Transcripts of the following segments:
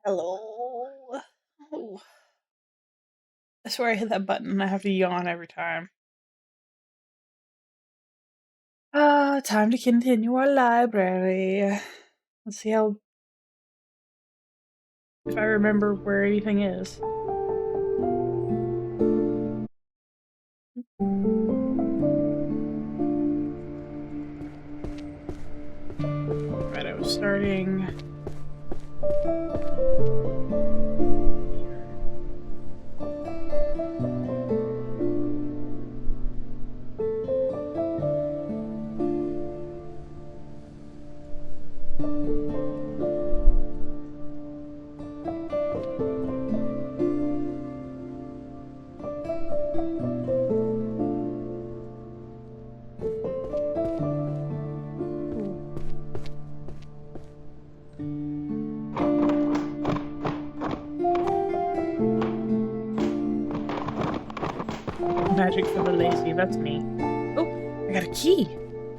Hello. Oh, I swear I hit that button and I have to yawn every time. Time to continue our library. Let's see how if I remember where anything is. Right, I was starting Magic for the Lazy. That's me. Oh, I got a key.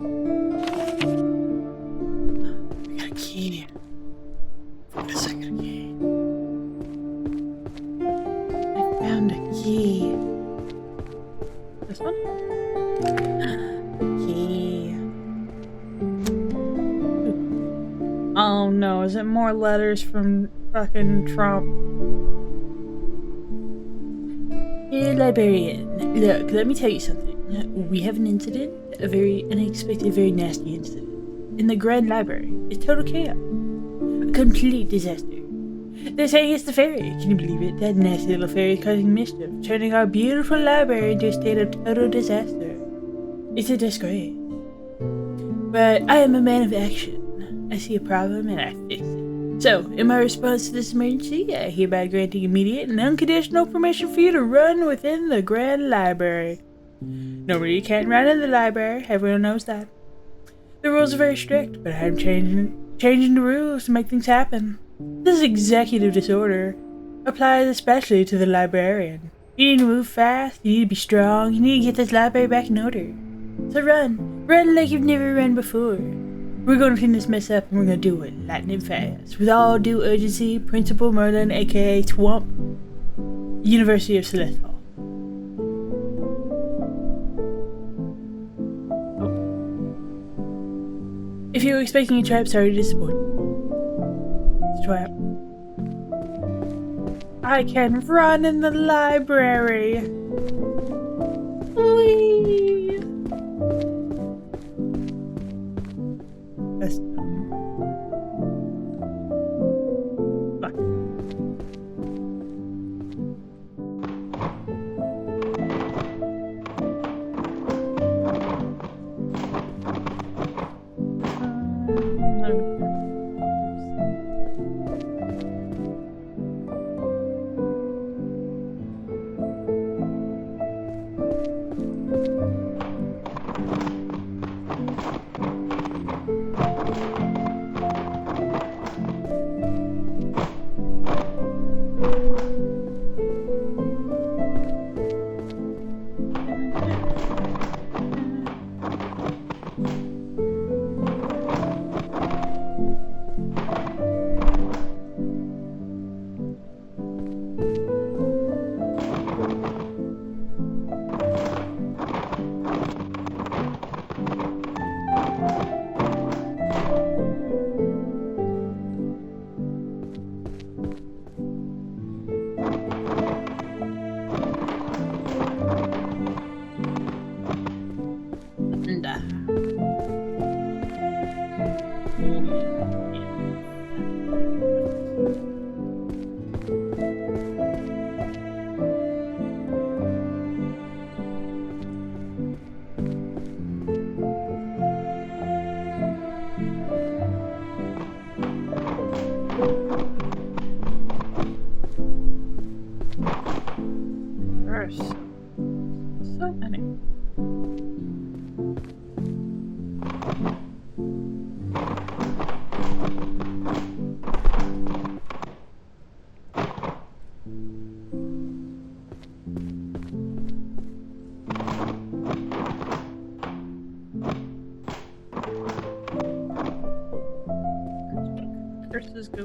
I got a key. Yes, I got a key. I found a key. This one? Key. Ooh. Oh no, is it more letters from fucking Trump? Hey, librarian. Look, let me tell you something. We have an incident, a very unexpected, very nasty incident. In the Grand Library. It's total chaos. A complete disaster. They're saying it's the fairy. Can you believe it? That nasty little fairy is causing mischief, turning our beautiful library into a state of total disaster. It's a disgrace. But I am a man of action. I see a problem and I fix it. So, in my response to this emergency, I hereby granting immediate and unconditional permission for you to run within the Grand Library. Normally you can't run in the library, everyone knows that. The rules are very strict, but I'm changing the rules to make things happen. This executive disorder applies especially to the librarian. You need to move fast, you need to be strong, you need to get this library back in order. So run. Run like you've never run before. We're gonna clean this mess up and we're gonna do it lightning fast. With all due urgency, Principal Merlin, aka Twump, University of Celestal. If you were expecting a trap, sorry to disappoint. It's a trap. I can run in the library. Whee! That's dumb. Fuck. There are so many. Curses go.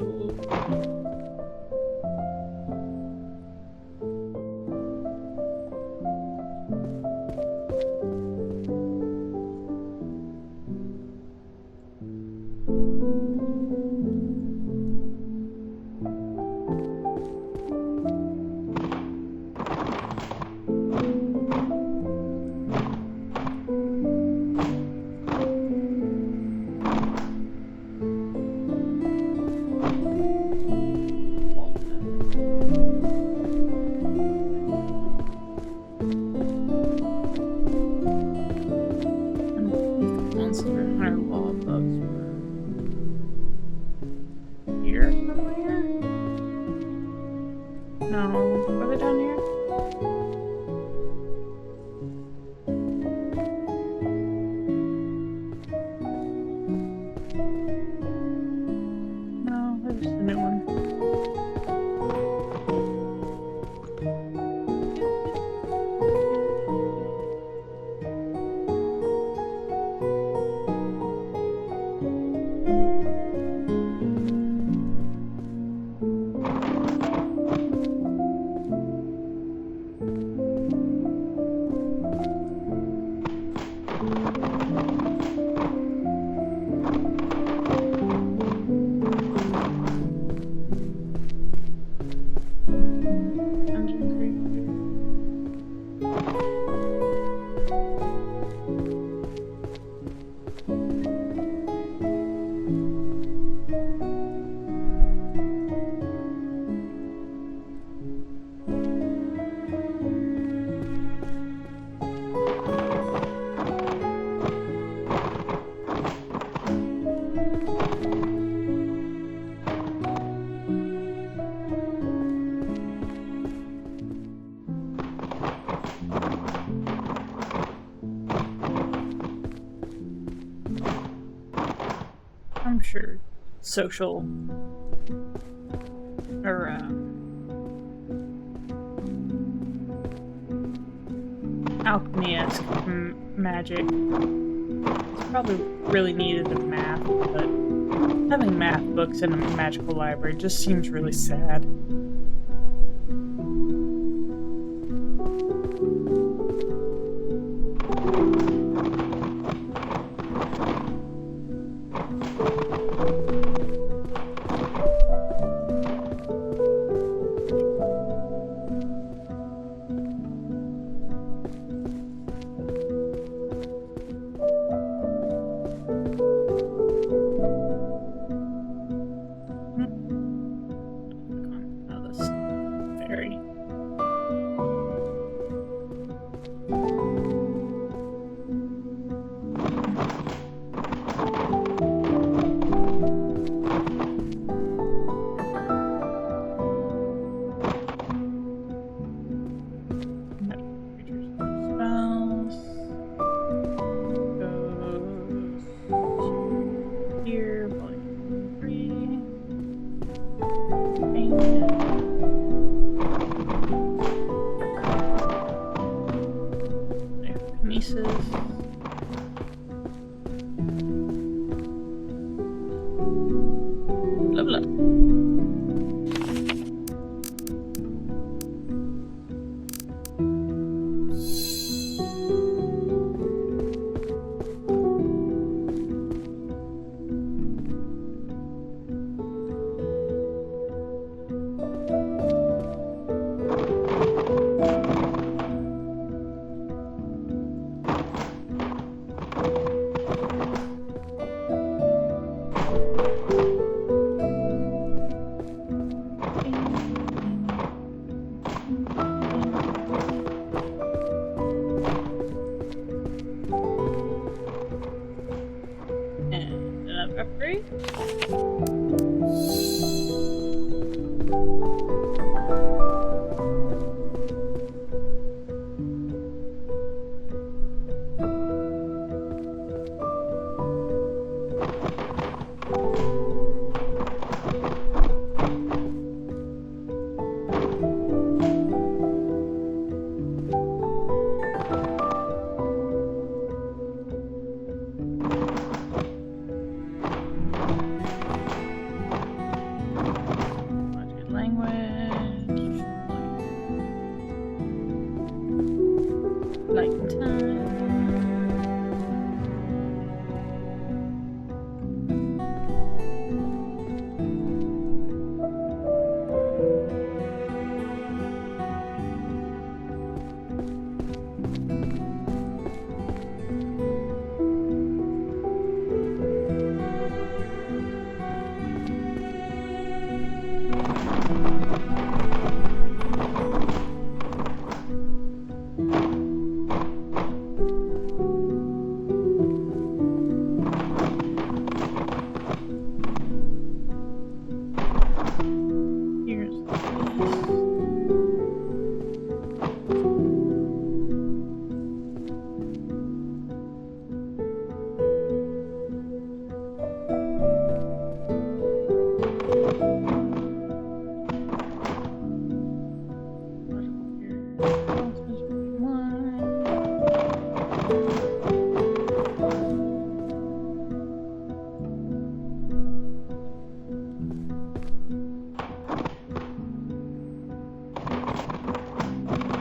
No. Are they down here? No, there's the new one. I'm sure social or alchemy-esque magic is probably really needed in math, but having math books in a magical library just seems really sad.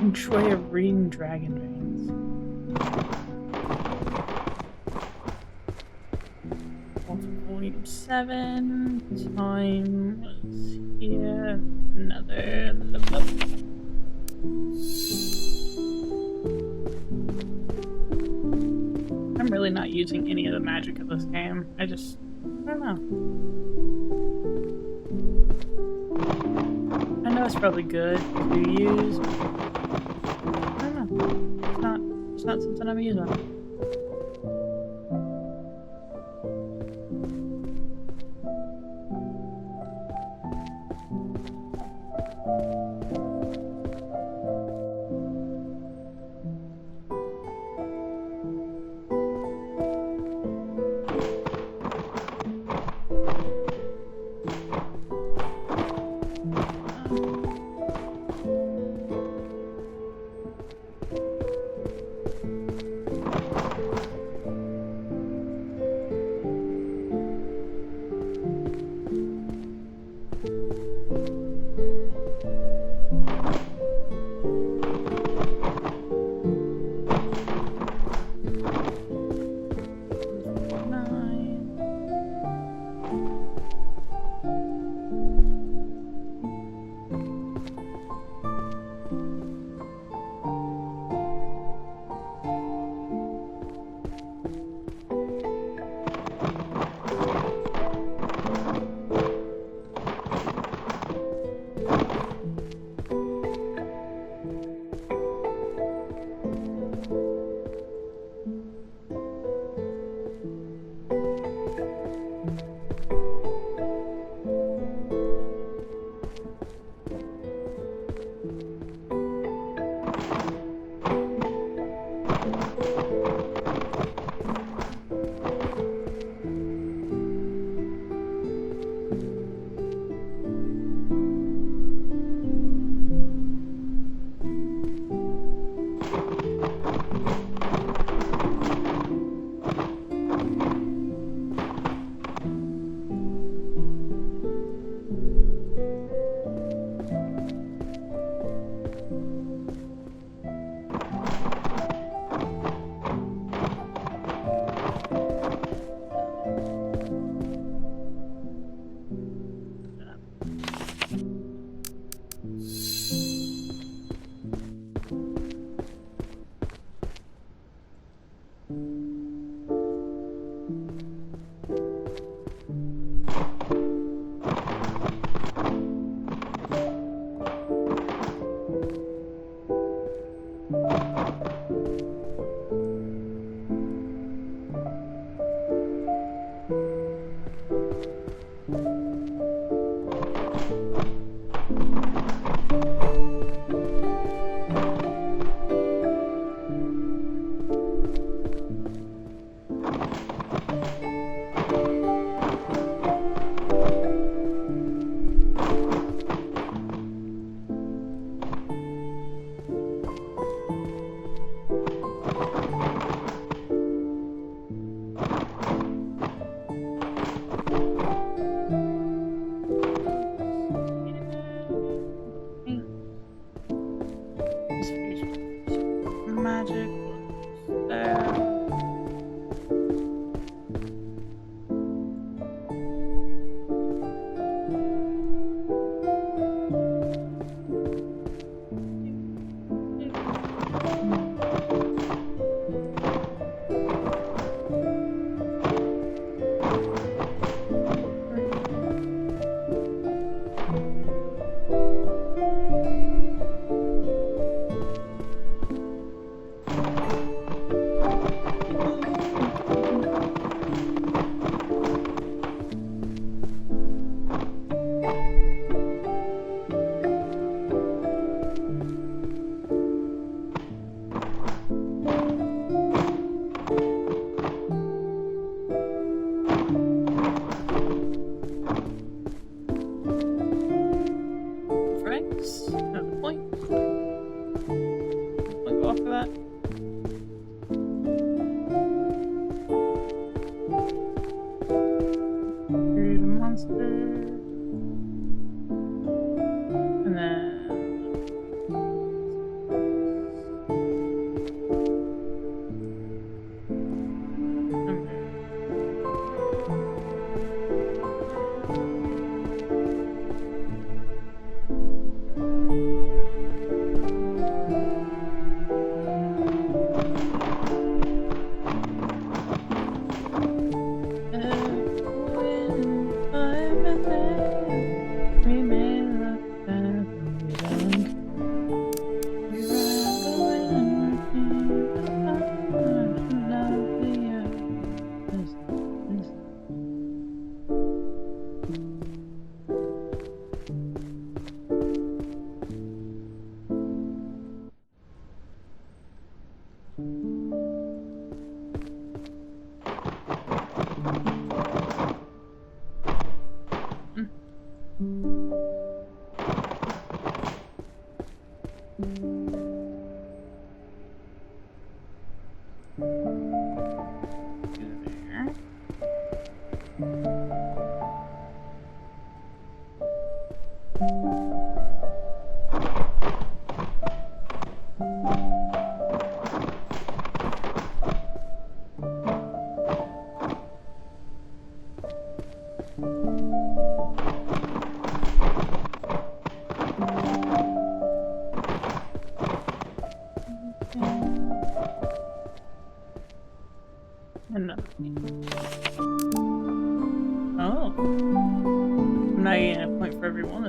Enjoy a reading dragon veins. 47 times here, another level up. I'm really not using any of the magic of this game. I don't know. I know it's probably good to use. I don't know. It's not something I'm using.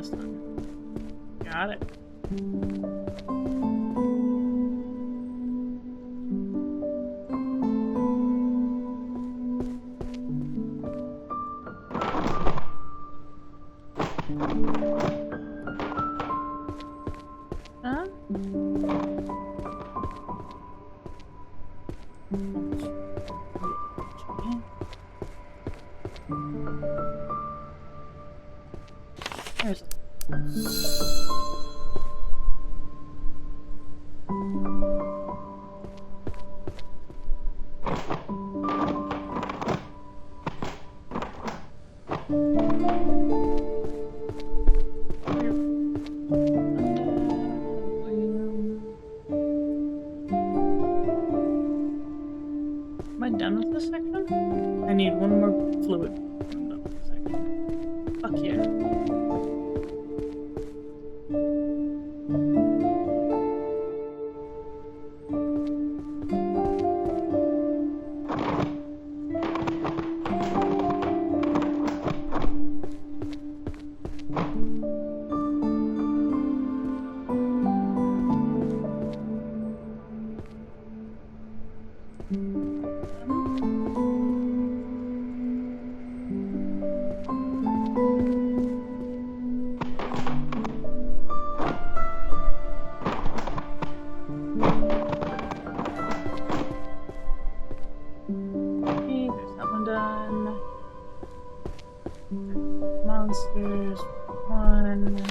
this time. Got it. Huh? There's Am I done with this section? I need one more fluid. I'm done with this section. Fuck yeah. Okay, there's that one done. Monsters, one.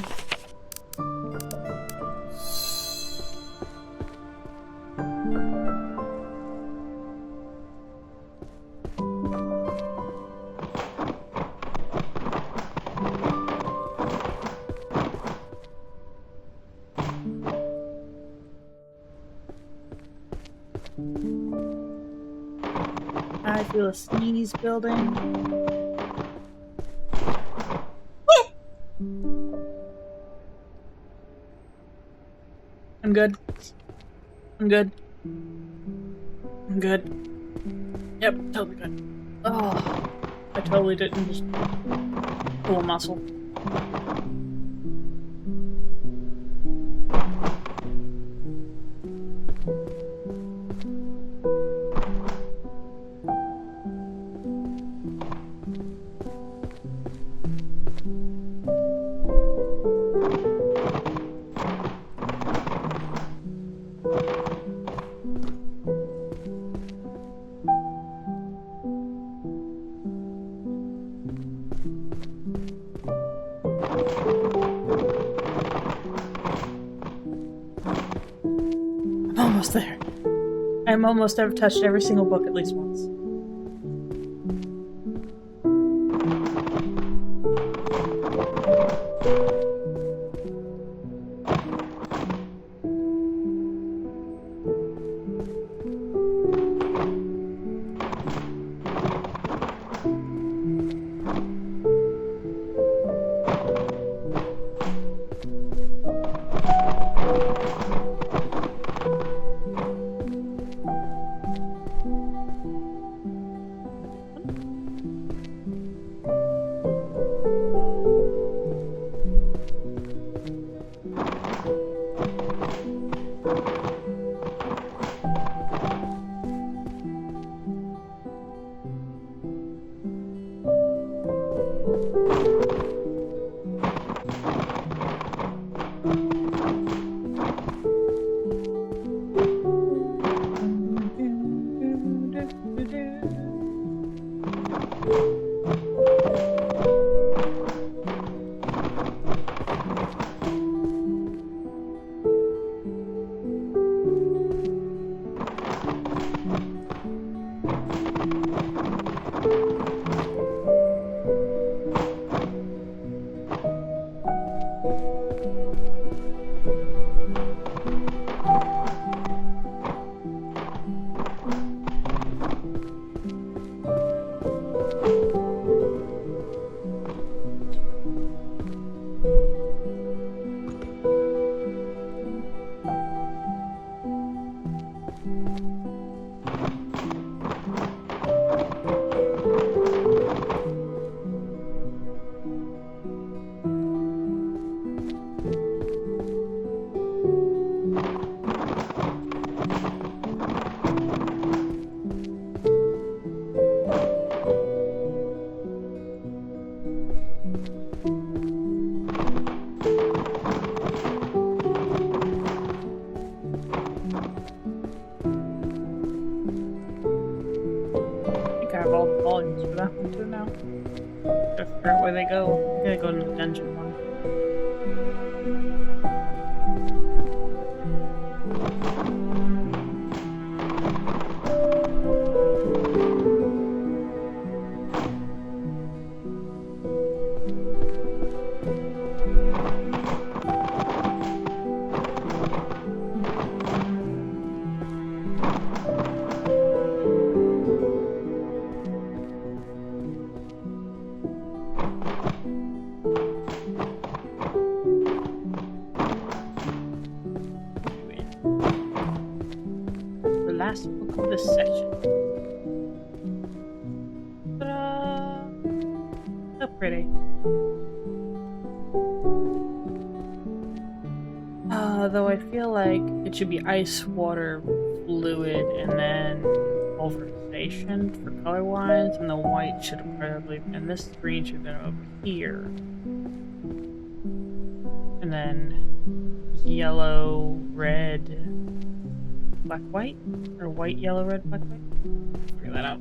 I feel a sneeze building. I'm good. I'm good. I'm good. Yep, totally good. Oh, I totally didn't just pull a muscle. I'm almost there. I'm almost have touched every single book at least once. forgot where they go. I'm gonna go into the dungeon one. The last book of this section. Ta-da! So pretty. Though I feel like it should be ice, water, fluid, and then pulverization for color-wise, and the white should have probably, and this green should have been over here. And then yellow, red, black, white? Or white, yellow, red, black, white? Figure that out.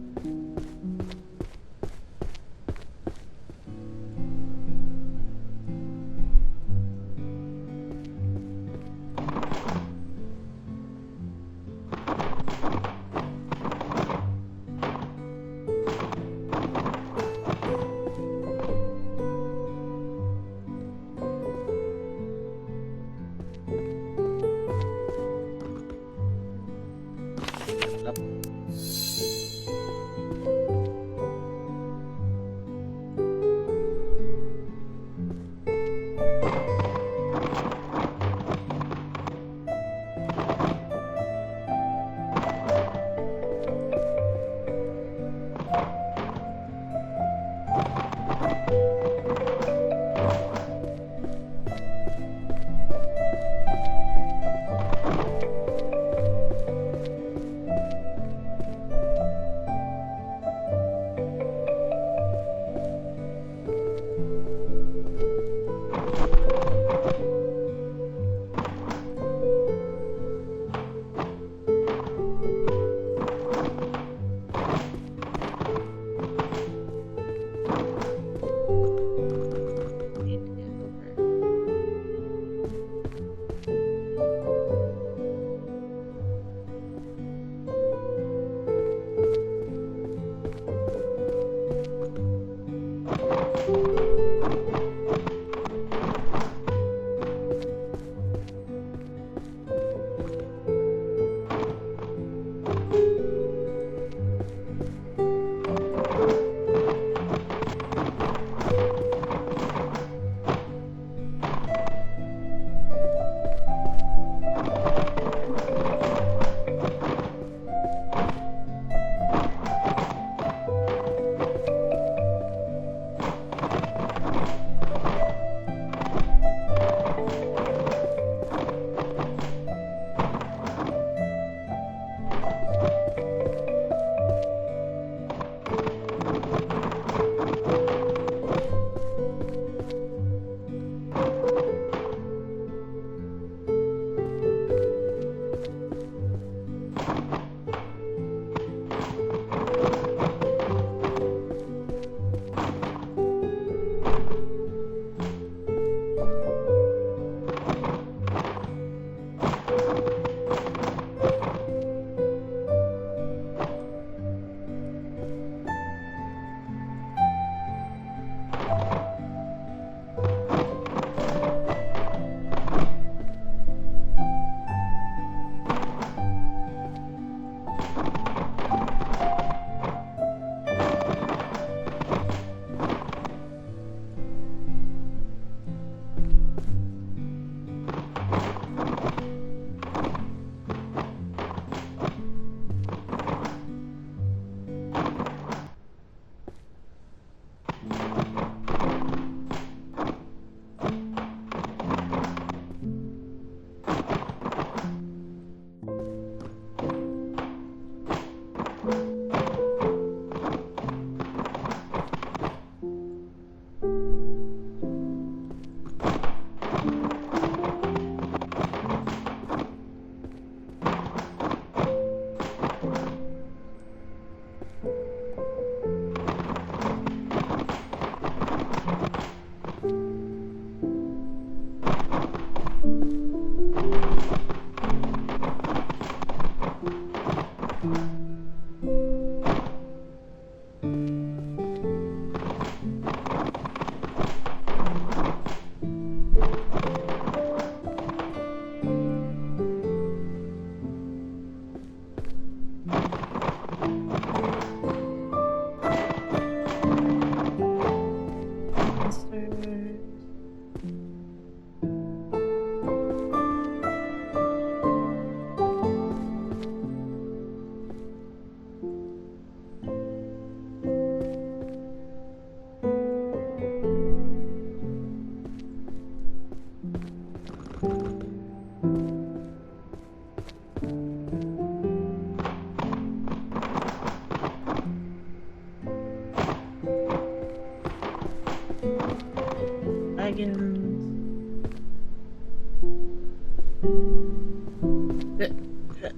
There we go.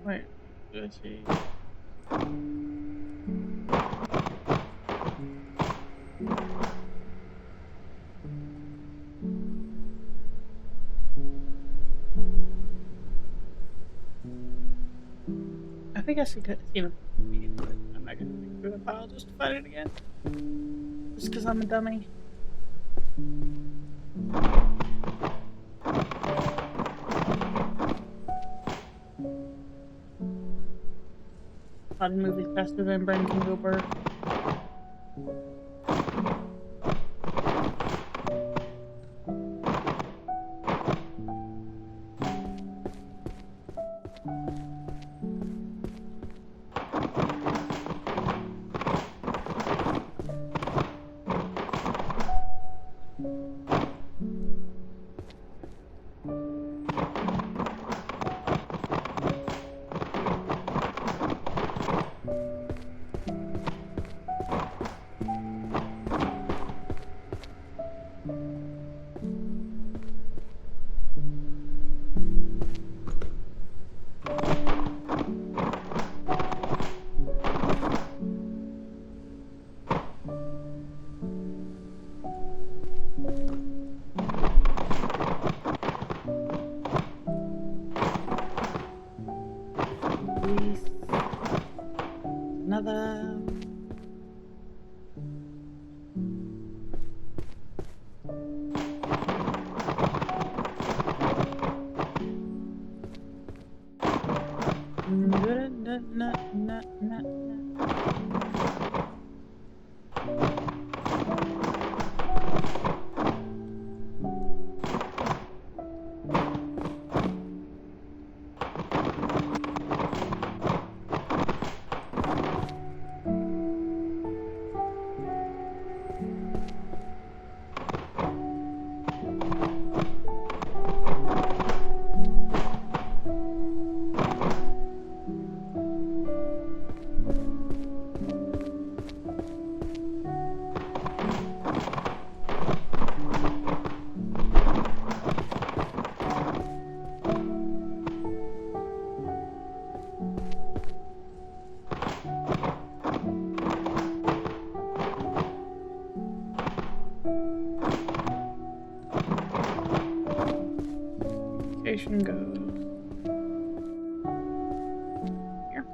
Wait, let's see. I think I see it, but I'm not gonna dig through the pile just to find it again. Just because I'm a dummy. Body movies faster than brain can go burr. Another. Station goes here.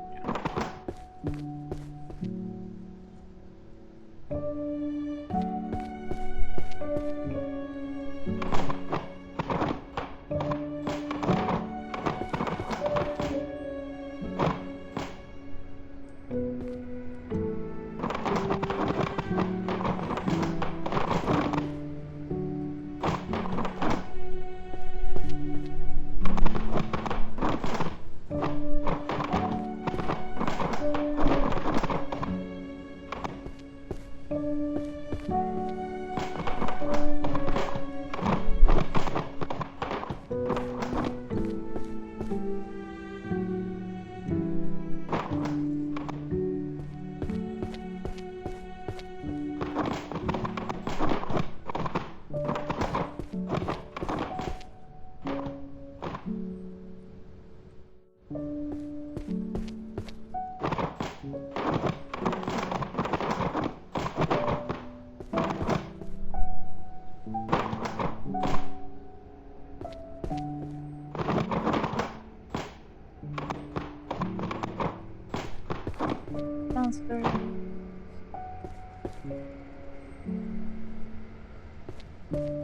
Downstairs.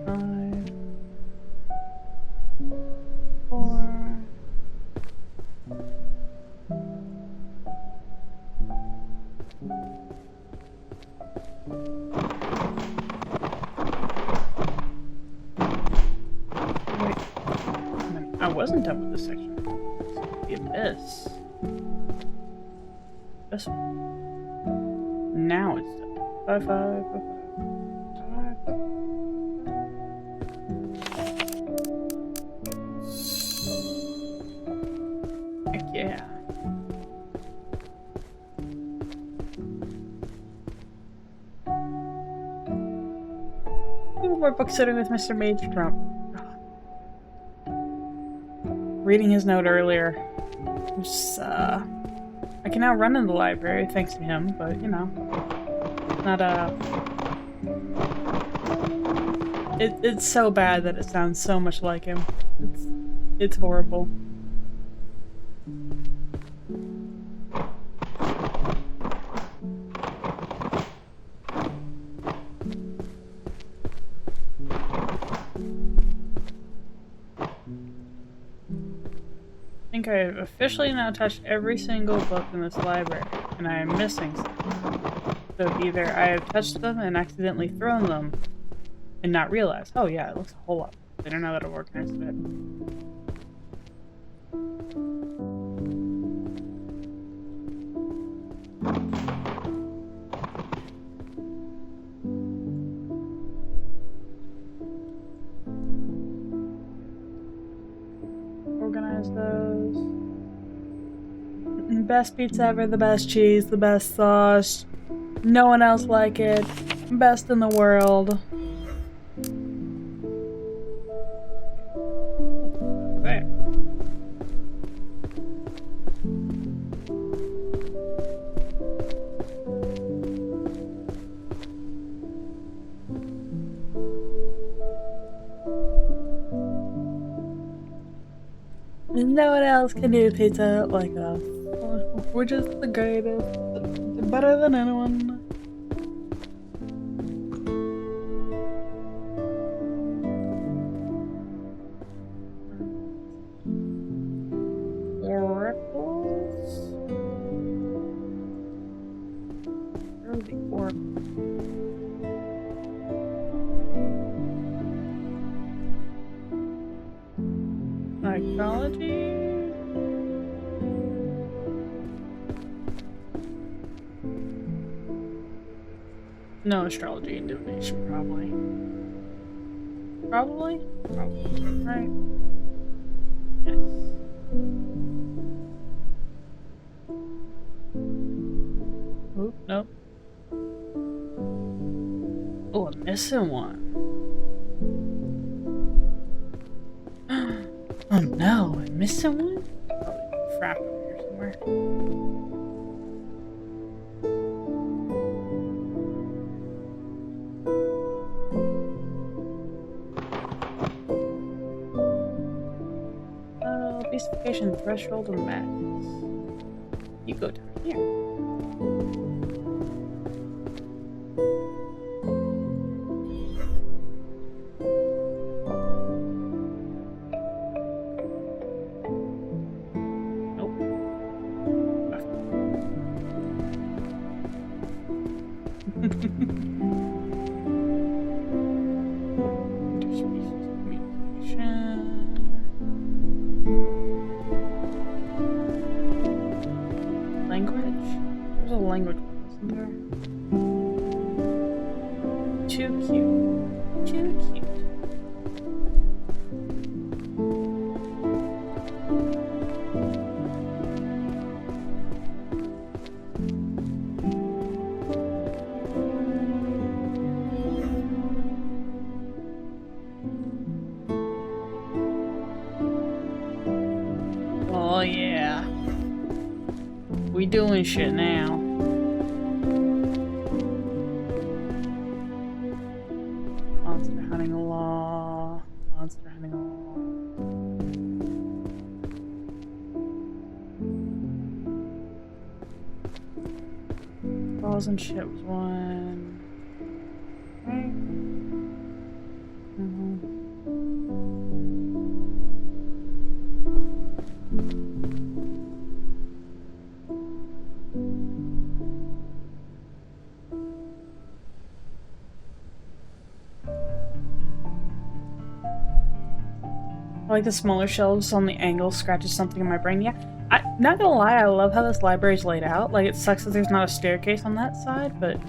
Five. 4. Wait. I wasn't done with this section. The abyss. This one. Now it's done. 5, 5, 5, 5. Heck yeah. Ooh, more book sitting with Mr. Mage Trump. Reading his note earlier. Just, I can now run in the library thanks to him, but you know, not it's so bad that it sounds so much like him. It's horrible. I think I've officially now touched every single book in this library, and I am missing some. So either I have touched them and accidentally thrown them, and not realized, oh yeah, it looks a whole lot. I don't know that I've organized it. Organize those. Best pizza ever, the best cheese, the best sauce. No one else like it. Best in the world. There. No one else can do pizza like us. We're just the greatest. Better than anyone. Oracles? Where are the oracles? Psychology? No, astrology and divination, probably. Probably? Probably, right? Yes. Oop, nope. Oh, I'm missing one. Oh no, I'm missing one? Probably frapped over here somewhere. Beastification threshold and madness. You go down here. Oh yeah. We doing shit now. Monster hunting law. Monster hunting law. Balls and shit was one. Right? like the smaller shelves on the angle scratches something in my brain. Yeah, not gonna lie, I love how this library's laid out. Like, it sucks that there's not a staircase on that side, but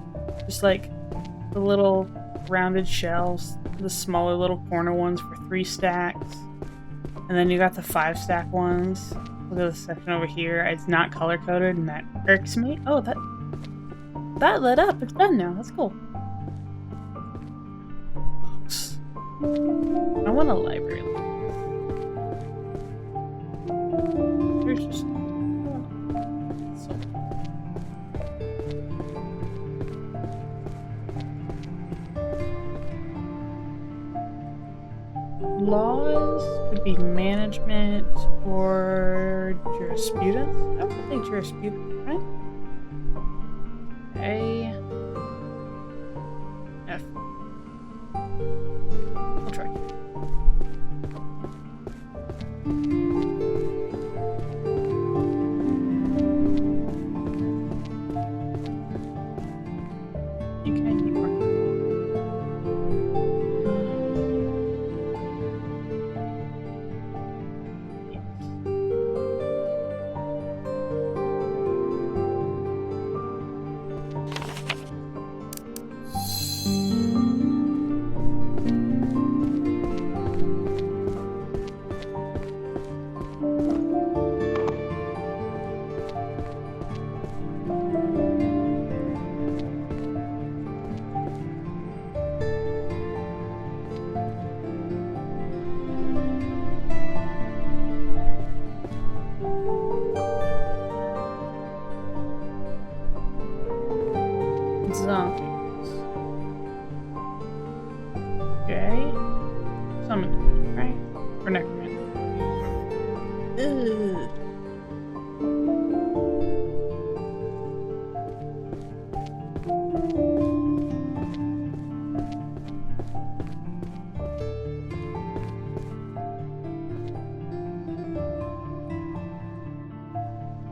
just like the little rounded shelves, the smaller little corner ones for 3 stacks, and then you got the 5-stack ones. Look at this section over here. It's not color coded, and that irks me. Oh, that lit up. It's done now. That's cool. Books. I want a library. There's just so. Laws could be management or jurisprudence. I would think jurisprudence, right? A F. I'll try. You can keep working. Zombies. Okay. Summon, right? Or necromancer. Ugh.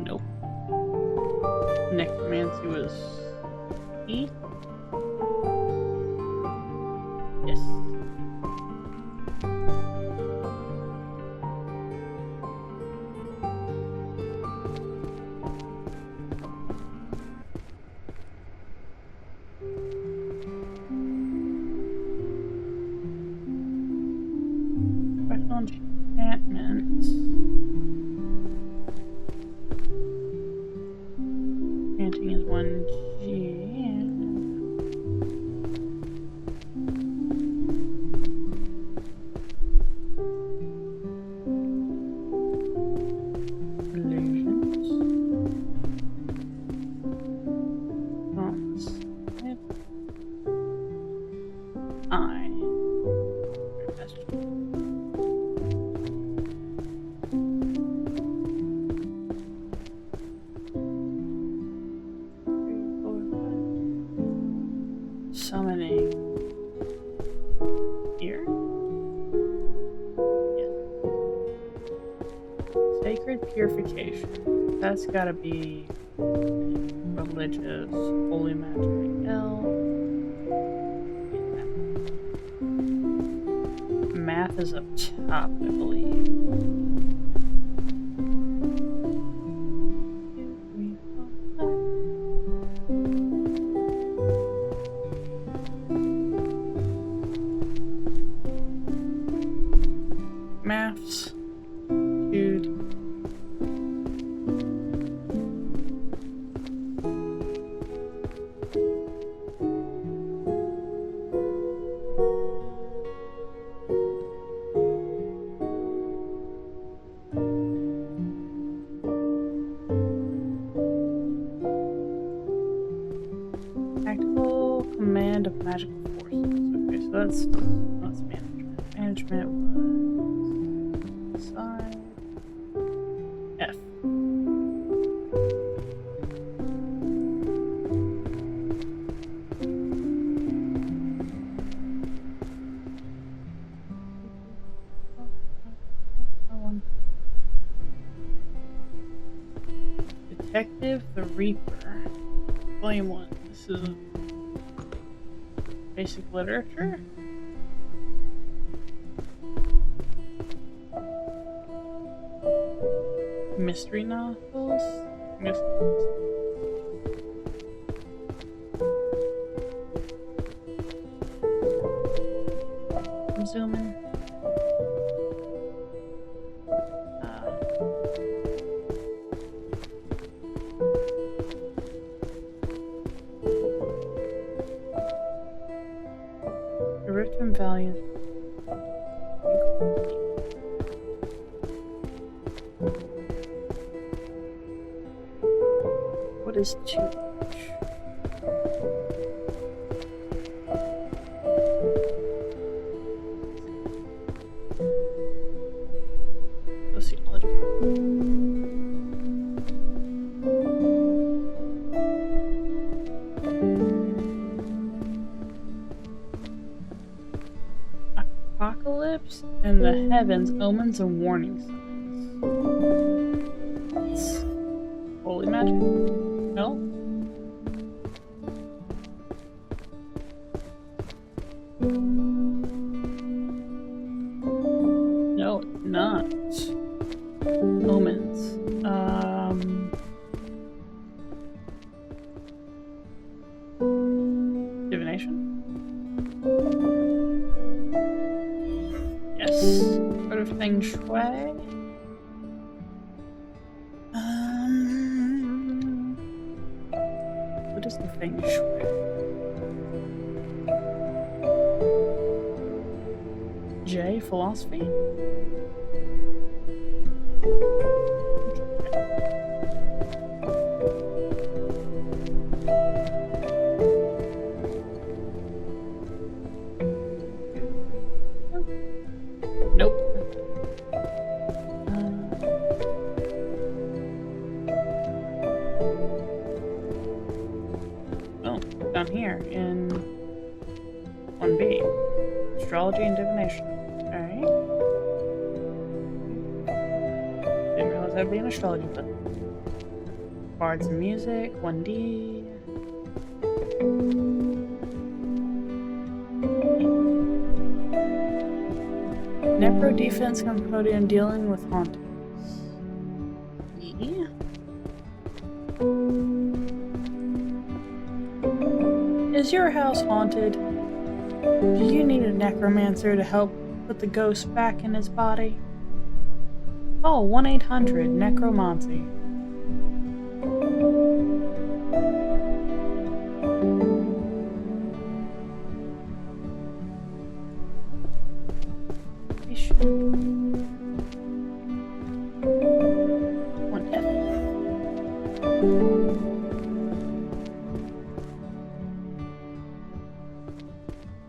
Nope. Necromancy was E? Yes. Special enchantments. Enchanting is 1G. Summoning here. Yes. Sacred purification. That's gotta be religious, holy magic L. Math is up top, I believe. Maths, dude. Tactical command of magical forces. Okay, so that's management. Management was side F. Detective the Reaper. Volume 1. This is basic literature. Mystery novels? I'm zooming. The Rift and Valiant. What is too much? Sociology. Apocalypse and the heavens, omens and warning signs. Holy magic? No? No, not. Omens. Divination? Yes. Sort of Feng Shui. What is the Feng Shui? J. Philosophy? Nope. Oh, down here in 1B. Astrology and divination. Alright. Didn't realize that'd be an astrology book. Bards and music, 1D. Necro defense Cambodian dealing with hauntings. Yeah. Is your house haunted? Do you need a necromancer to help put the ghost back in his body? Call 1-800-NECROMANCY.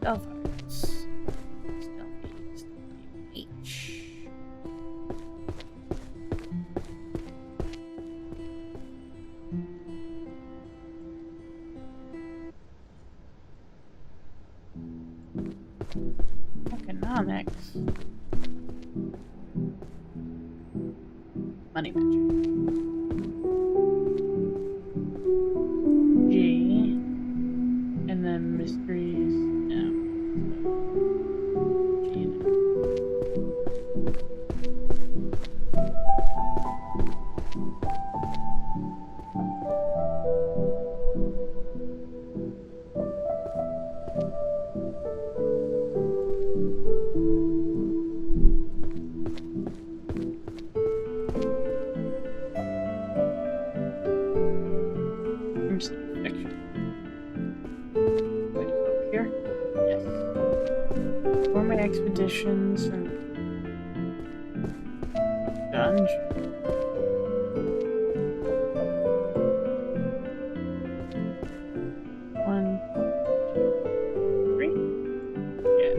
Stealth arts. Stealthy H. Economics. Money magic. G. And then mysteries. No. G and M. Fiction. Wait, over here? Yes. Gourmet expeditions and dungeons. One, two, three. Yeah.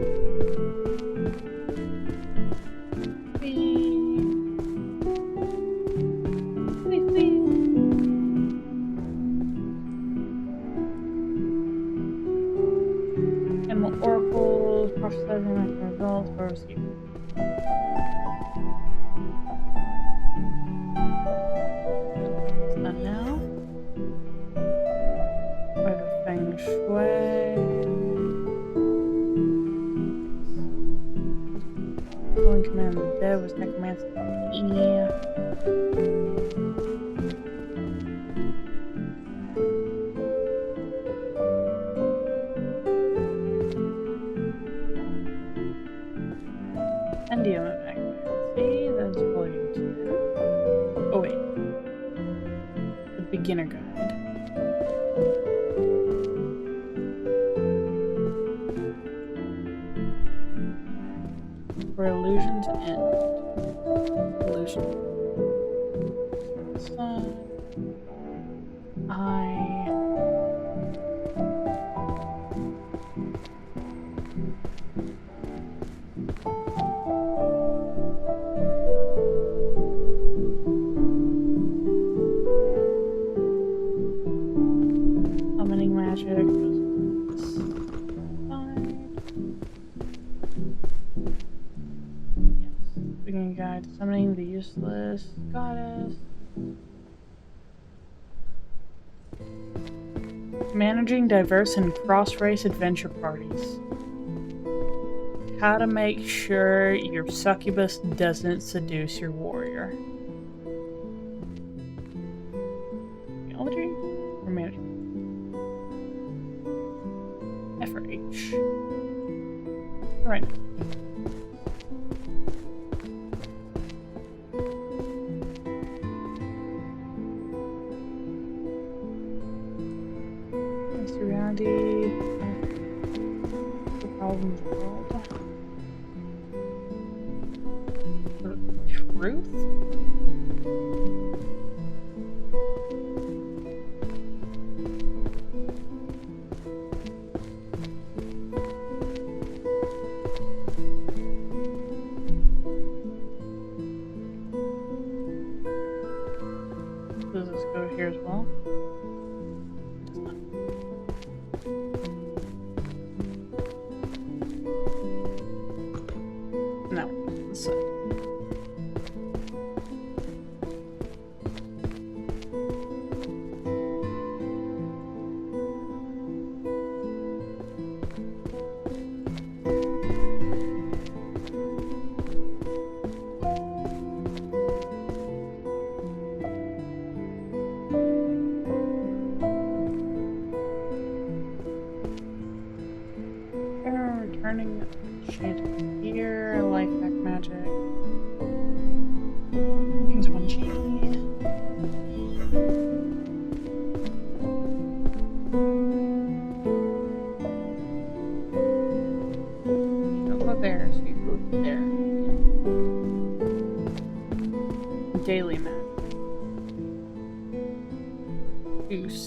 Whee. Oracles, prophesizing like results, or receive. dead was necromancy. Yeah. Endium of necromancy. That's volume 10. Oh wait. The beginner guide. Where illusions end. Illusion. Sun. Summoning magic. Beginning guide to summoning the useless goddess. Managing diverse and cross-race adventure parties. How to make sure your succubus doesn't seduce your warrior. Theology or management? F or H? Right. Reality, the problems of the world. Truth? Does this go here as well? Returning enchanted gear, life hack magic. Things 1G. Don't go there, so you go there. Daily magic. Goose.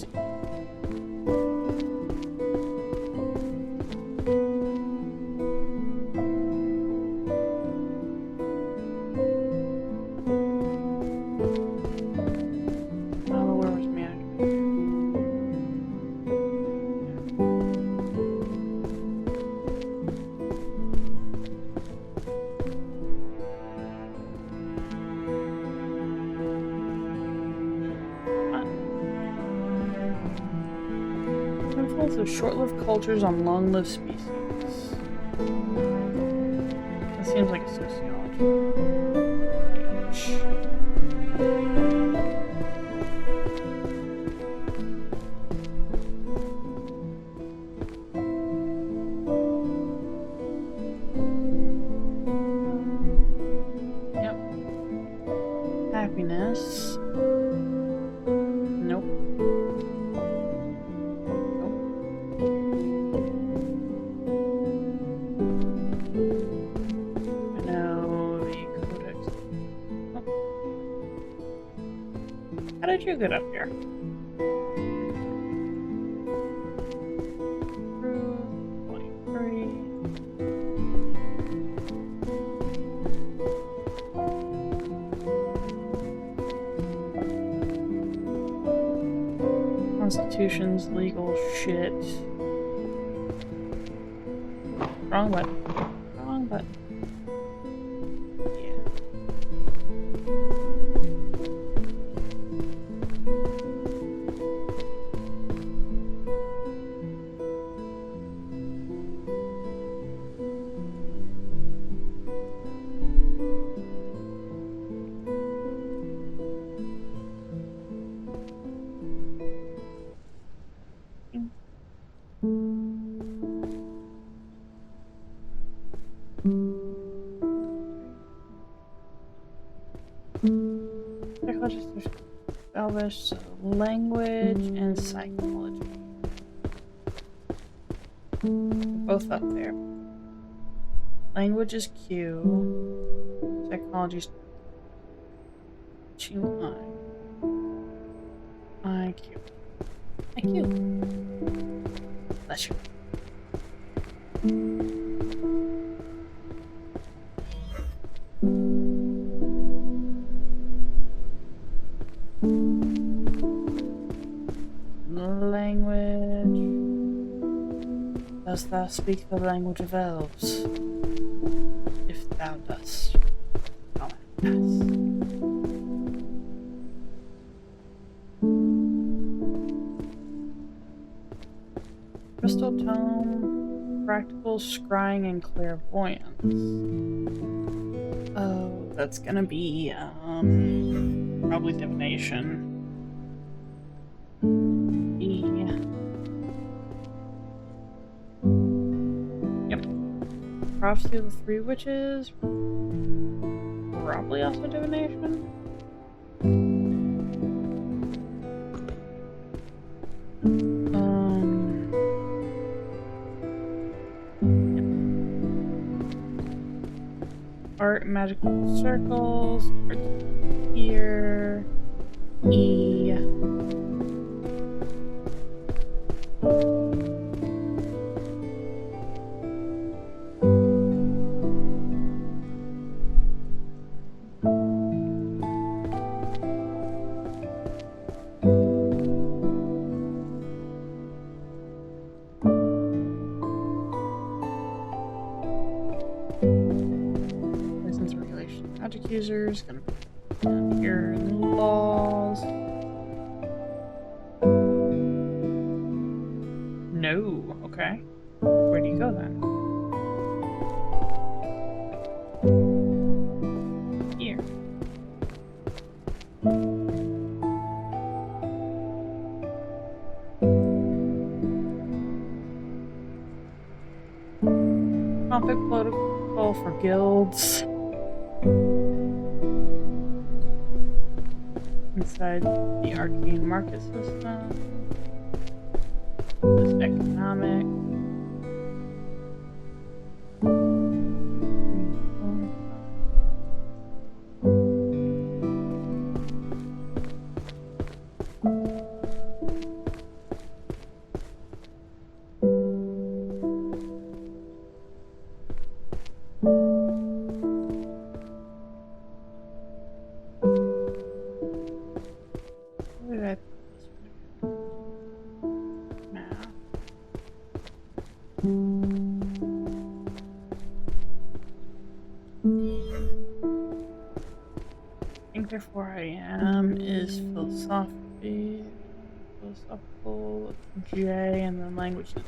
Of short-lived cultures on long-lived species. That seems like a sociology. Yep. Happiness. Nope. How did you get up here? Constitutions, legal shit. Wrong button. Wrong button. Psychologist, Elvish, so language and psychology. They're both up there. Language is Q. Psychology is Q I. IQ. IQ. Bless you. Language. Dost thou speak the language of elves? If thou dost. Oh, yes. Crystal Tome, Practical Scrying and Clairvoyance. Oh, that's gonna be, probably Divination. Yep. Prophecy of the Three Witches. Probably also Divination. Art and Magical Circles. Here. E. Magic users, gonna put down here in the laws. No, okay. Where do you go then? Here. Topic protocol for guilds. Inside the arcane market system. This economic. Therefore I am is philosophy, philosophical, J, and then language is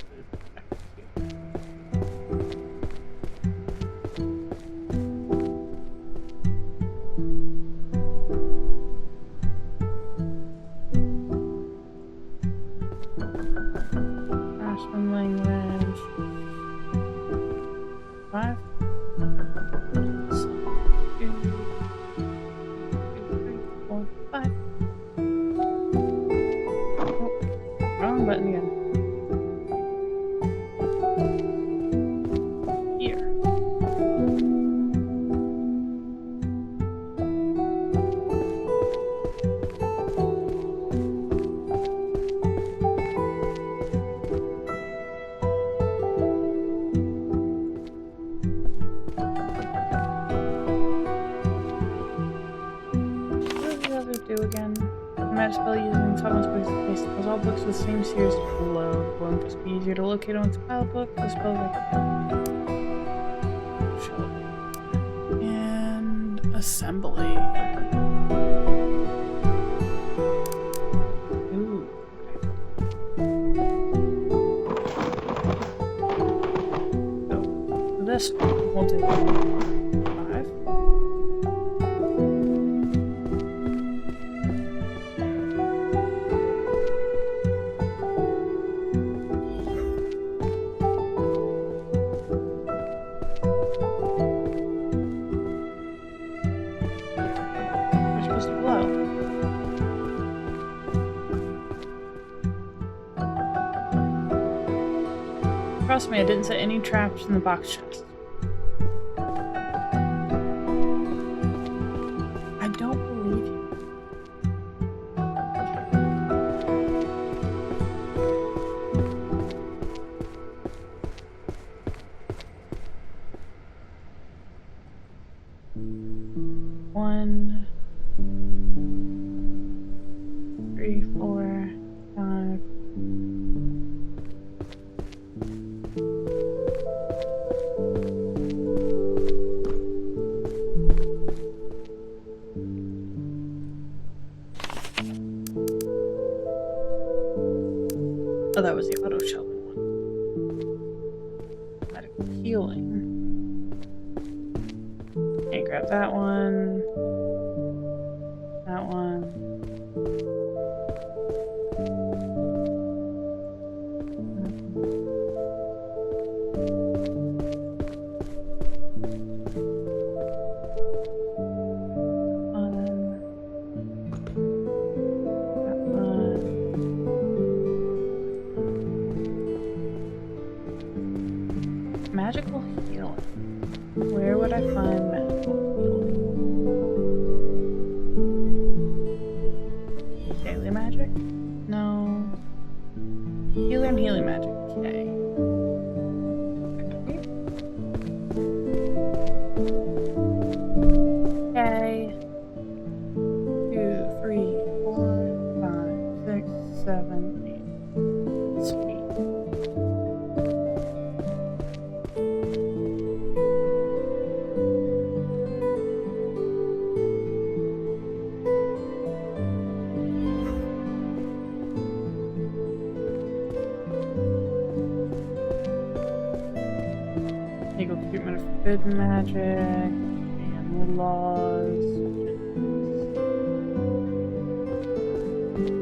Ashman language 5. Button again. Here. What did the others do again? Magic spell using someone's place because all books with the same series below. One must be easier to locate on its pile book. The spell and assembly. Ooh. So this will do 5. Trust me, I didn't set any traps in the box chest. I don't believe you. One, 3, 4, 5. Oh, that was the auto shelving one. Medical healing. Okay, grab that one. That one. Magical healing. Where would I find magical healing? Daily magic? No. Healer and healing magic. Okay. Okay. 2, 3, 4, 5, 6, 7, 8. Sweet. Legal treatment of forbidden magic and laws.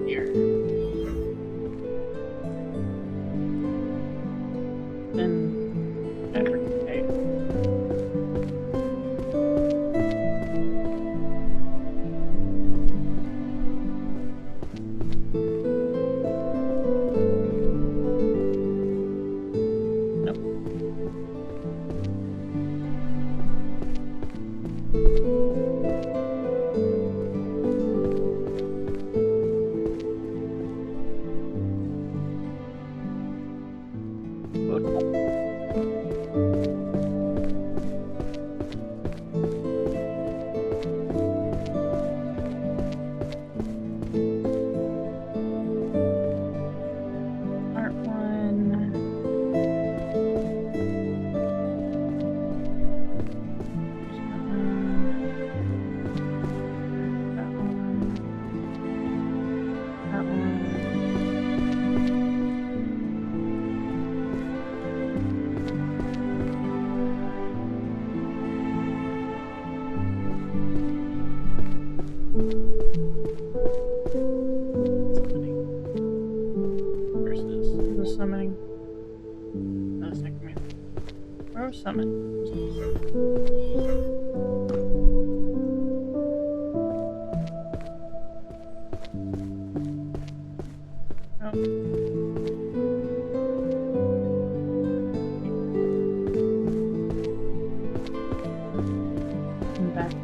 Here. Then every day. Nope. Art one. That one. That one. Summoning. Versus the summoning. No, it's not command. Or summon. And back to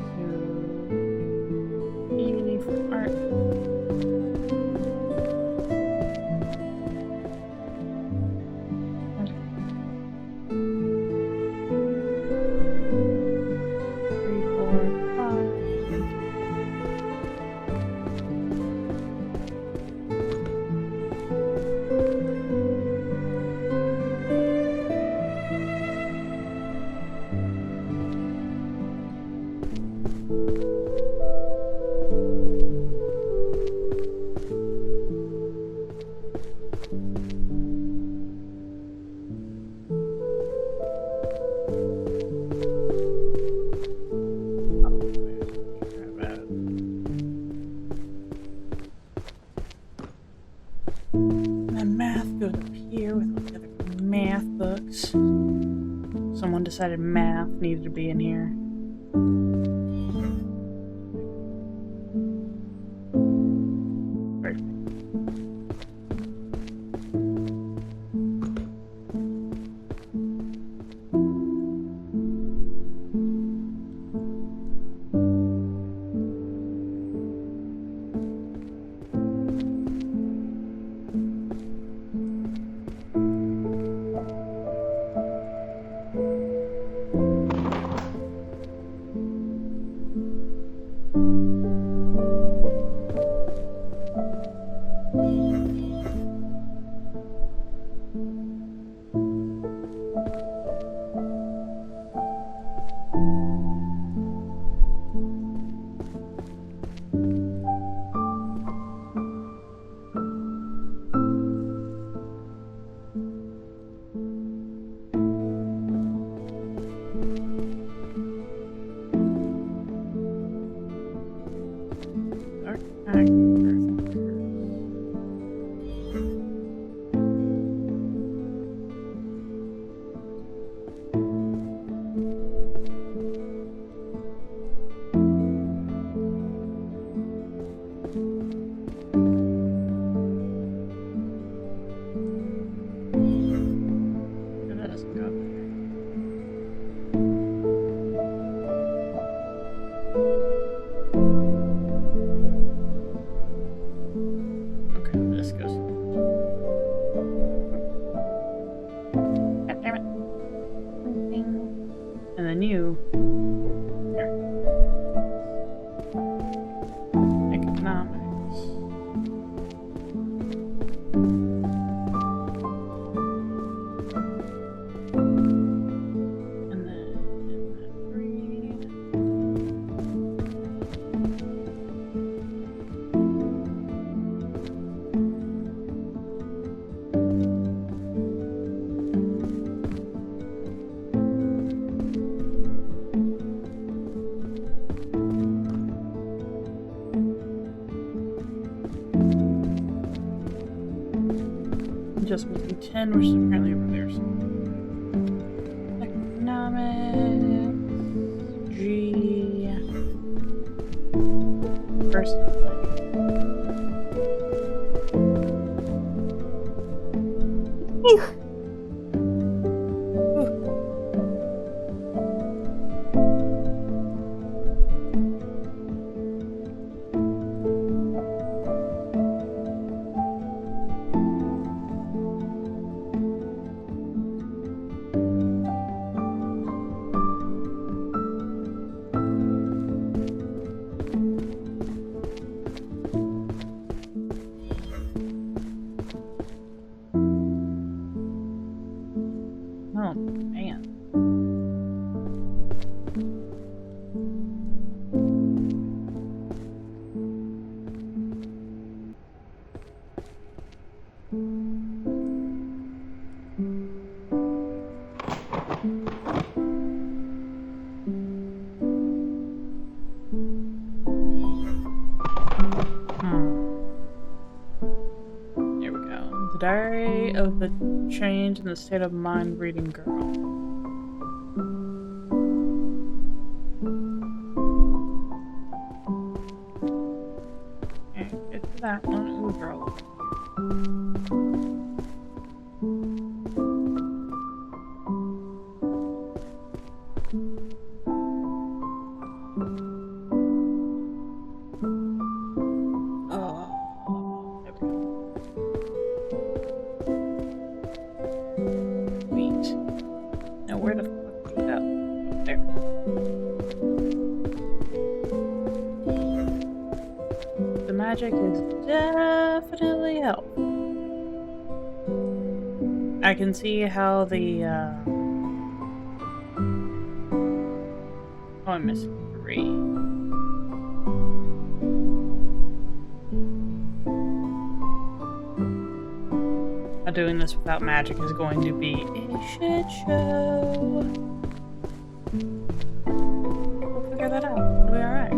E for art. Okay. 3, 4, 5. My math goes up here with all the other math books. Someone decided math needed to be in here. Perfect. Just missing 10, which is apparently over there. So. Economics. G. First. Oh, man. Here we go. The Diary of the Change in the State of Mind Reading Girl. Okay, get to that one. Ooh, girl. Magic is definitely help. I can see how the oh, I'm missing 3. Doing this without magic is going to be a shit show. We'll figure that out. It'll be alright.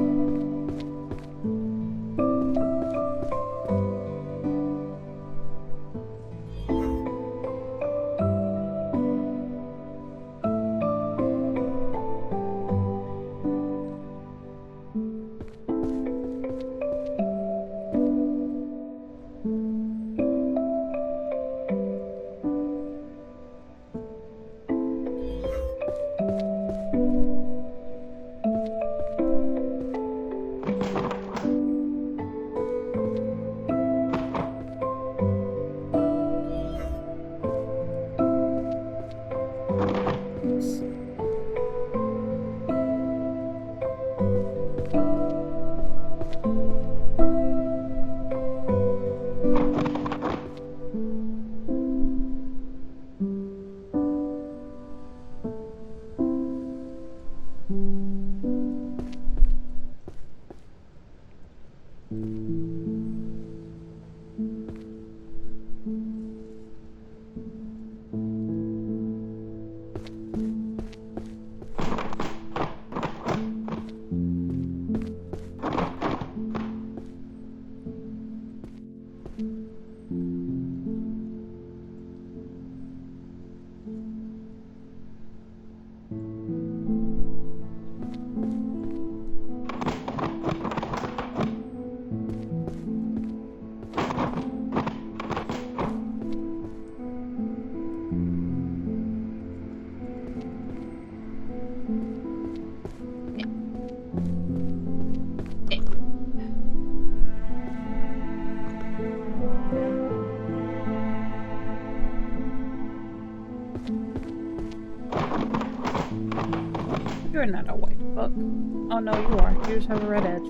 You're not a white book. Oh no, you are. You just have a red edge.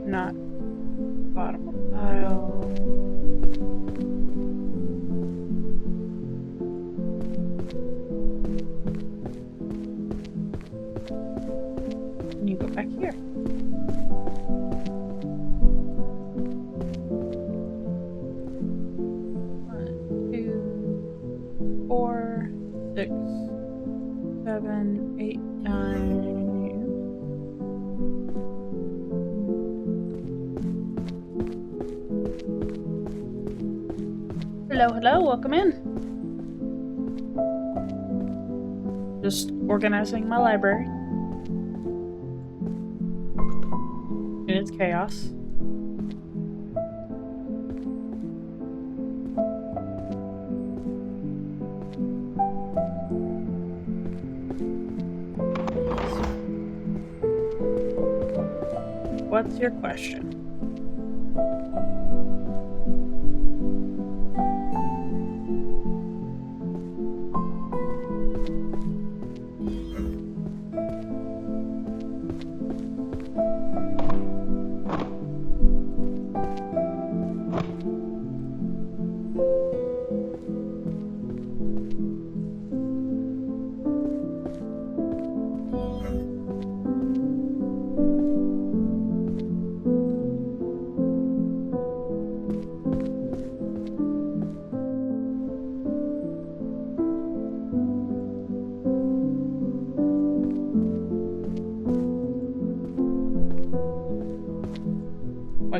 Not bottom of pile. And you go back here. 6, 7, 8, 9. Hello, hello, welcome in. Just organizing my library. And it's chaos. What's your question?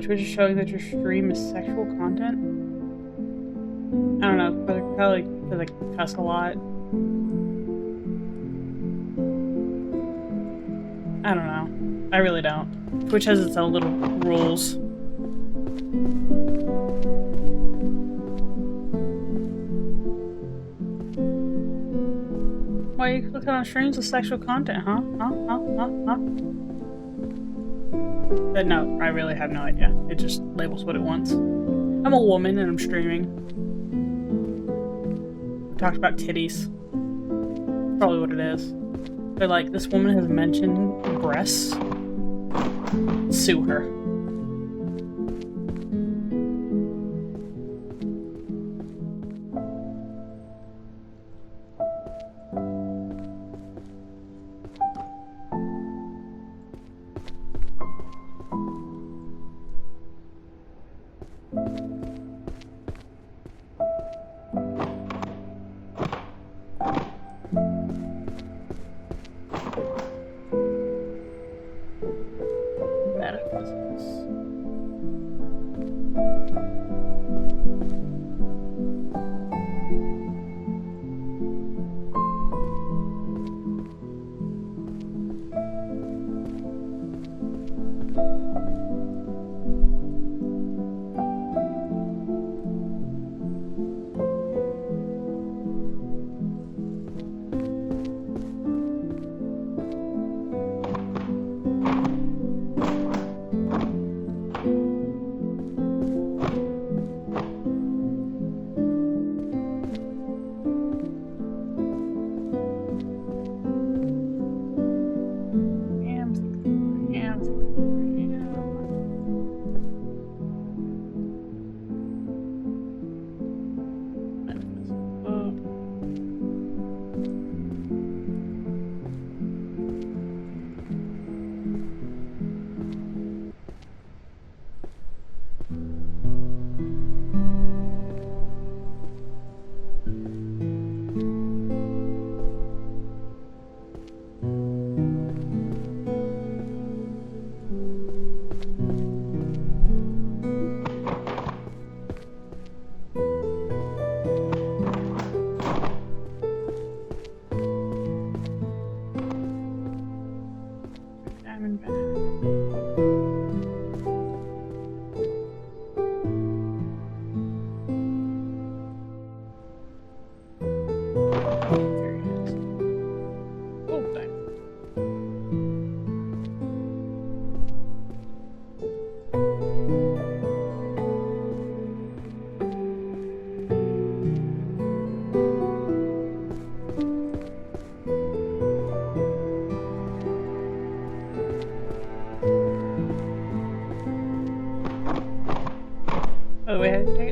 Twitch is showing that your stream is sexual content? I don't know, probably because I cuss a lot. I don't know. I really don't. Twitch has its own little rules. Why are you clicking on streams with sexual content, huh? But no, I really have no idea. It just labels what it wants. I'm a woman and I'm streaming. We talked about titties. Probably what it is. But like, this woman has mentioned breasts. Sue her.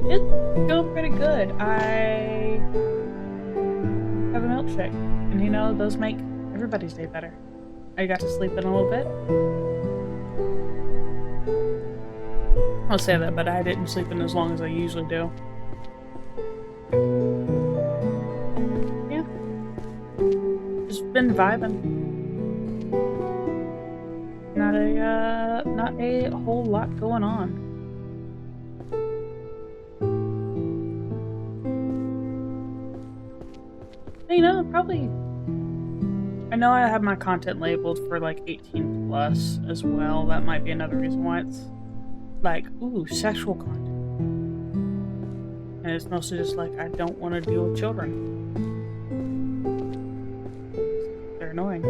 It's going pretty good. I have a milkshake, and you know, those make everybody's day better. I got to sleep in a little bit. I'll say that, but I didn't sleep in as long as I usually do. Yeah. been vibing. Not a whole lot going on. You know, probably. I know I have my content labeled for like 18 plus as well. That might be another reason why it's like, ooh, sexual content. And it's mostly just like, I don't want to deal with children. They're annoying.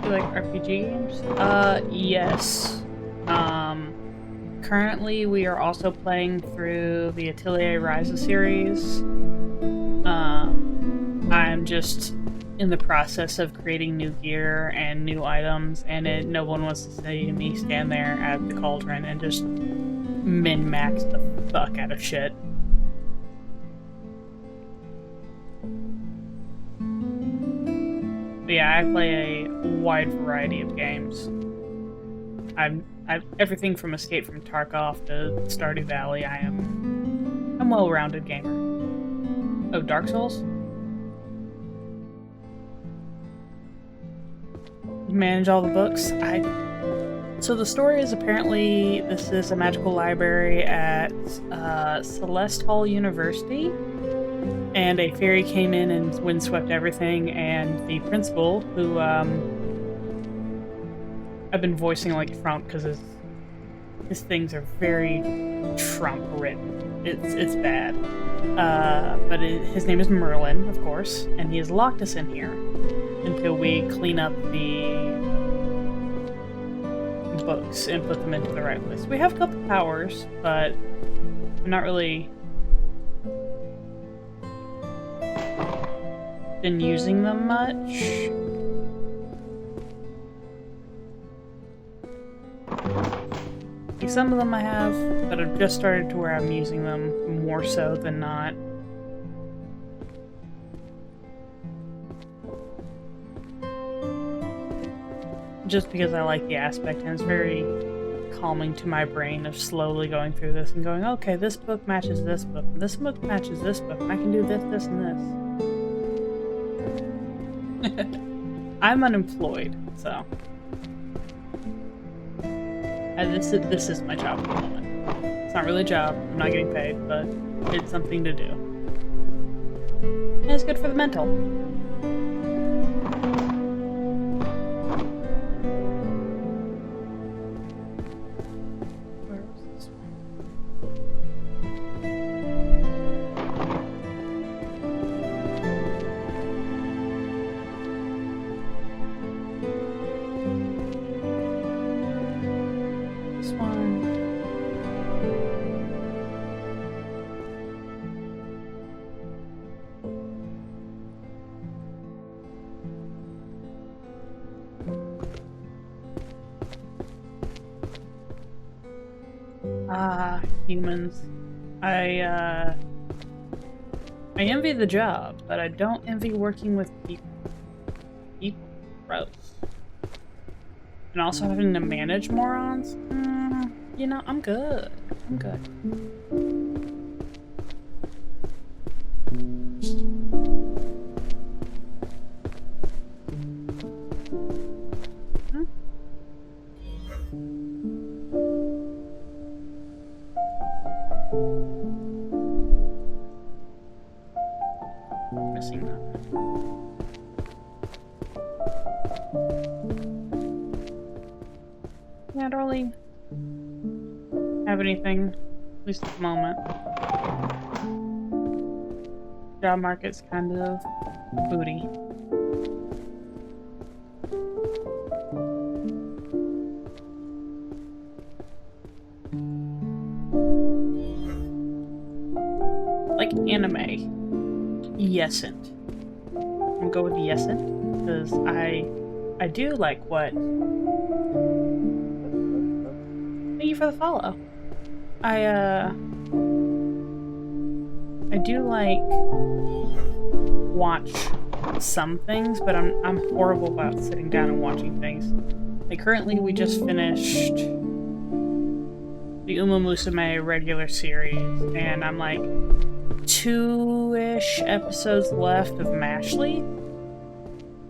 Like RPG games? Yes. Currently we are also playing through the Atelier Ryza series. I'm just in the process of creating new gear and new items, and no one wants to see me stand there at the cauldron and just min-max the fuck out of shit. But yeah, I play a wide variety of games. I've everything from Escape from Tarkov to Stardew Valley. I'm a well-rounded gamer. Oh, Dark Souls? Manage all the books. So the story is apparently this is a magical library at Celeste Hall University. And a fairy came in and windswept everything, and the principal, who I've been voicing like Trump because his things are very Trump written. It's bad. But his name is Merlin, of course, and he has locked us in here until we clean up the books and put them into the right place. We have a couple powers, but I'm not really been using them much. Like some of them I have, but I've just started to where I'm using them more so than not. Just because I like the aspect, and it's very calming to my brain of slowly going through this and going, okay, this book matches this book, and this book matches this book, and I can do this, this, and this. I'm unemployed, so this is my job at the moment. It's not really a job, I'm not getting paid, but it's something to do. And it's good for the mental. Where was this one? Ah, humans. I envy the job, but I don't envy working with people. People, gross. And also having to manage morons? You know, I'm good. I'm good. Missing that. Yeah, I don't really have anything, at least at the moment. Job market's kind of booty. Like anime. Yesn't. I'm gonna go with Yesn't because I do like what. Thank you for the follow. I do like watch some things, but I'm horrible about sitting down and watching things. Like currently we just finished the Uma Musume regular series, and I'm like 2-ish episodes left of Mashley.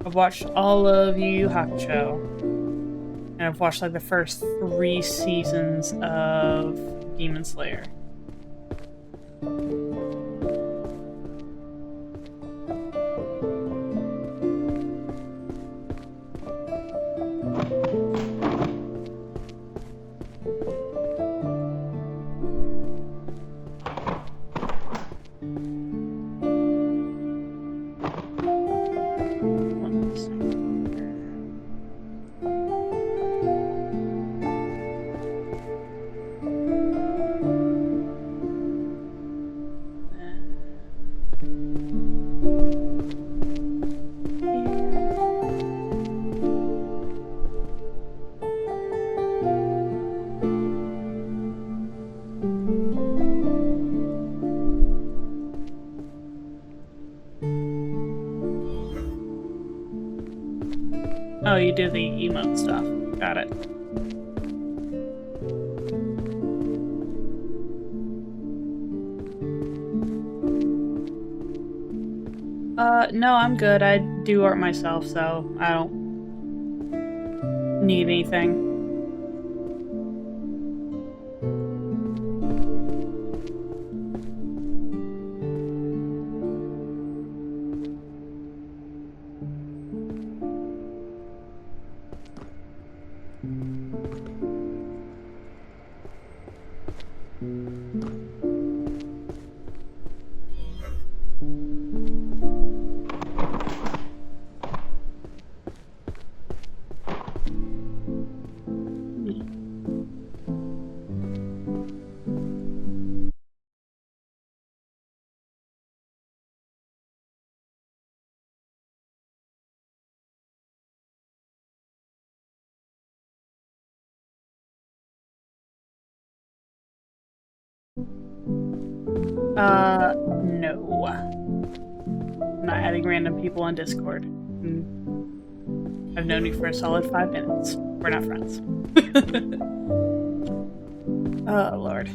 I've watched all of Yu Yu Hakusho, and I've watched like the first 3 seasons of Demon Slayer. Oh, you do the emote stuff. Got it. No, I'm good. I do art myself, so I don't need anything. No. I'm not adding random people on Discord. I've known you for a solid 5 minutes. We're not friends. Oh, Lord.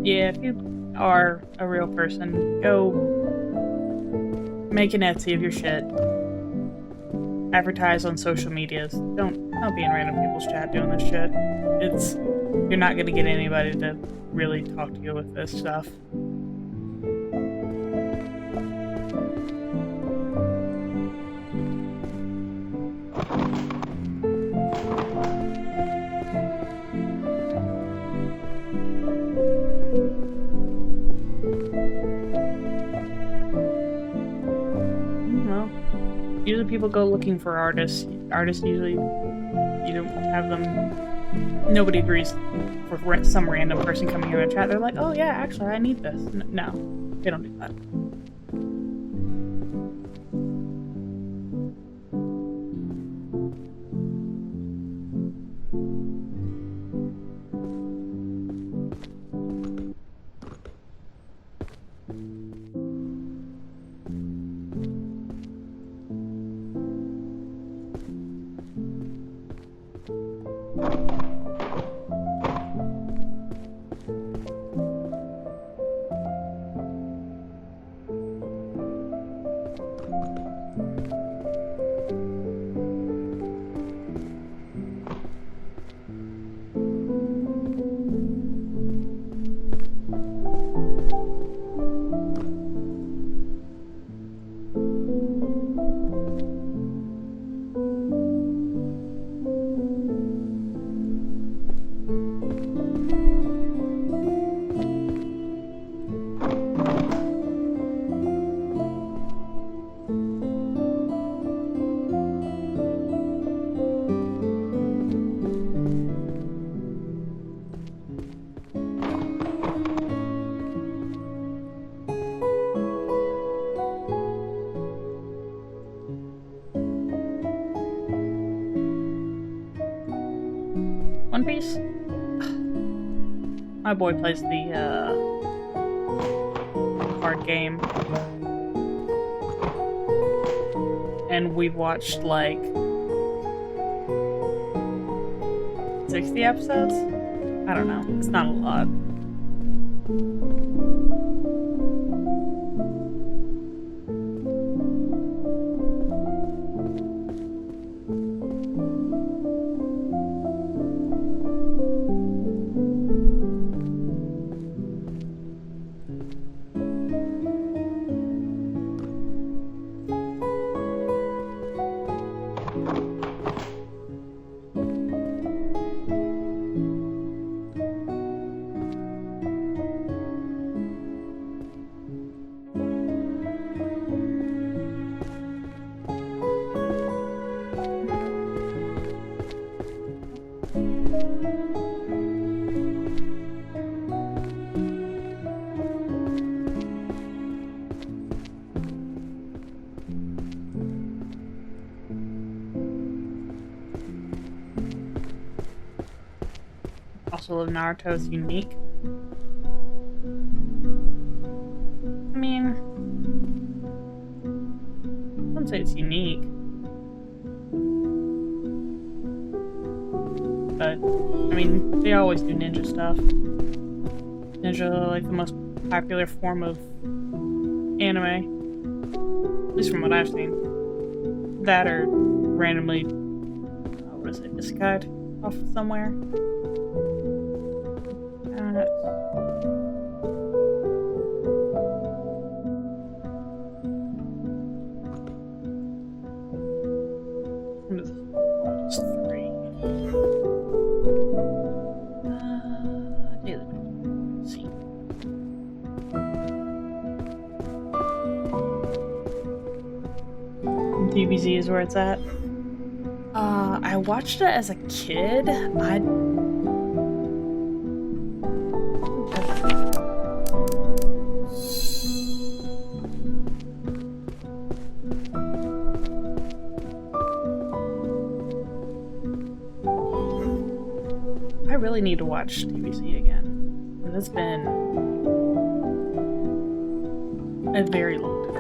Yeah, if you are a real person, go make an Etsy of your shit. Advertise on social medias. Don't Don't be in random people's chat doing this shit. You're not gonna get anybody to really talk to you with this stuff. Well, usually people go looking for artists. Artists usually, you don't have them. Nobody agrees for some random person coming in a chat. They're like, oh yeah, actually, I need this. No, they don't do that. One Piece? My boy plays the card game. And we've watched like 60 episodes? I don't know. It's not a lot. Also, of Naruto is unique. I mean, I wouldn't say it's unique, but I mean, they always do ninja stuff. Ninja, like the most popular form of anime, at least from what I've seen. That or randomly, what is it, isekai'd off somewhere. DBZ is where it's at. I watched it as a kid. I really need to watch DBZ again. It's been a very long time.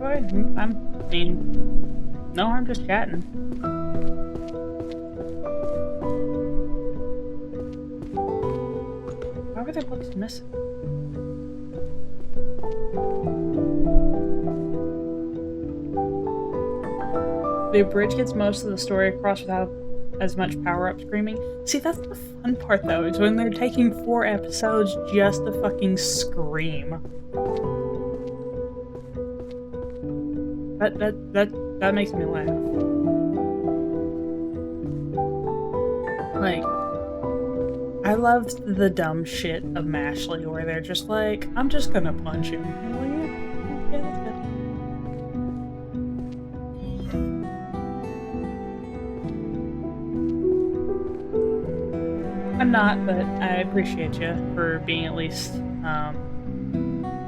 boy? I mean, no, I'm just chatting. Why were their books missing? The bridge gets most of the story across without as much power-up screaming. See, that's the fun part, though, is when they're taking 4 episodes just to fucking scream. That makes me laugh. Like, I loved the dumb shit of Mashley, where they're just like, I'm just gonna punch him. I'm like, yeah, that's good. I'm not, but I appreciate you for being at least,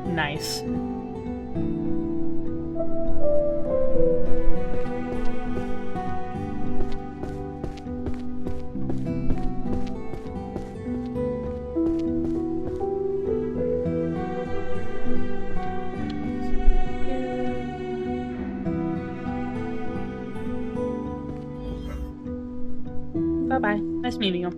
nice. Bye-bye. Nice meeting you.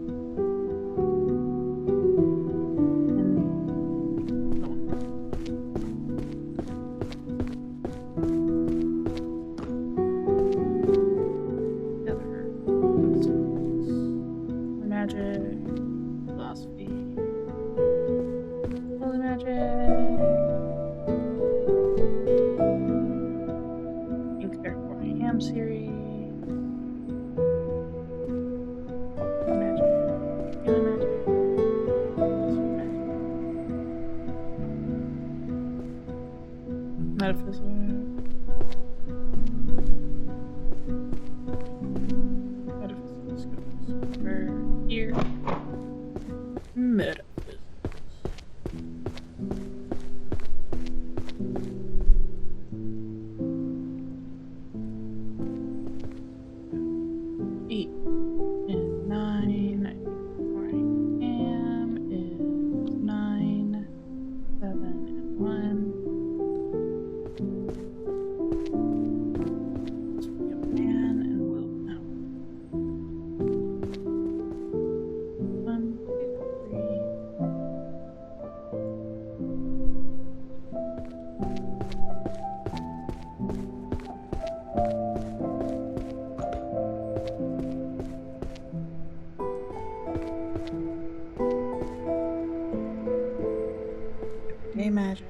Magic.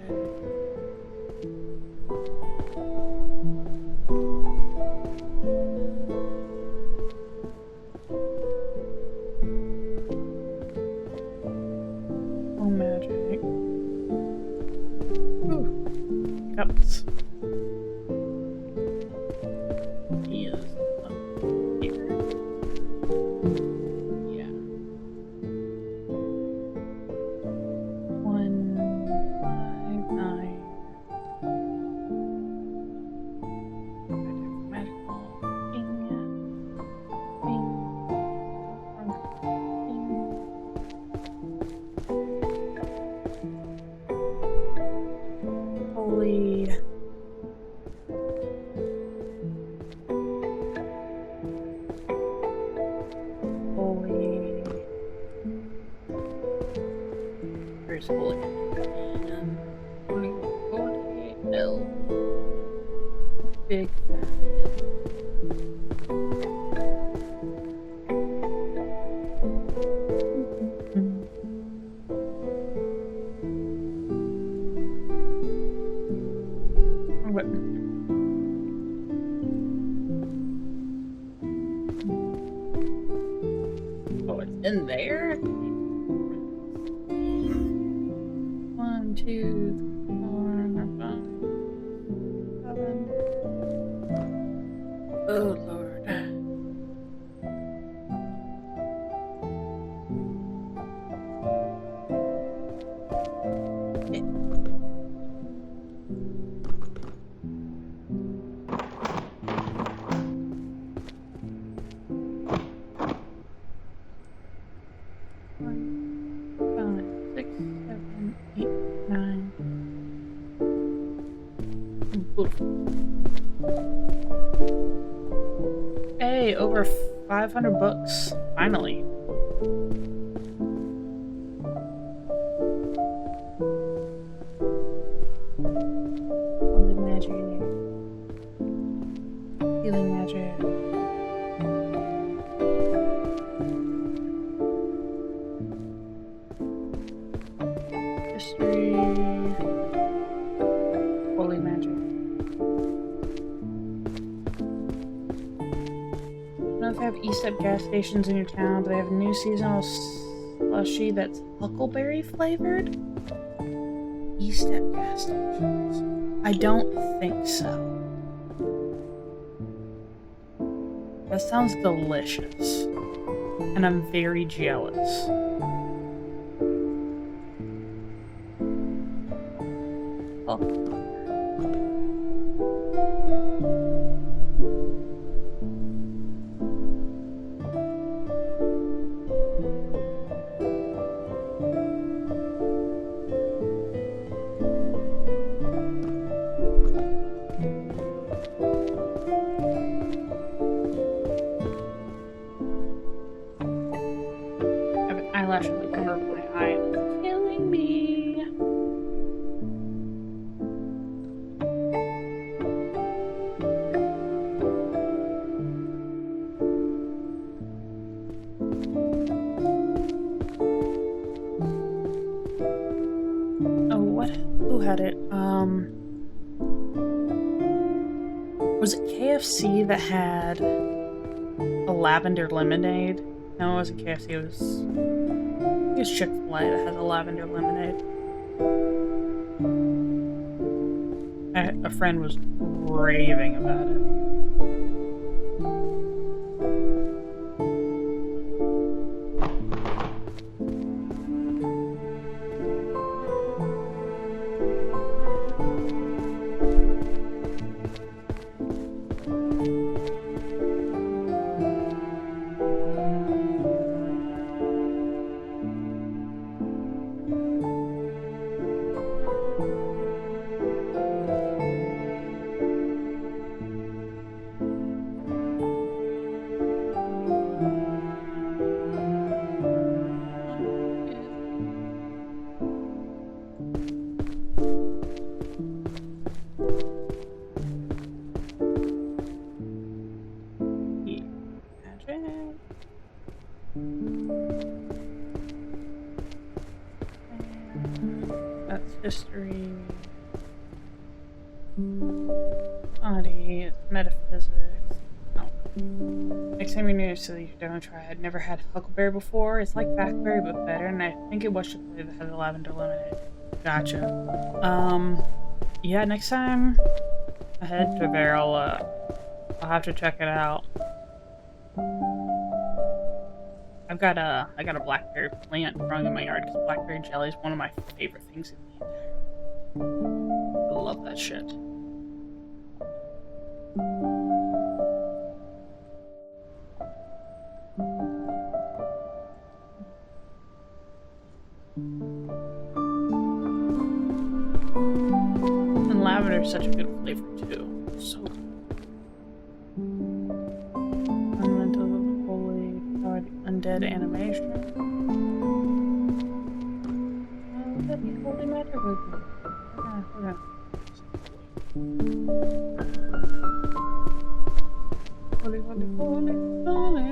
Oh, magic. Ooh. Cups. He is up here. Yeah. 159. Magical. Bing. Bing. Holy. Holy. Where's holy? Holy L. Big fat. Oh, it's in there? 1, 2, 4, 5, 7. Oh, Lord. Beautiful. Yay, over 500 books. Finally. Magic. Healing magic. History. Holy magic. I don't know if they have E-Step gas stations in your town, but they have a new seasonal slushy that's huckleberry flavored. E-Step gas stations. I don't think so. That sounds delicious. And I'm very jealous. Oh. Eyelash on the corner of my eye and it's killing me. Oh, what? Who had it? Was it KFC that had a lavender lemonade? No, it wasn't KFC, it was Chick-fil-A that has a lavender lemonade. A friend was raving about it. That's history. Body, metaphysics. Oh. Next time you're near so you don't try. I'd never had huckleberry before. It's like blackberry but better, and I think it was Chick-fil-A that had the lavender lemonade. Gotcha. Yeah, next time I head to there, I'll have to check it out. I got a blackberry plant growing in my yard because blackberry jelly is one of my favorite things in the entire world. I love that shit. And lavender is such a good flavor too. So good. Undead animation. That'd be holy matter with me. Holy, holy, holy, holy.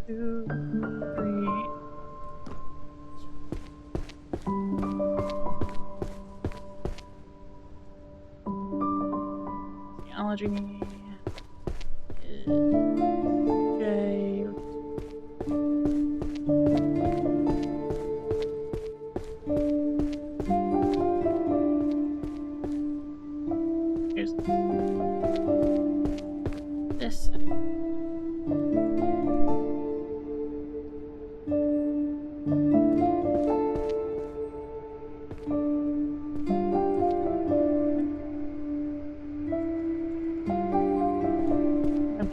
Two, three. Theology is J. Here's this side.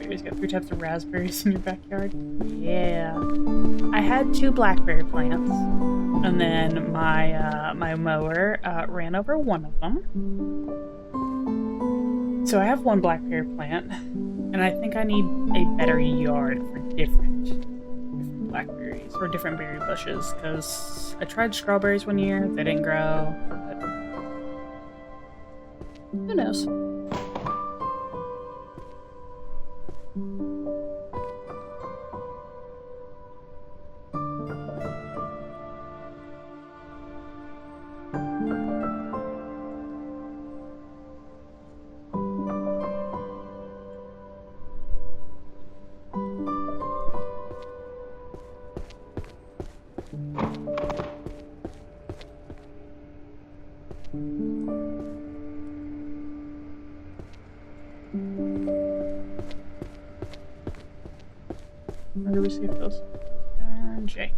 You've got 3 types of raspberries in your backyard. Yeah. I had 2 blackberry plants. And then my mower ran over one of them. So I have one blackberry plant, and I think I need a better yard for different blackberries or different berry bushes, because I tried strawberries one year, they didn't grow, but who knows? Where do we see those? J.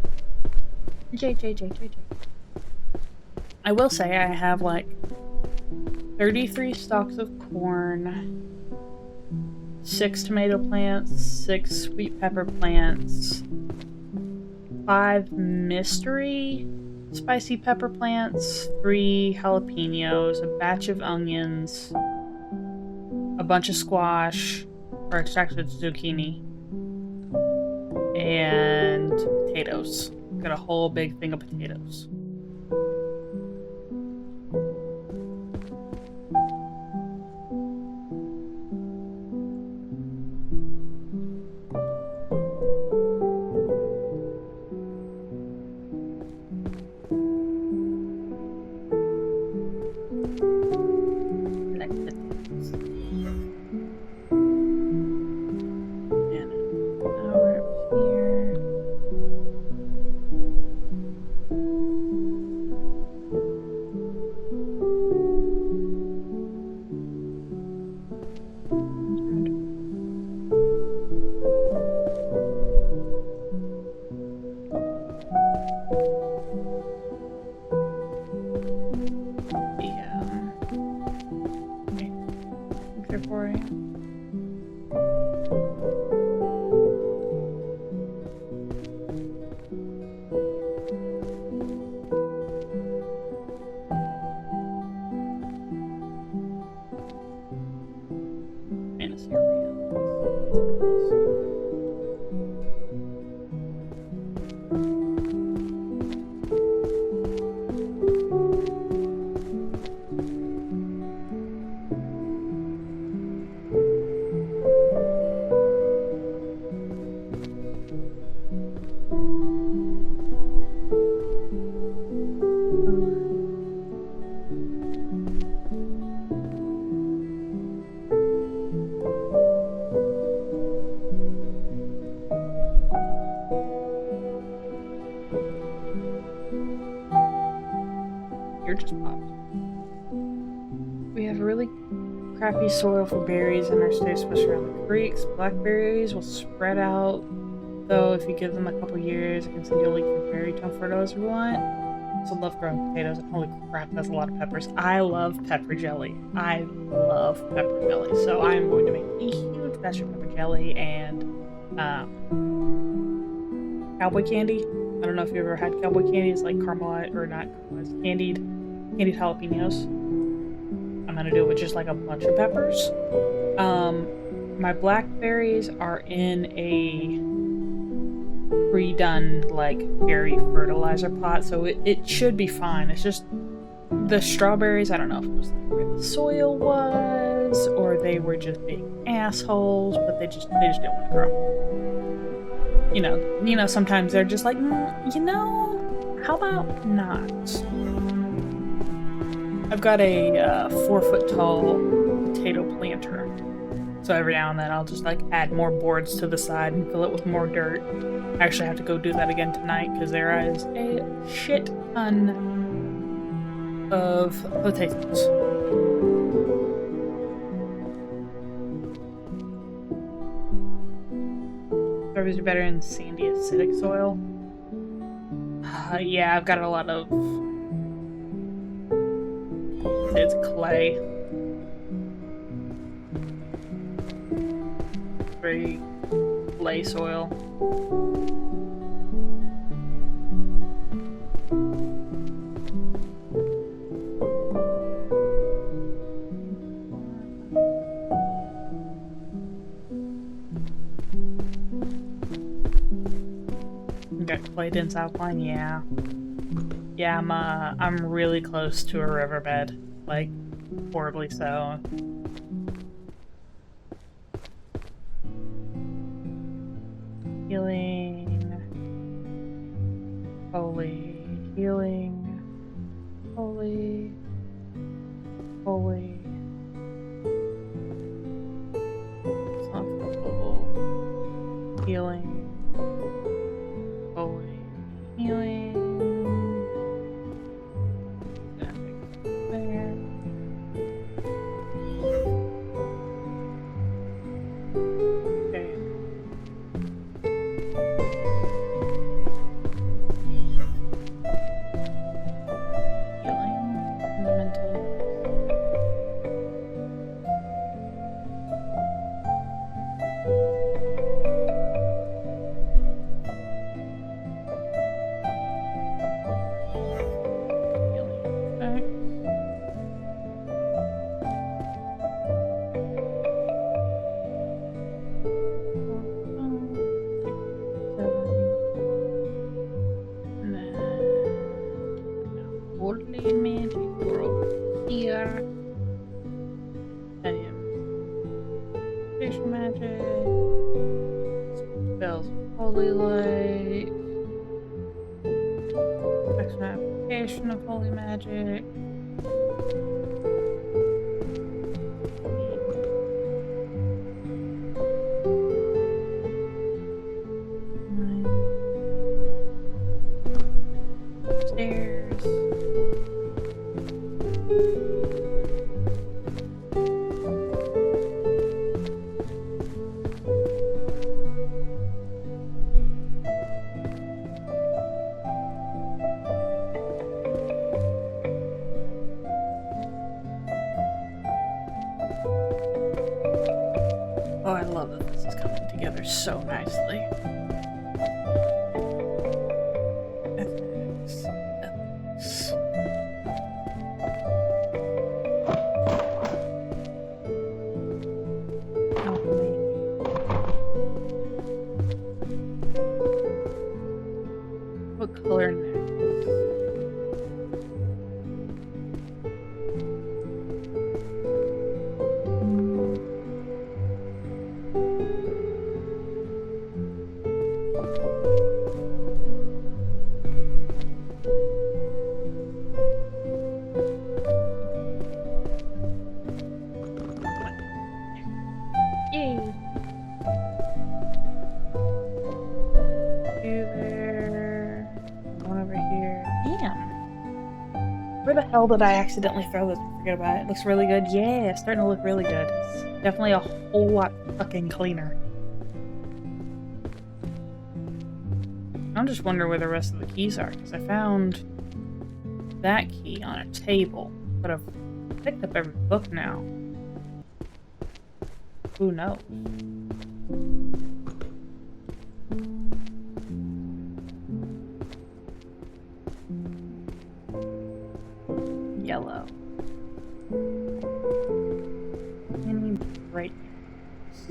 J. I will say I have like 33 stalks of corn, 6 tomato plants, 6 sweet pepper plants, 5 mystery spicy pepper plants, 3 jalapenos, a batch of onions, a bunch of squash, or it's actually zucchini, and potatoes. Got a whole big thing of potatoes. Just popped. We have really crappy soil for berries in our state, especially around the creeks. Blackberries will spread out, though if you give them a couple years, I can send you a link for berry tome fertilizer if you want. I also love growing potatoes, and holy crap, that's a lot of peppers. I love pepper jelly. I love pepper jelly, so I'm going to make a huge batch of pepper jelly and cowboy candy. I don't know if you ever had cowboy candy. It's like caramelized, or not caramelized, candied jalapenos. I'm gonna do it with just like a bunch of peppers. My blackberries are in a pre-done like berry fertilizer pot, so it should be fine. It's just the strawberries, I don't know if it was like where the soil was, or they were just being assholes, but they just didn't want to grow. You know, sometimes they're just like, how about not? I've got a 4-foot tall potato planter, so every now and then I'll just like add more boards to the side and fill it with more dirt. I actually have to go do that again tonight because there is a shit ton of potatoes. Strawberries are better in sandy, acidic soil. Yeah, I've got a lot of... It's clay. Very clay soil. got clay dense alkaline, yeah. Yeah, I'm really close to a riverbed. Like, horribly so. Healing. Holy. Healing. Holy. Holy. It's not full. Healing. Holy. Healing. There. Okay. Healing. Fundamental. Holy magic world here. Facial magic. Spells of holy light. Effects and application of holy magic. Stairs. Oh, I love that this is coming together so nicely. Ethics. Ethics. Alchemy. What color next? Yay! You there. One over here. Damn! Where the hell did I accidentally throw this? Forget about it. It looks really good. Yeah, it's starting to look really good. It's definitely a whole lot fucking cleaner. I'm just wondering where the rest of the keys are, because I found that key on a table, but I've picked up every book now. Who knows? Yellow. Any bright names?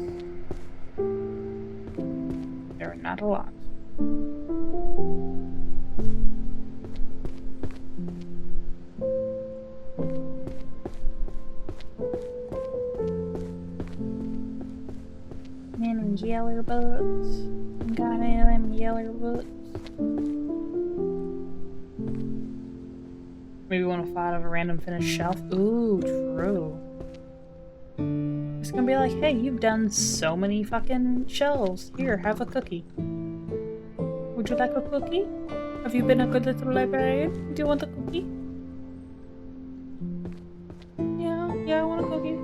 There are not a lot. Any yellow books? Got any of them yellow books? Maybe want to find a random finished shelf. Ooh, true. It's gonna be like, hey, you've done so many fucking shelves. Here, have a cookie. Would you like a cookie? Have you been a good little librarian? Do you want a cookie? Yeah, I want a cookie.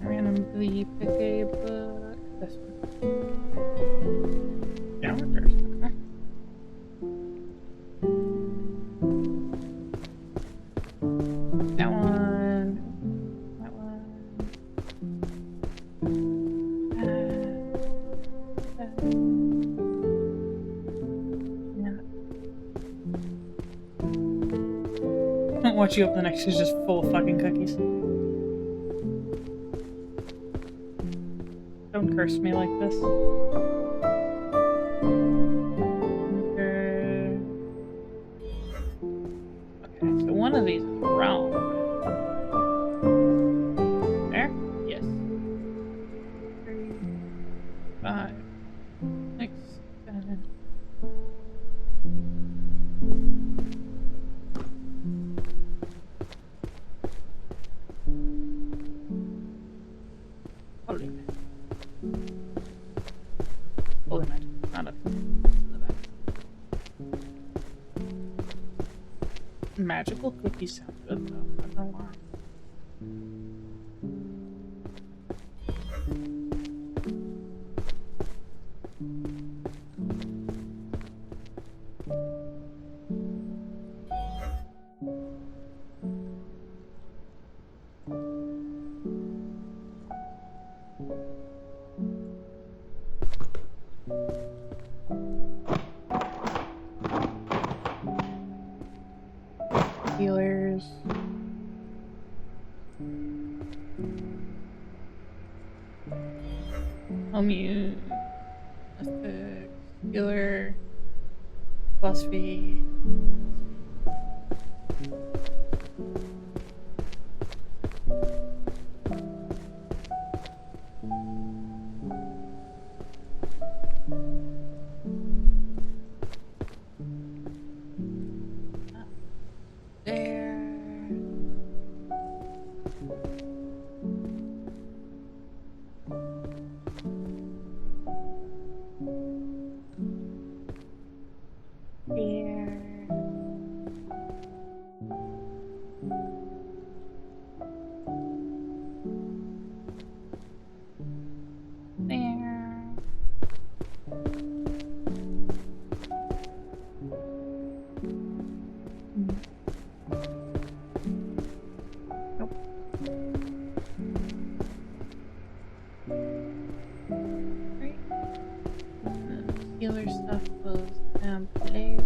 Randomly pick a book. This one. Downward. That one. That one. Yeah. Watch you up the next is just full of fucking cookies. Don't curse me like this. Okay, so one of these is round. There? Yes. 3, 5, 6, 7. Holy man. Holy man. Not up. Magical cookies sound good though, not gonna lie. Healers. Immune. Mystic. Healer. Philosophy. Healer stuff was play.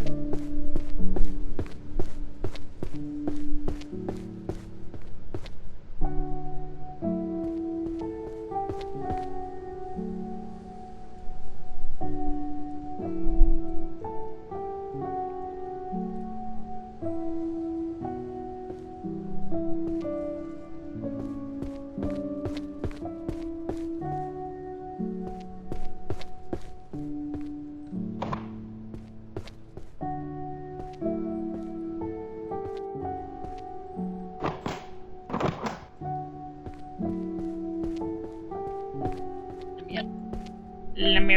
Let me.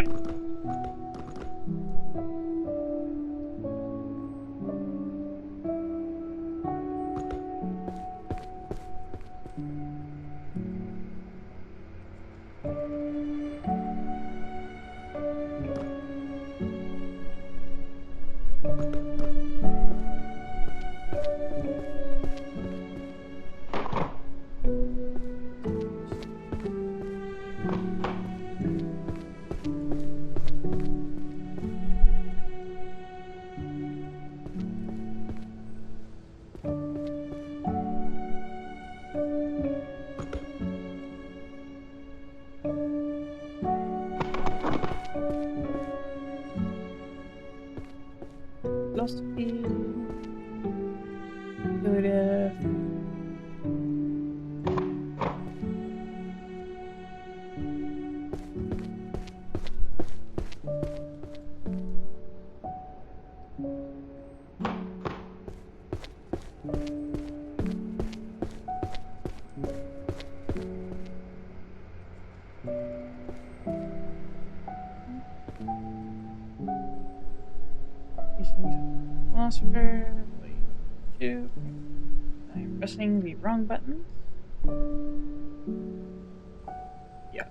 Philosophy. Intuitive. Philosopher. Wait. 2. I'm pressing the wrong button. Yeah.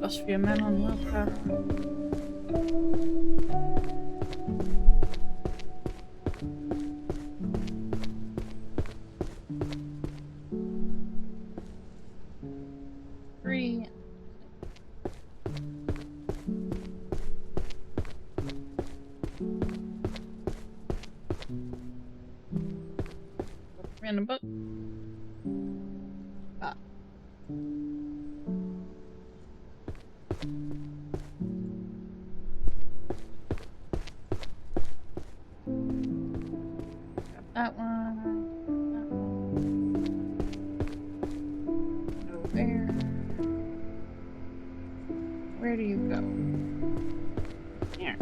Must be a man on willpower. Three. Random book. Ah. Got that one. That one. Go there. Where do you go? Here.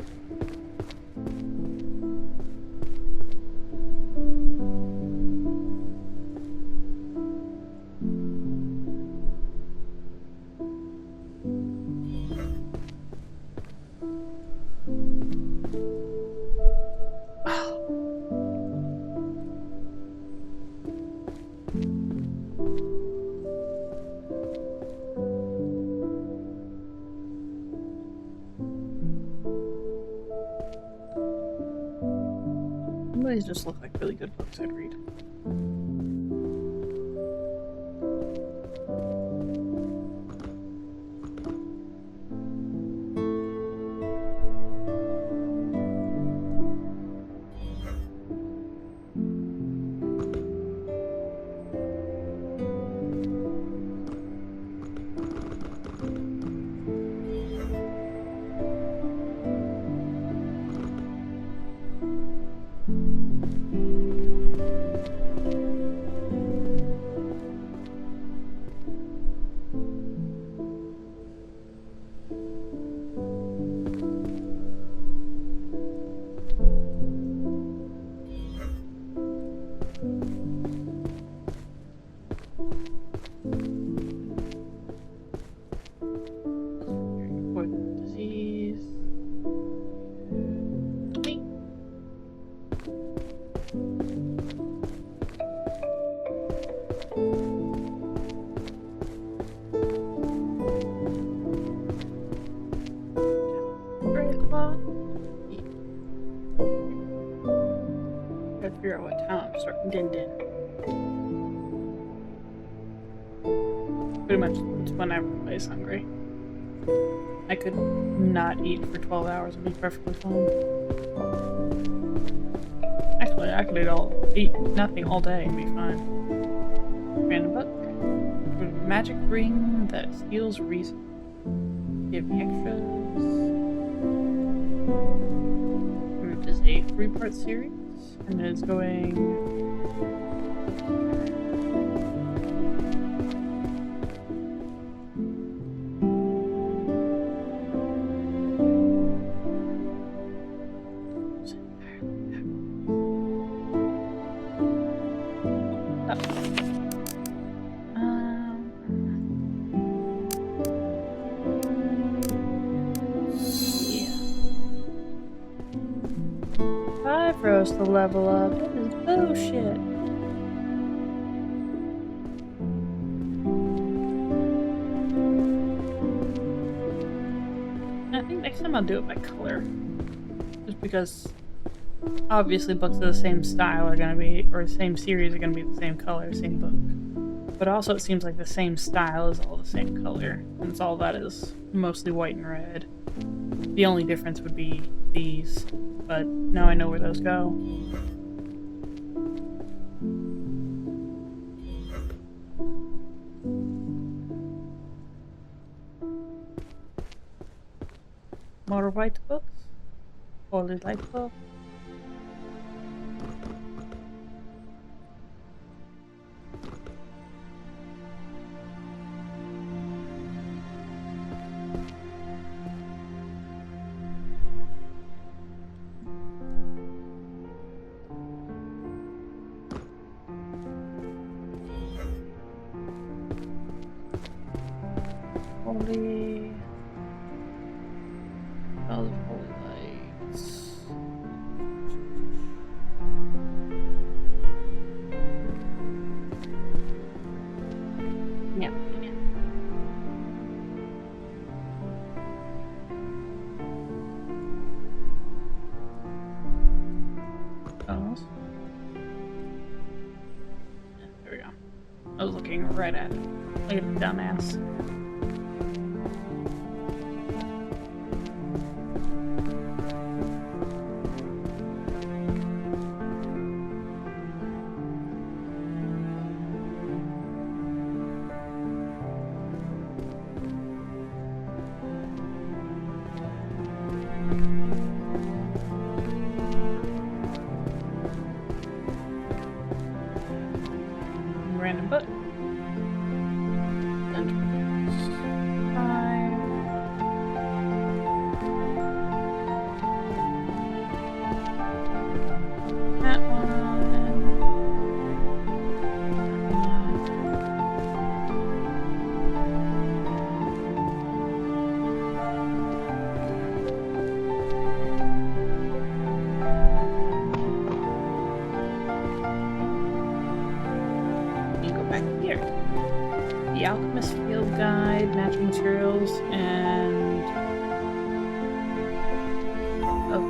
These just look like really good books I'd read. Figure out what town I'm starting. Din. Pretty much it's when everybody's hungry. I could not eat for 12 hours and be perfectly fine. Actually, I could eat nothing all day and be fine. Random book. Magic ring that steals reason. Give me extras. It is a 3-part series. And it's going... For us to level up. That is bullshit. I think next time I'll do it by color. Just because obviously books of the same style are gonna be, or the same series are gonna be the same color, same book. But also it seems like the same style is all the same color. And it's all that is mostly white and red. The only difference would be these. But now I know where those go. More white books? Holy light book? Holy... all the holy lights. Yeah. else. There we go. I was looking right at it. Like a dumbass. Random book. That one. You go back here. The Alchemist Field Guide, Natural Materials, and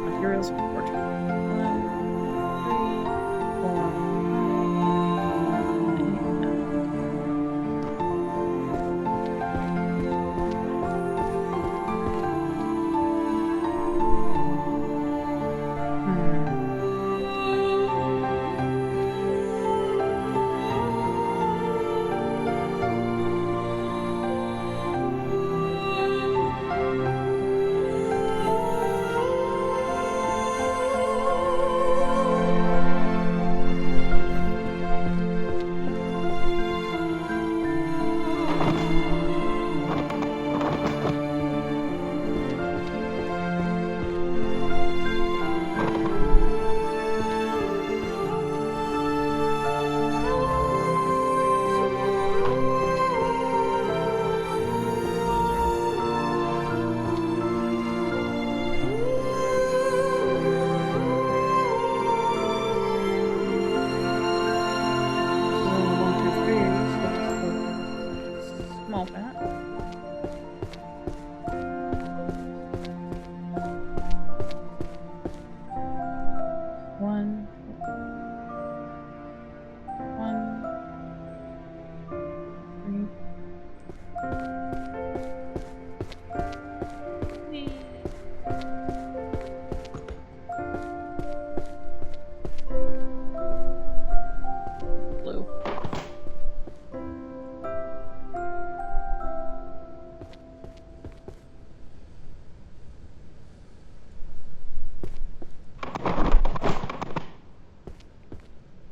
Materials for Fortune.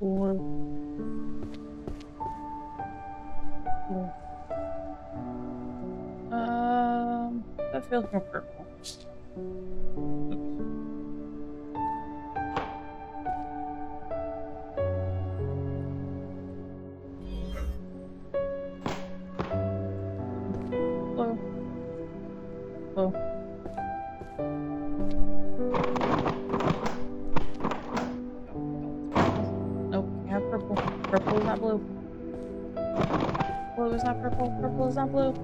4. That feels more purple. Hello. Hello. Nope, you have purple. Purple is not blue. Blue is not purple. Purple is not blue.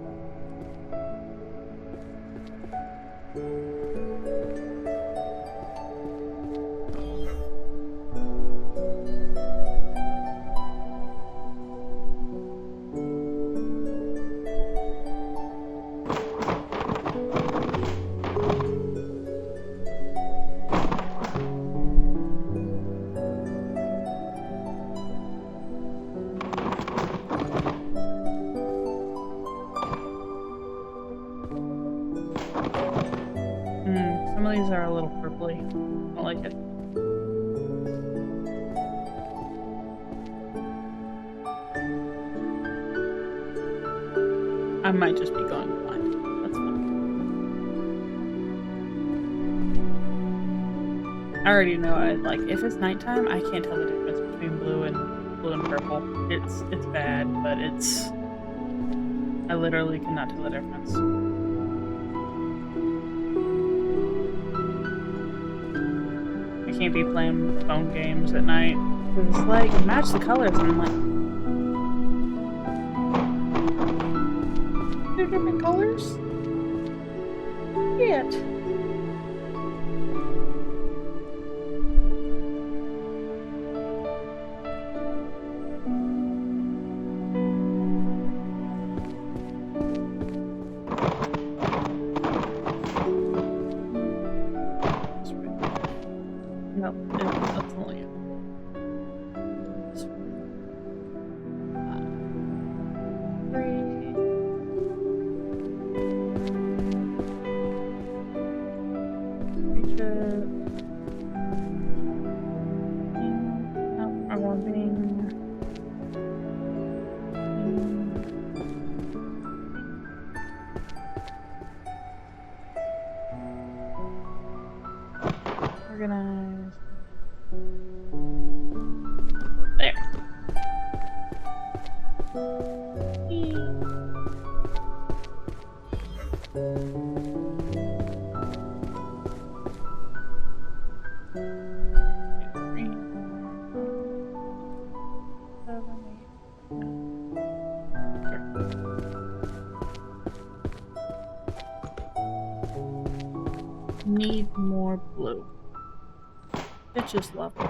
Some of these are a little purpley. I like it. I might just be going blind. That's fine. I already know if it's nighttime, I can't tell the difference between blue and purple. It's bad, but I literally cannot tell the difference. I can't be playing phone games at night. It's like, match the colors, and I'm like, they're different colors? Yet. need more blue. It's just lovely.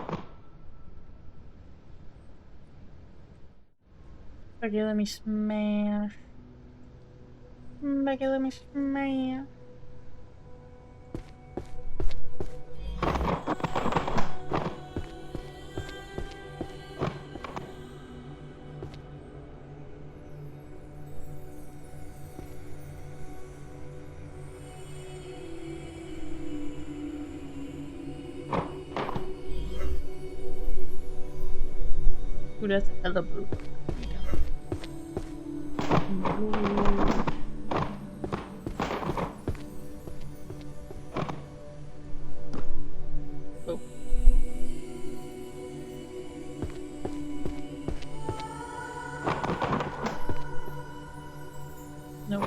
Okay, let me smash. Okay, let me smash. Ooh, that's hella blue. Oh. No.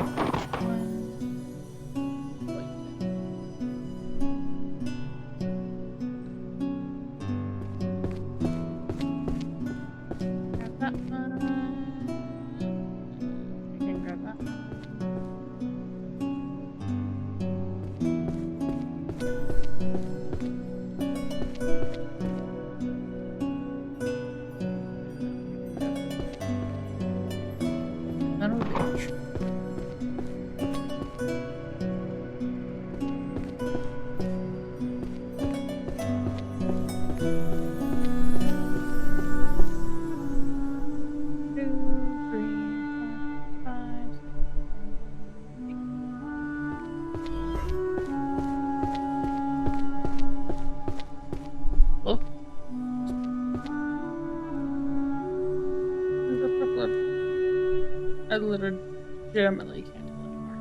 I legitimately can't tell anymore.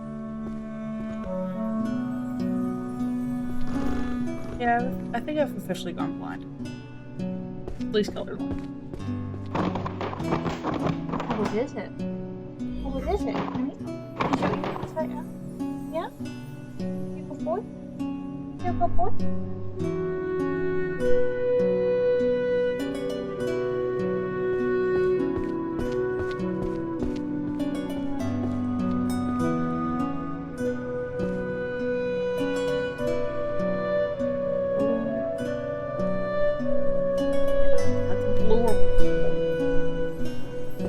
Yeah, I think I've officially gone blind. At least colorblind. What is it? What is it? Can you show me this right now? Yeah? You good boy? You good boy?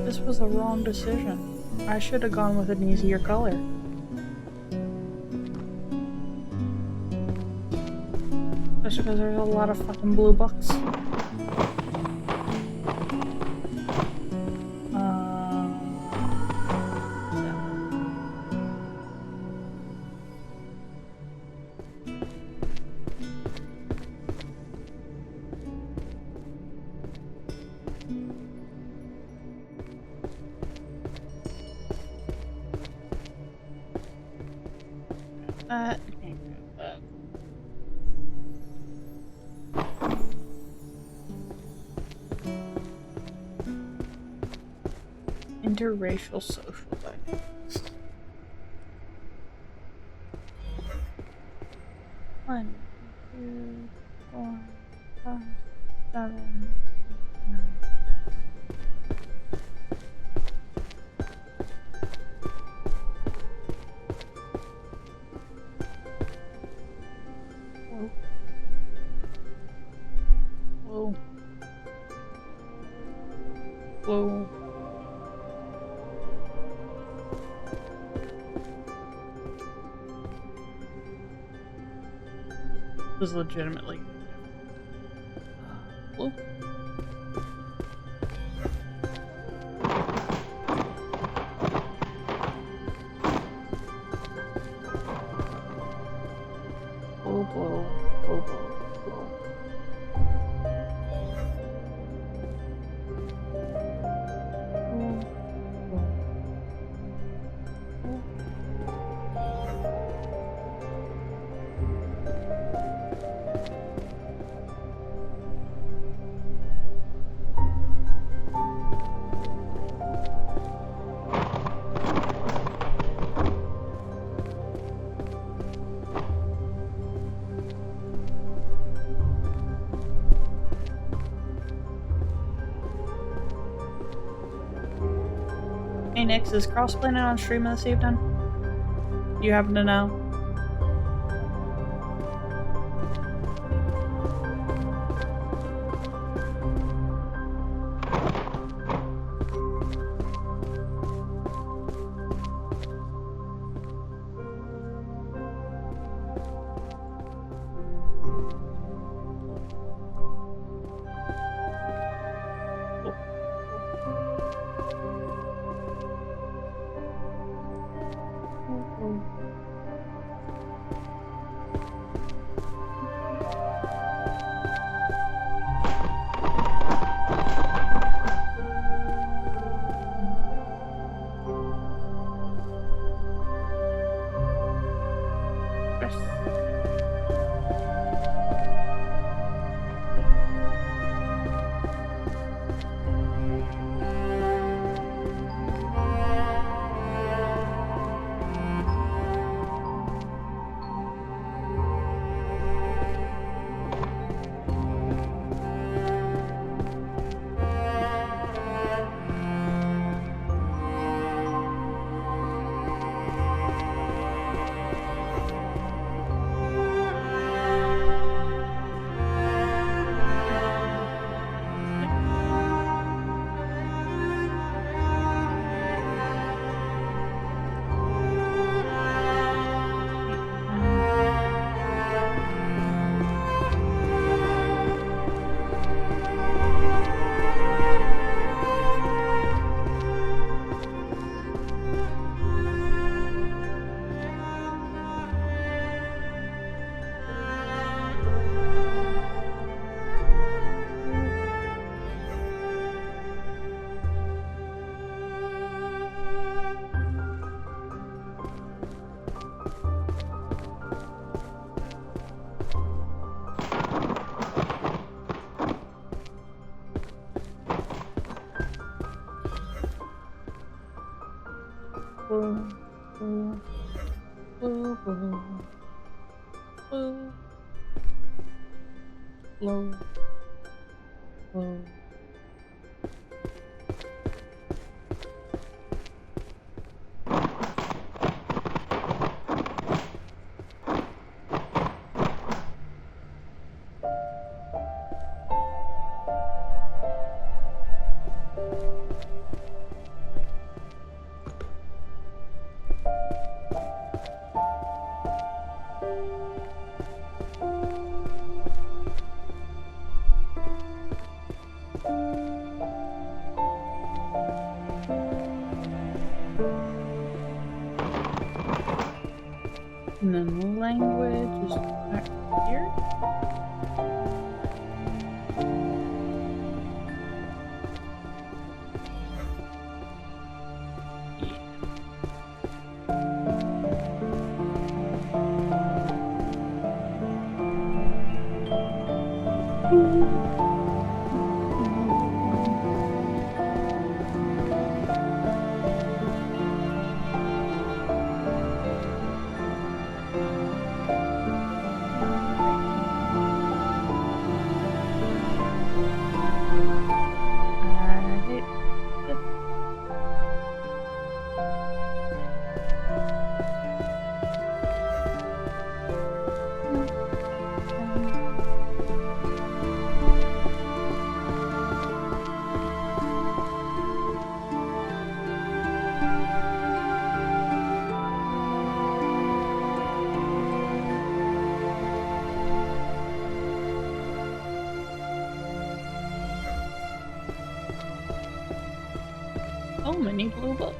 This was a wrong decision. I should have gone with an easier color. Just because there's a lot of fucking blue bucks. Interracial social dynamics. 1, 2, 4, 5, 7, 9. Whoa. Whoa. Was legitimately. Whoa. Whoa, whoa, whoa, whoa. Hey Nix, is Cross planning on streaming this evening? You happen to know? Boo, boo, boo, boo, boo, low, boo. And then language is back here. So many blue books.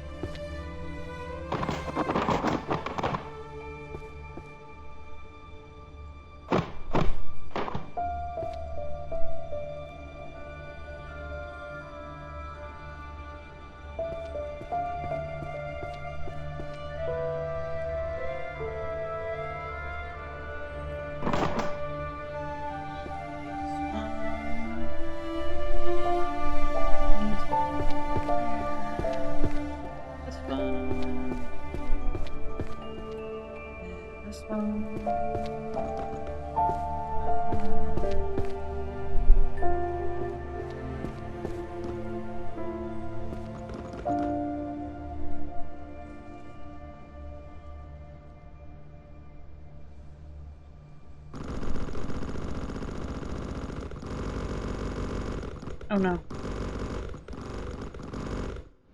Oh no.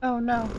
Oh no.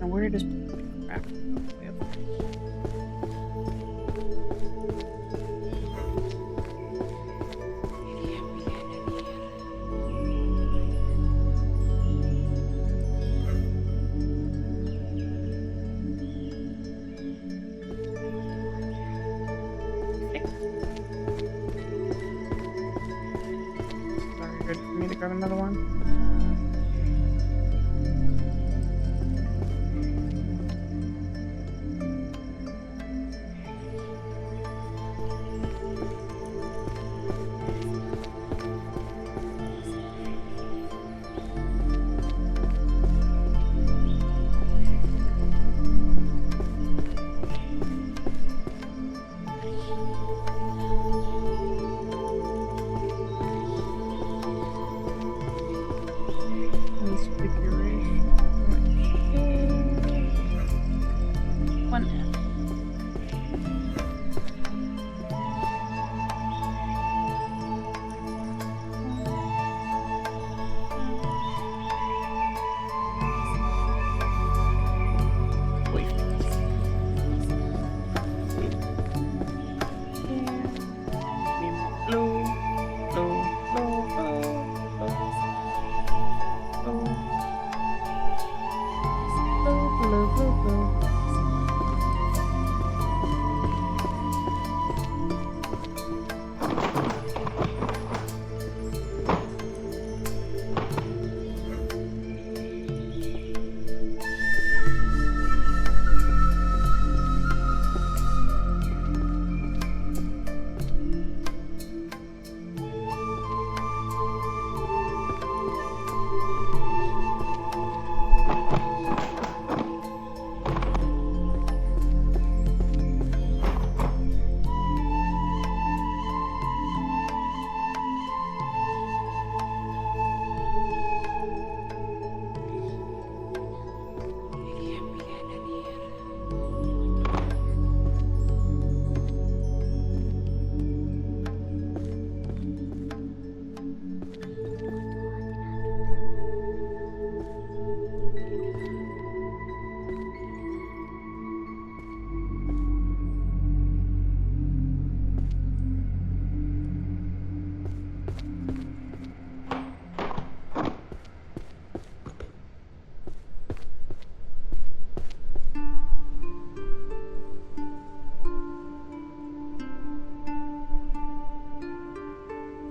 Where does crap way up there? Sorry, good for me to grab another one. Love, love, love.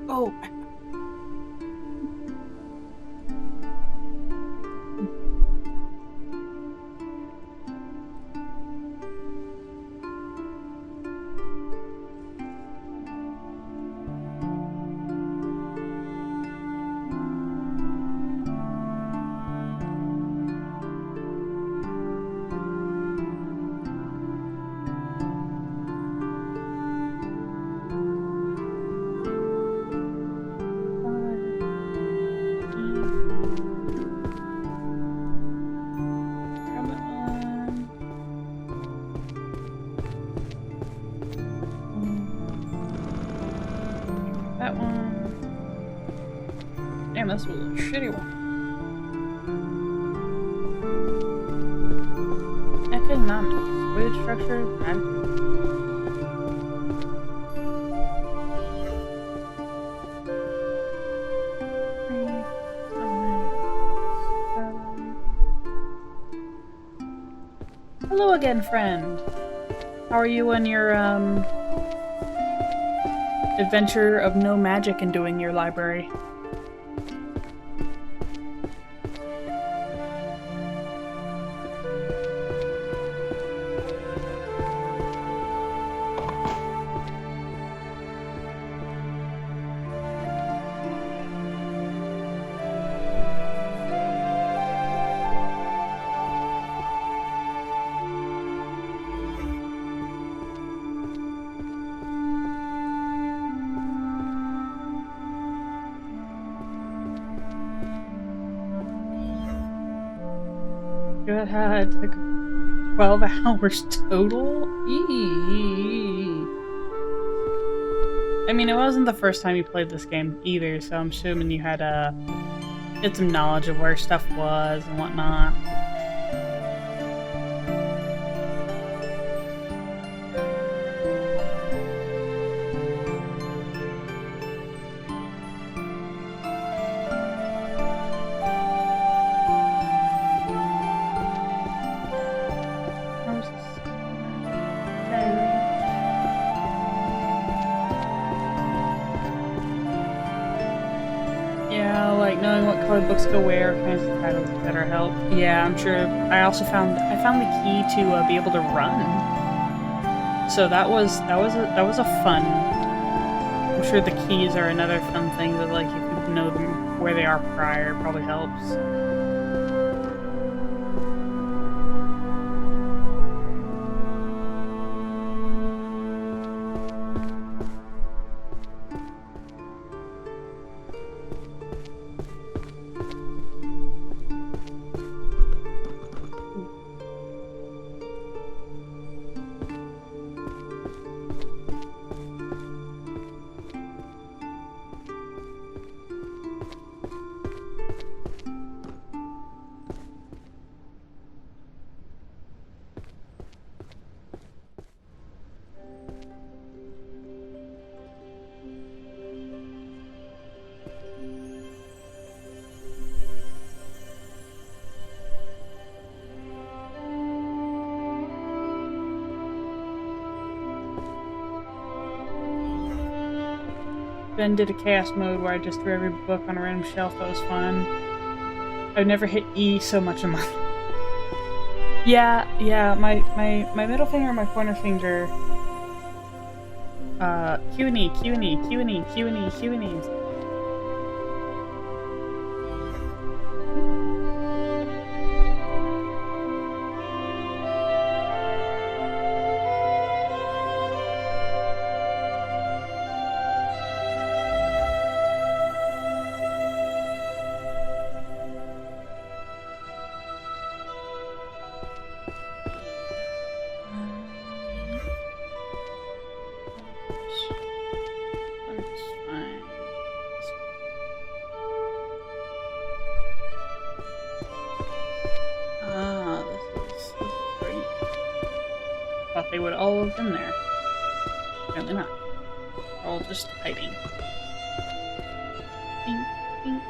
Oh. That one. Damn, this was a shitty one. Economics. Wage structure. Hello again, friend. How are you on your, adventure of no magic and doing your library? It took 12 hours total? Eee. I mean, it wasn't the first time you played this game either, so I'm assuming you had get some knowledge of where stuff was and whatnot. Books go where, kinds of titles, better help. Yeah, I'm sure. I also found the key to be able to run. So that was a fun. I'm sure the keys are another fun thing that, like, if you know them where they are prior, probably helps. then did a chaos mode where I just threw every book on a random shelf. That was fun. I've never hit E so much in my life. Yeah, my middle finger and my pointer finger. Q and E, Q and E, Q and E, Q and E, Q and E. Thought they would all have been there. Apparently not. They're all just hiding. Bing, bing.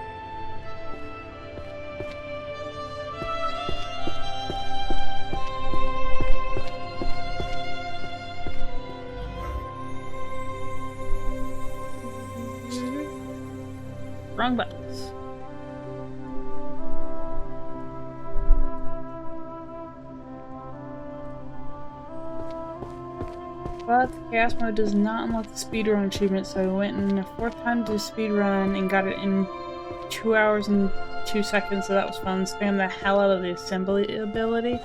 Wrong buttons. But the chaos mode does not unlock the speedrun achievement, so I went in a fourth time to speedrun and got it in 2 hours and 2 seconds, so that was fun. Spam the hell out of the assembly ability.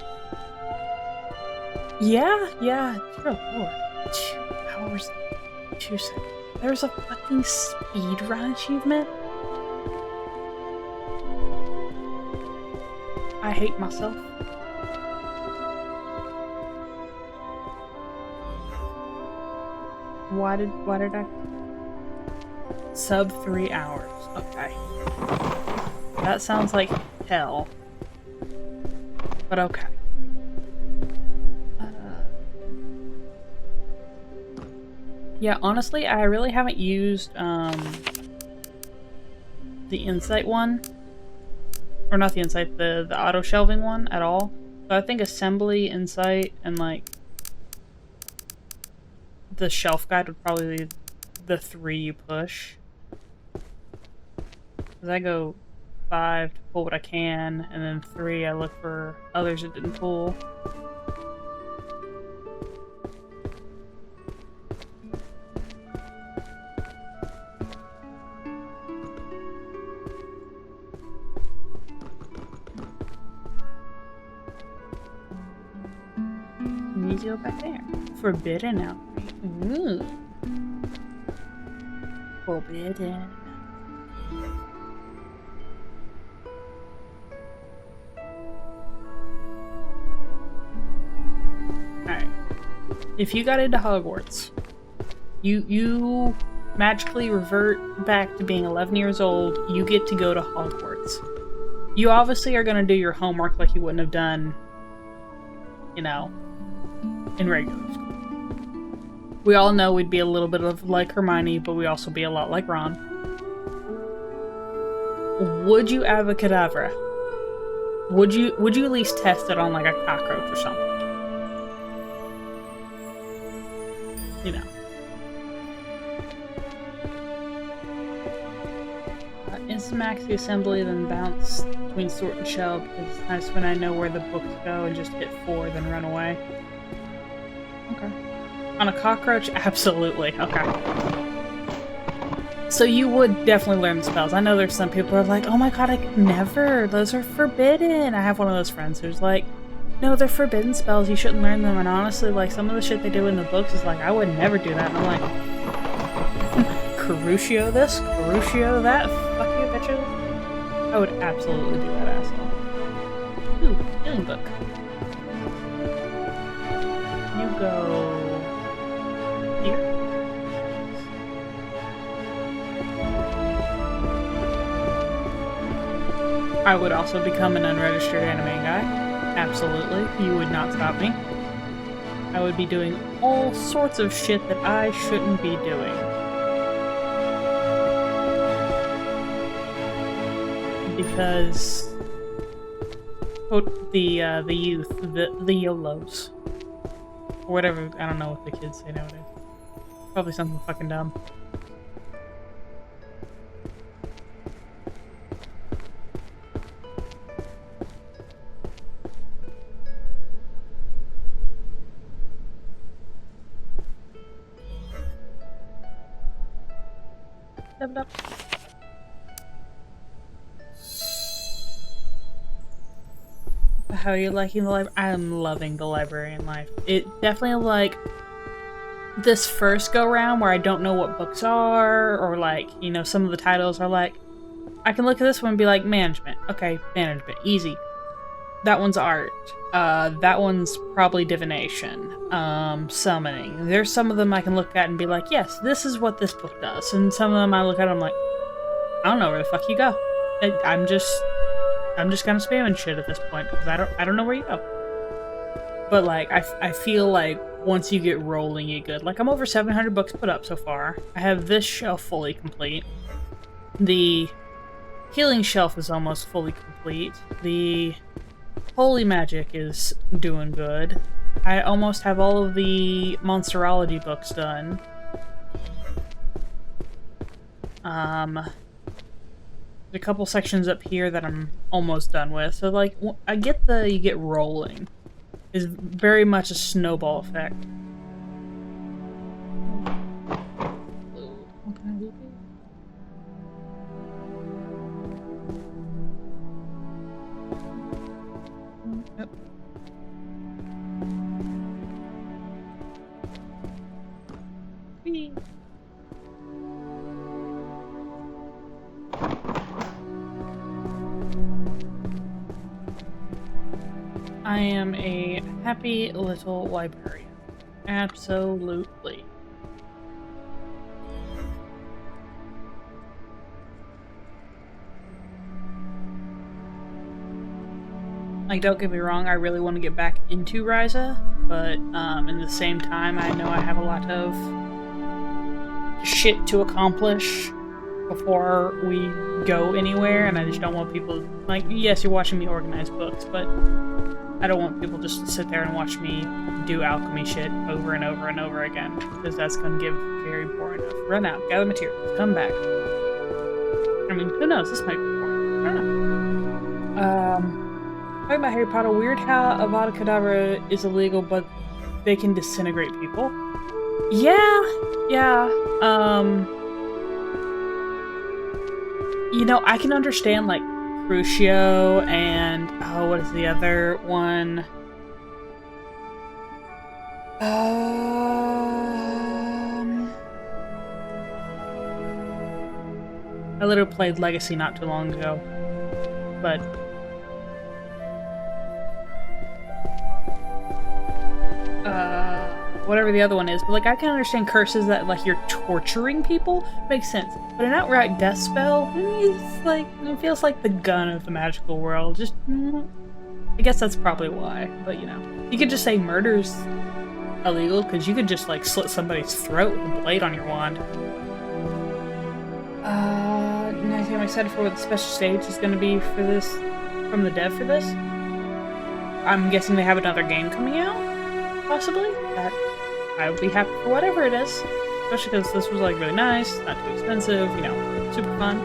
Yeah, dear lord. 2 hours, 2 seconds. There's a fucking speedrun achievement? I hate myself. Why did I? Sub 3 hours. Okay. That sounds like hell. But okay. Yeah, honestly, I really haven't used the insight one. Or not the insight, the auto shelving one at all. So I think assembly, insight, and like the shelf guide would probably be the 3 you push. Because I go 5 to pull what I can, and then 3 I look for others that didn't pull. Need to go back there. Forbidden now. Ooh. Forbidden. Alright. If you got into Hogwarts, you magically revert back to being 11 years old, you get to go to Hogwarts. You obviously are going to do your homework like you wouldn't have done, you know, in regular school. We all know we'd be a little bit of like Hermione, but we also be a lot like Ron. Would you Avacadabra? Would you at least test it on like a cockroach or something? You know. Instamax the assembly, then bounce between sort and shell, because it's nice when I know where the books go and just hit 4, then run away. Okay. On a cockroach? Absolutely. Okay. So you would definitely learn the spells. I know there's some people who are like, oh my god, I could never. Those are forbidden. I have one of those friends who's like, no, they're forbidden spells. You shouldn't learn them. And honestly, like, some of the shit they do in the books is like, I would never do that. And I'm like, Crucio this, Crucio that. Fuck you, bitches. I would absolutely do that, asshole. Ooh, healing book. You go here. I would also become an unregistered anime guy. Absolutely. You would not stop me. I would be doing all sorts of shit that I shouldn't be doing. Because the youth, the YOLOs. Or whatever, I don't know what the kids say nowadays. Probably something fucking dumb. Step it up. How are you liking the library? I'm loving the librarian life. It definitely, like, this first go-round where I don't know what books are, or, like, you know, some of the titles are like, I can look at this one and be like, management. Okay, management. Easy. That one's art. That one's probably divination. Summoning. There's some of them I can look at and be like, yes, this is what this book does. And some of them I look at and I'm like, I don't know where the fuck you go. I'm just kind of spamming shit at this point because I don't know where you go. But like I feel like once you get rolling, you good. Like I'm over 700 books put up so far. I have this shelf fully complete. The healing shelf is almost fully complete. The holy magic is doing good. I almost have all of the monsterology books done. There's a couple sections up here that I'm almost done with. So like, I get you get rolling. It's very much a snowball effect. Yep. Whee. I am a happy little librarian. Absolutely. Like, don't get me wrong, I really want to get back into Ryza, but in the same time, I know I have a lot of shit to accomplish before we go anywhere, and I just don't want people, like, yes, you're watching me organize books, but I don't want people just to sit there and watch me do alchemy shit over and over and over again, because that's going to get very boring. Run out, gather materials, come back. I mean, who knows? This might be boring. I don't know. Talking about Harry Potter, weird how Avada Kedavra is illegal, but they can disintegrate people. Yeah. You know, I can understand, like, Crucio and, oh, what is the other one? I literally played Legacy not too long ago, but whatever the other one is, but like I can understand curses that like you're torturing people, makes sense. But an outright death spell, it's like it feels like the gun of the magical world. Just I guess that's probably why. But you know, you could just say murder's illegal because you could just like slit somebody's throat with a blade on your wand. Nice. I'm excited for what the special stage is going to be for this from the dev for this. I'm guessing they have another game coming out, possibly. That I would be happy for whatever it is, especially because this was like really nice, not too expensive, you know, super fun.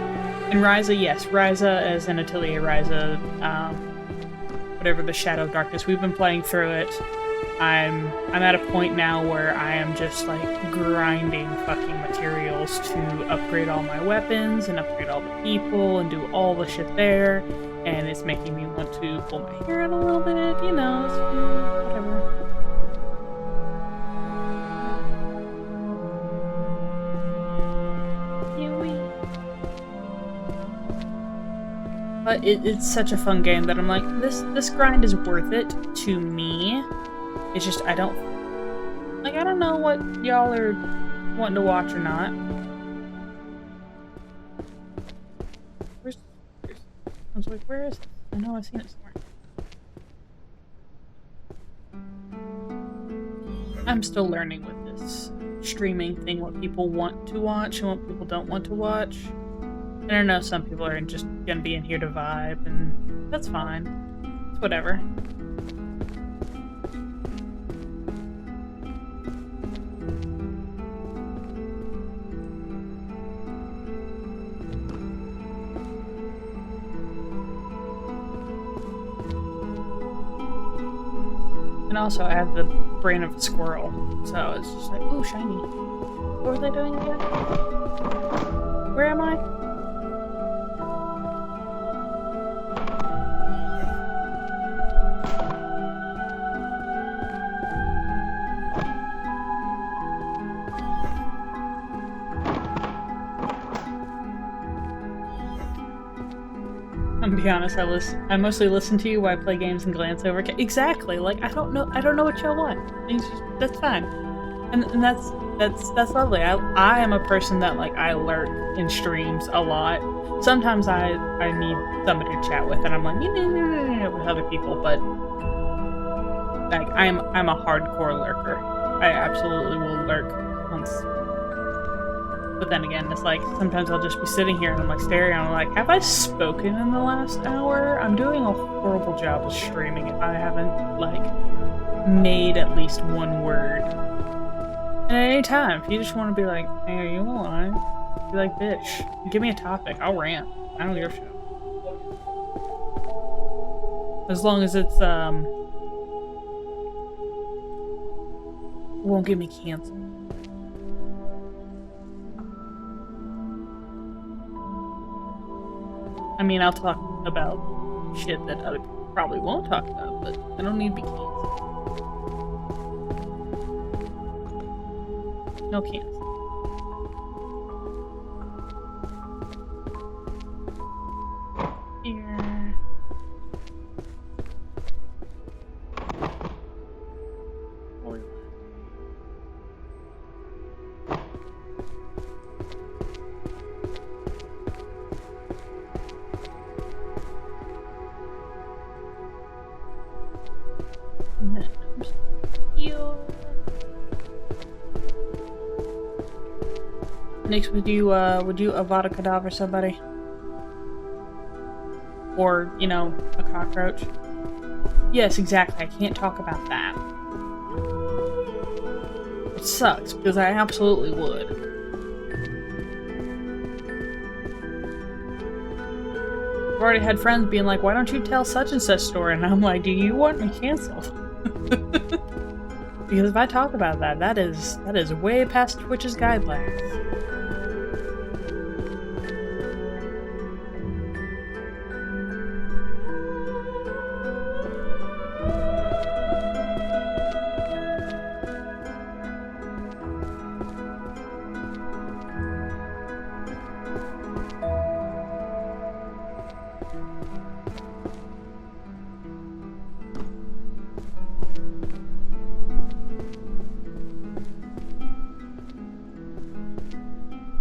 And Ryza, yes, Ryza as an Atelier Ryza, whatever the Shadow of Darkness, we've been playing through it. I'm at a point now where I am just like grinding fucking materials to upgrade all my weapons and upgrade all the people and do all the shit there, and it's making me want to pull my hair out a little bit, you know, whatever. But it's such a fun game that I'm like, this grind is worth it to me. It's just I don't know what y'all are wanting to watch or not. I was like, where is it? I know I've seen it somewhere. I'm still learning with this streaming thing, what people want to watch and what people don't want to watch. And I know some people are just gonna be in here to vibe, and that's fine. It's whatever. And also, I have the brain of a squirrel, so it's just like, ooh, shiny. What were they doing again? Where am I? I'm gonna be honest, I mostly listen to you while I play games and glance over. Exactly. Like I don't know what y'all want. That's fine, and that's lovely. I am a person that like I lurk in streams a lot. Sometimes I need somebody to chat with, and I'm like with other people, but like I'm a hardcore lurker. I absolutely will lurk once. But then again, it's like, sometimes I'll just be sitting here and I'm like staring and I'm like, have I spoken in the last hour? I'm doing a horrible job of streaming if I haven't, like, made at least one word. And at any time, if you just want to be like, hey, are you alive? Be like, bitch, give me a topic. I'll rant. I don't give a shit. As long as it's, won't get me canceled. I mean, I'll talk about shit that other people probably won't talk about, but I don't need to be canceled. No cancel. Here. Next, would you Avada Kedavra somebody? Or, you know, a cockroach? Yes, exactly. I can't talk about that. It sucks, because I absolutely would. I've already had friends being like, why don't you tell such and such story? And I'm like, do you want me canceled? Because if I talk about that, that is way past Twitch's guidelines.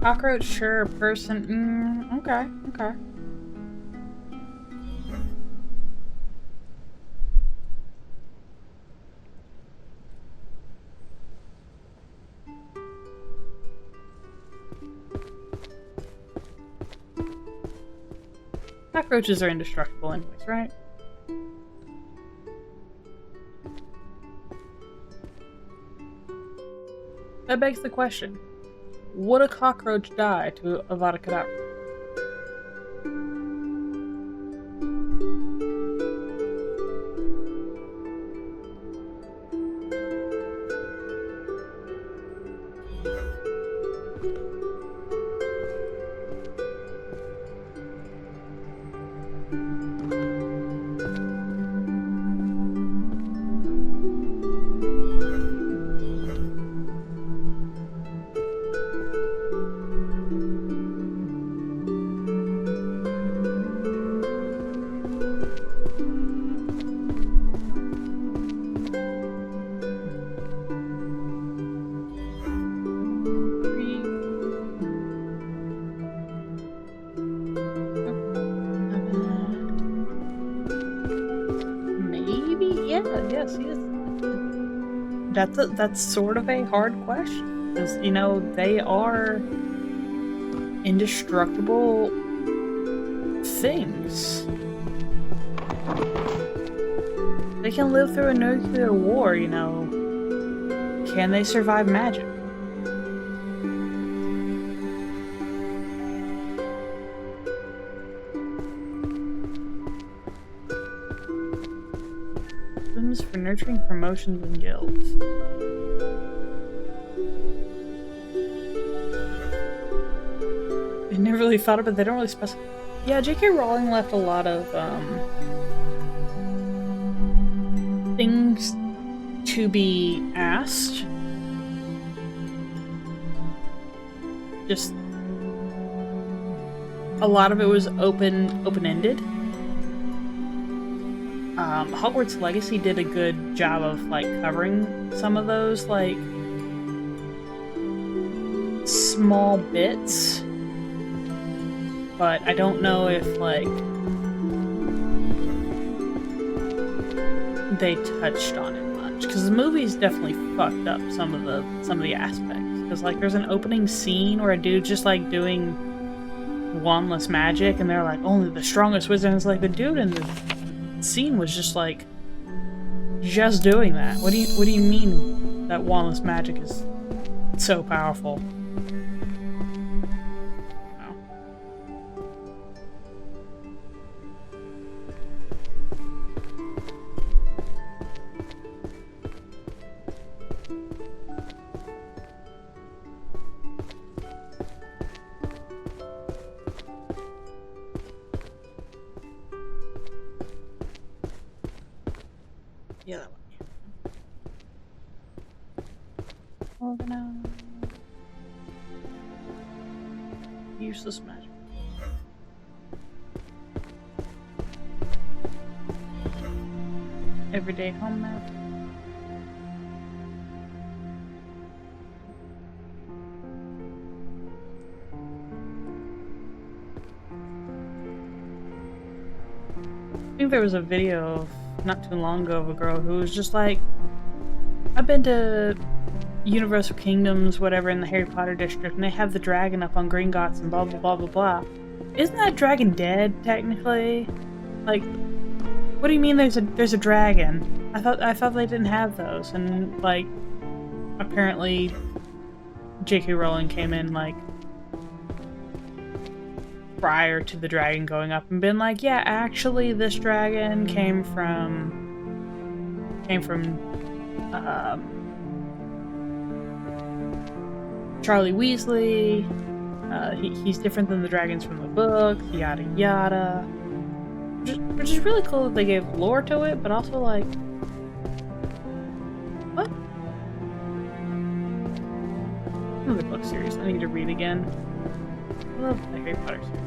Cockroach, sure. Person, okay, okay. Cockroaches are indestructible anyways, right? That begs the question. Would a cockroach die to Avada Kedavra? That's sort of a hard question, because, you know, they are indestructible things. They can live through a nuclear war, you know. Can they survive magic? For nurturing promotions and guilds. I never really thought about it. They don't really specify. Yeah, J.K. Rowling left a lot of things to be asked. Just a lot of it was open-ended. Hogwarts Legacy did a good job of like covering some of those like small bits, but I don't know if like they touched on it much, because the movie's definitely fucked up some of the aspects. Because like there's an opening scene where a dude's just like doing wandless magic, and they're like only the strongest wizard. And it's like the dude in the scene was just like just doing that. What do you mean that wandless magic is so powerful? Yeah, that one. Organize. Useless magic. Everyday home map. I think there was a video not too long ago of a girl who was just like, I've been to Universal Kingdoms, whatever, in the Harry Potter district, and they have the dragon up on Gringotts and blah blah blah blah blah. Isn't that dragon dead technically? Like, what do you mean there's a dragon? I thought they didn't have those, and like apparently J.K. Rowling came in like prior to the dragon going up and been like, yeah, actually this dragon came from Charlie Weasley. He's different than the dragons from the book, yada yada. Which is really cool that they gave lore to it, but also like, what? Another book series I need to read again. I love the Harry Potter series.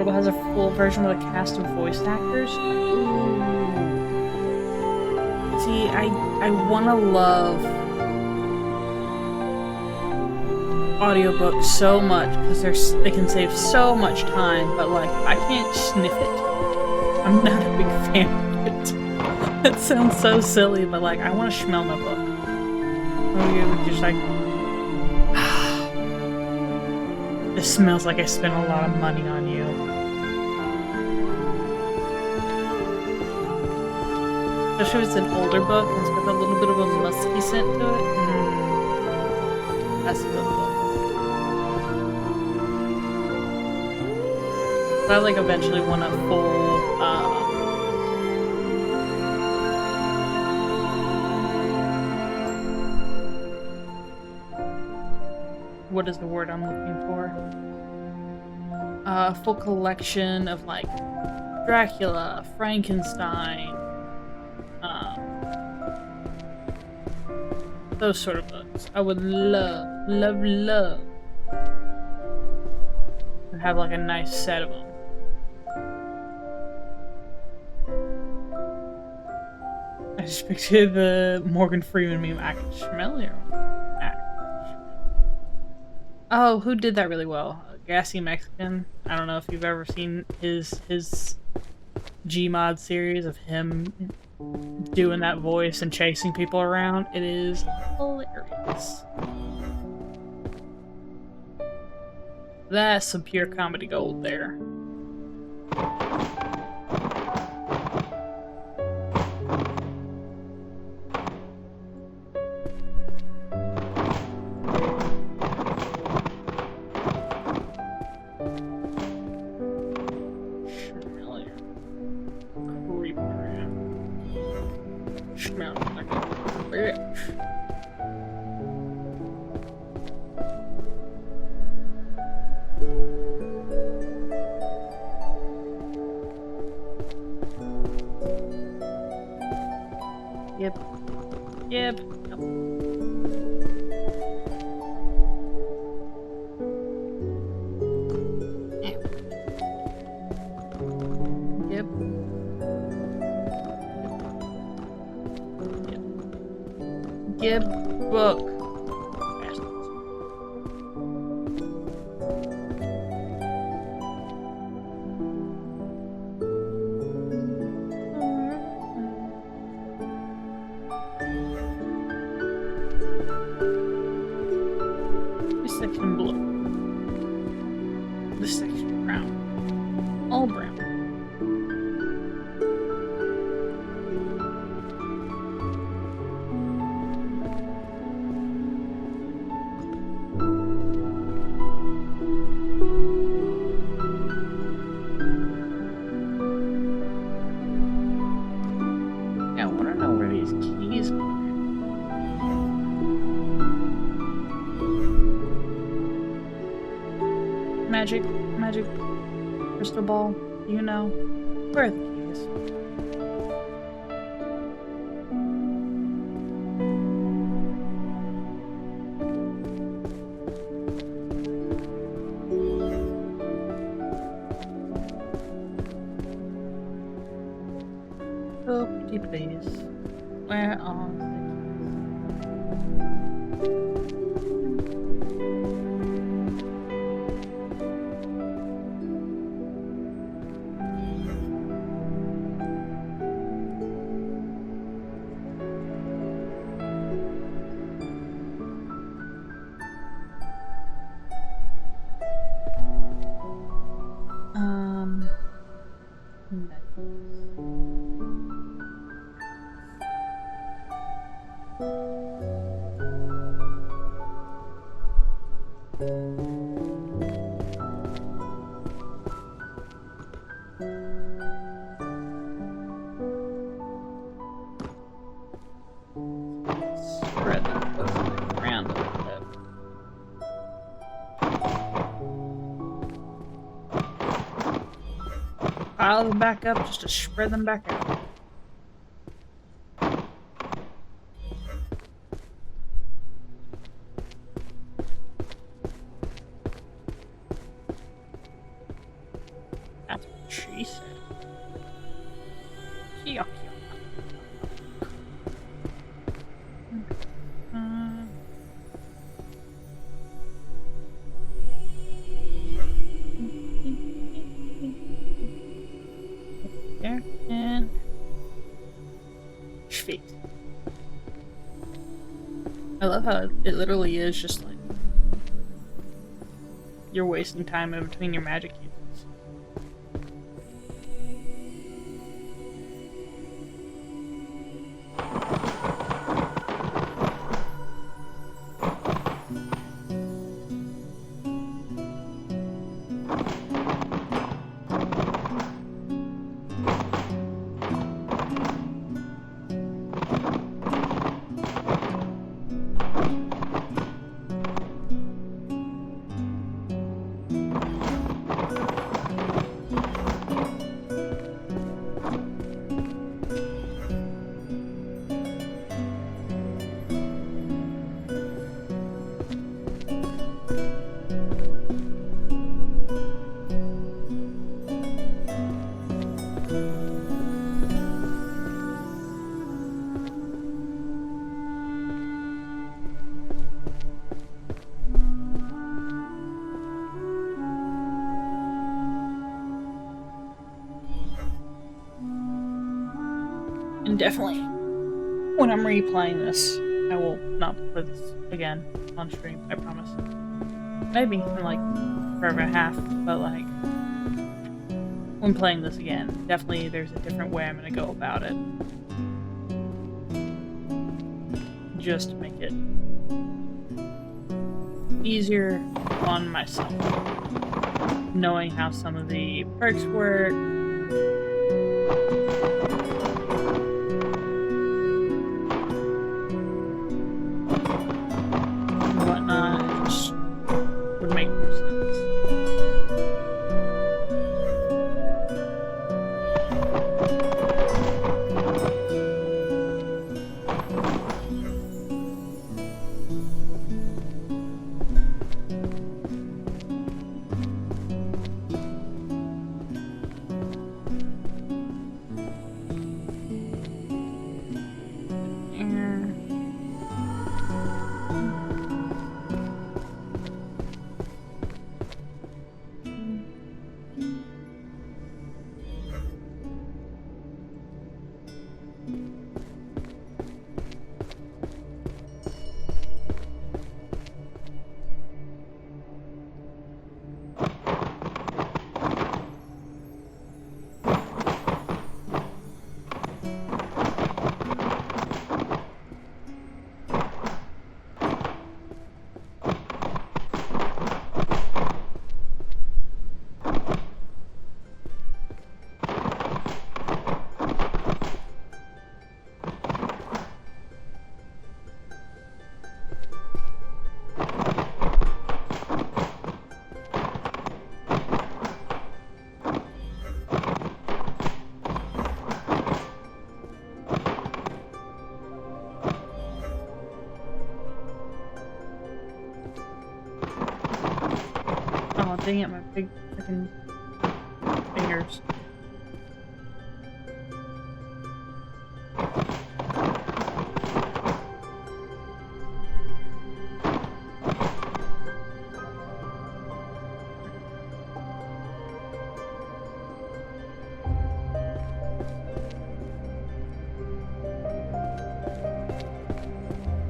Has a full version with a cast of voice actors. Ooh. See, I wanna love audiobooks so much because they can save so much time, but like I can't sniff it. I'm not a big fan of it. That sounds so silly, but like I want to smell my book. Oh, you're just like, this smells like I spent a lot of money on you. Especially if it's an older book and it's got a little bit of a musky scent to it. That's a good book. I like eventually want a full what is the word I'm looking for? A full collection of like Dracula, Frankenstein, those sort of books. I would love to have like a nice set of them. just pictured the Morgan Freeman meme. I can smell your. Oh, who did that really well? Gassy Mexican. I don't know if you've ever seen his Gmod series of him doing that voice and chasing people around. It is hilarious. That's some pure comedy gold there. Yep. Yep. Yep. Yep. Yep. Yep. Book. This section blue. This section brown. All brown. Yeah, I want to know where these keys are. Magic crystal ball, you know, where are the keys? Oh, pretty please. Where are the spread them around a little bit. Pile them back up just to spread them back out. That's what she said. Yuck, yuck. There and feet. I love how it literally is just like you're wasting time in between your magic uses. definitely, when I'm replaying this, I will not play this again on stream, I promise. Maybe in like forever and a half, but like, when playing this again, definitely there's a different way I'm gonna go about it. Just to make it easier on myself. Knowing how some of the perks work. And whatnot, it just would make more sense. Oh, dang it, my big freaking fingers.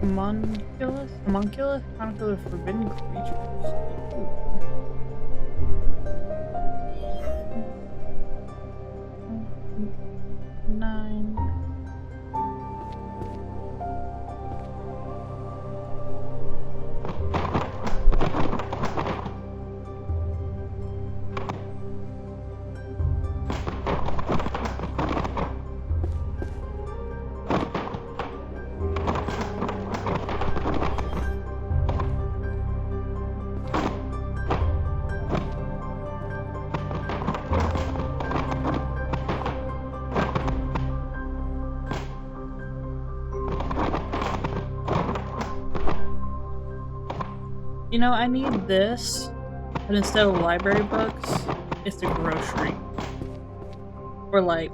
Homunculus? Chronicle of Forbidden Creatures. Ooh. 9. You know, I need this, but instead of library books, it's the grocery. Or like...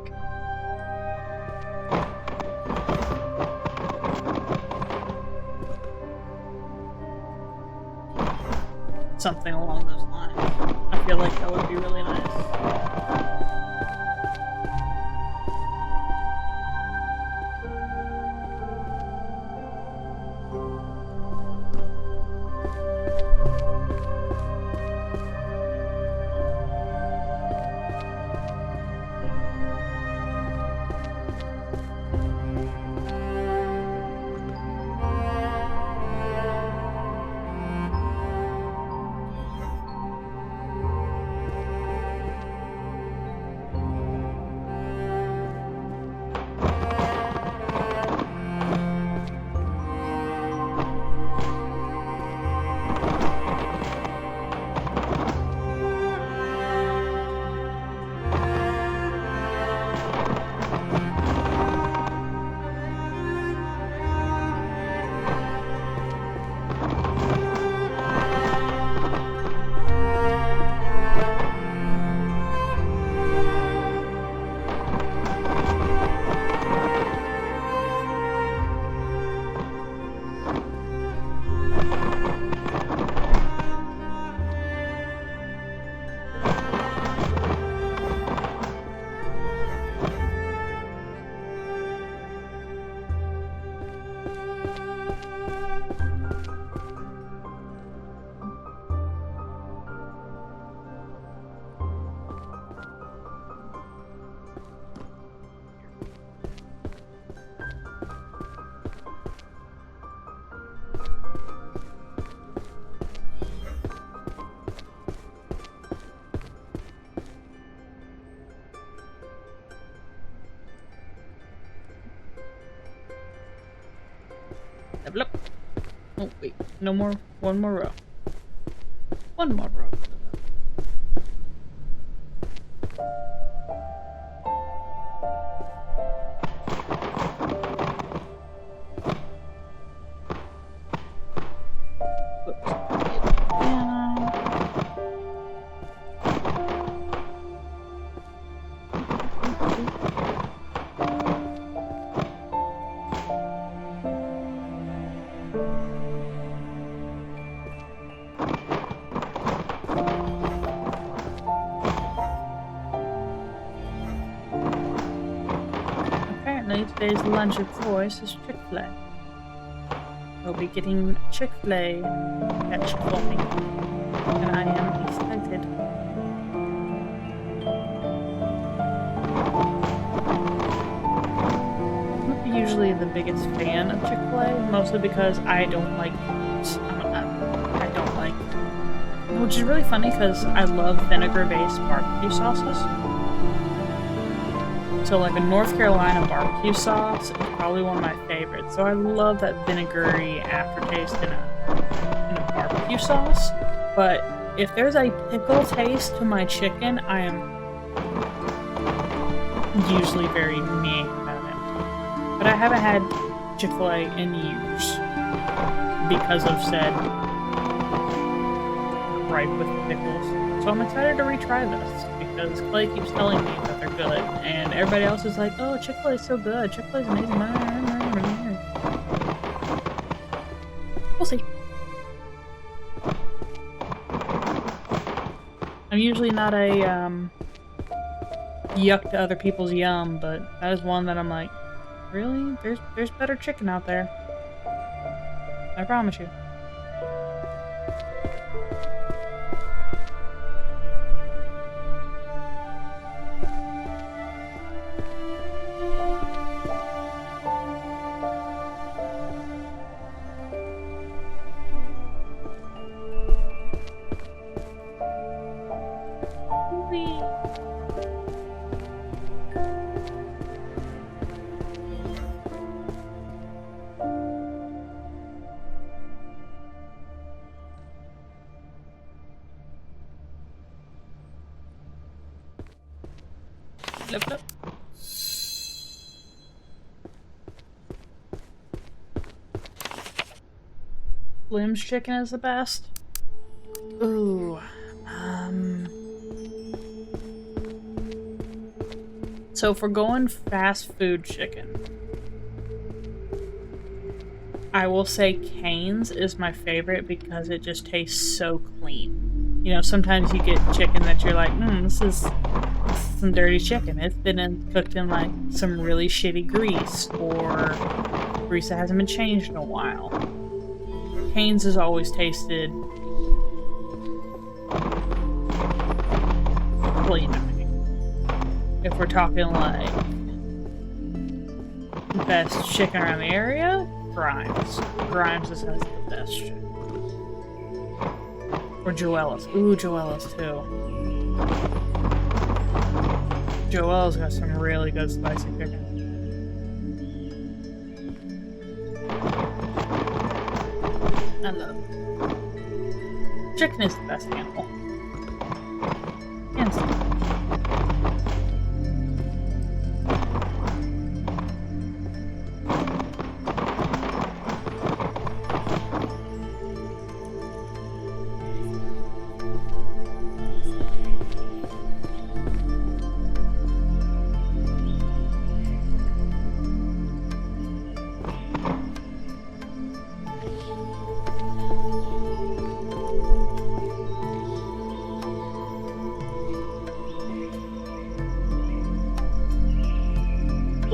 something along those lines. I feel like that would be really nice. Level up. Oh, wait. No more. One more row. One more row. Apparently today's lunch of choice is Chick-fil-A. We'll be getting Chick-fil-A fetched for me, and I am excited. I'm not usually the biggest fan of Chick-fil-A, mostly because I don't like I don't like, which is really funny because I love vinegar-based barbecue sauces. So like a North Carolina barbecue sauce is probably one of my favorites. So I love that vinegary aftertaste in a barbecue sauce. But if there's a pickle taste to my chicken, I am usually very meh about it. But I haven't had Chick-fil-A in years because of said gripe with pickles. So I'm excited to retry this because Clay keeps telling me that they're good, and everybody else is like, "Oh, Chick-fil-A is so good. Chick-fil-A is amazing." We'll see. I'm usually not a yuck to other people's yum, but that is one that I'm like, really? There's better chicken out there. I promise you. Lift up. Slim's chicken is the best. Ooh. So if we're going fast food chicken, I will say Cane's is my favorite because it just tastes so clean. You know, sometimes you get chicken that you're like, this is some dirty chicken. It's been cooked in like some really shitty grease or grease that hasn't been changed in a while. Cane's has always tasted clean to me. If we're talking like best chicken around the area, Grimes. Grimes has the best chicken. Or Joella's. Ooh, Joella's too. Joella's got some really good spicy chicken. I love it. Chicken is the best animal. Hands down.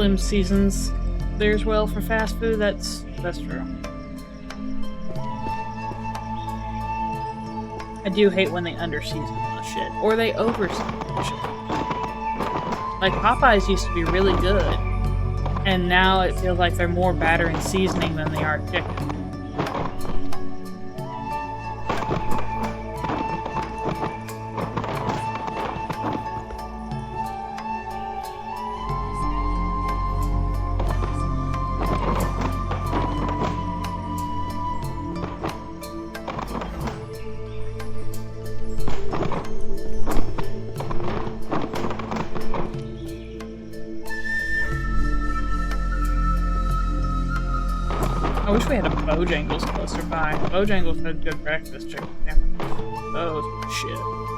Slim seasons theirs well for fast food. That's true. I do hate when they underseason the shit or they overseason the shit. Like Popeyes used to be really good, and now it feels like they're more batter and seasoning than they are chicken. I wish we had a Bojangles closer by. Bojangles had good breakfast chicken sandwiches. Those were shit.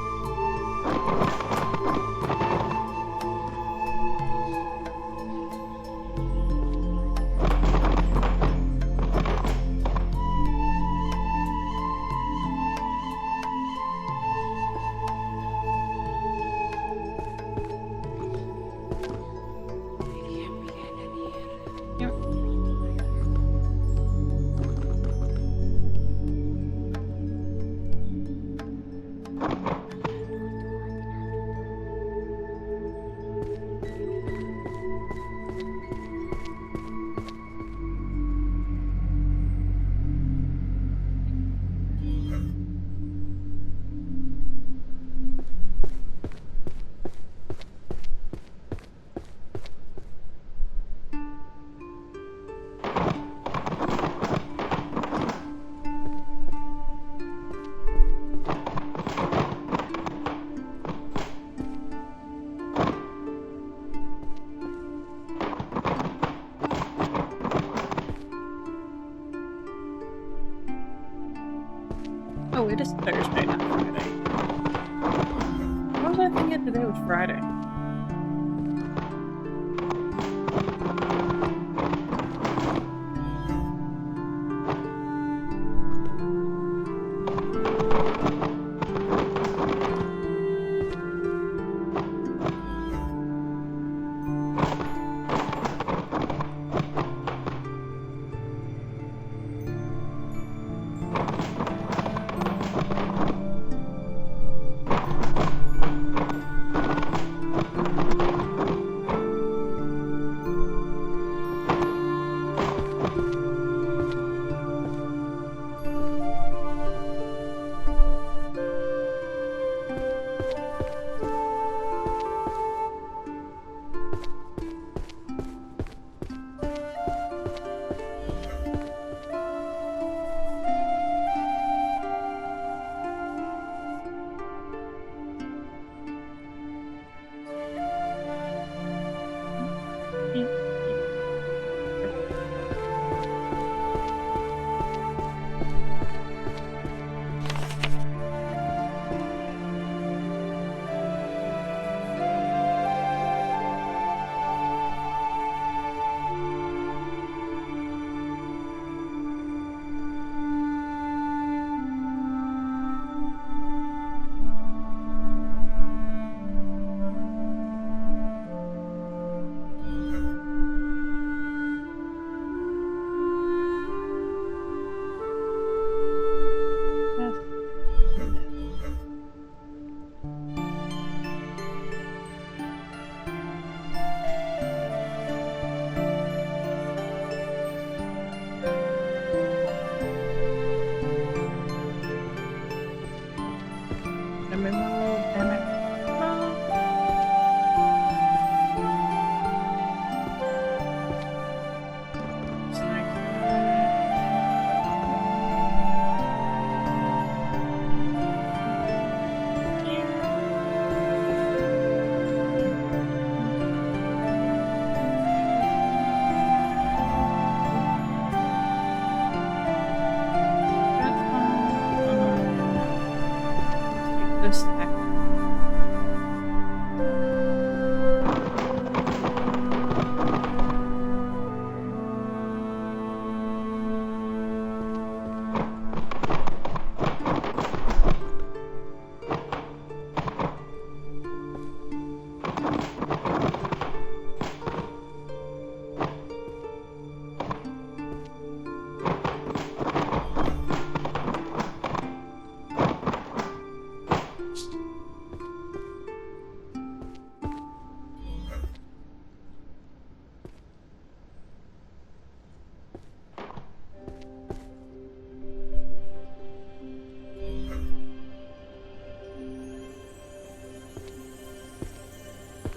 Oh, it is Thursday, not Friday. What was I thinking today was Friday?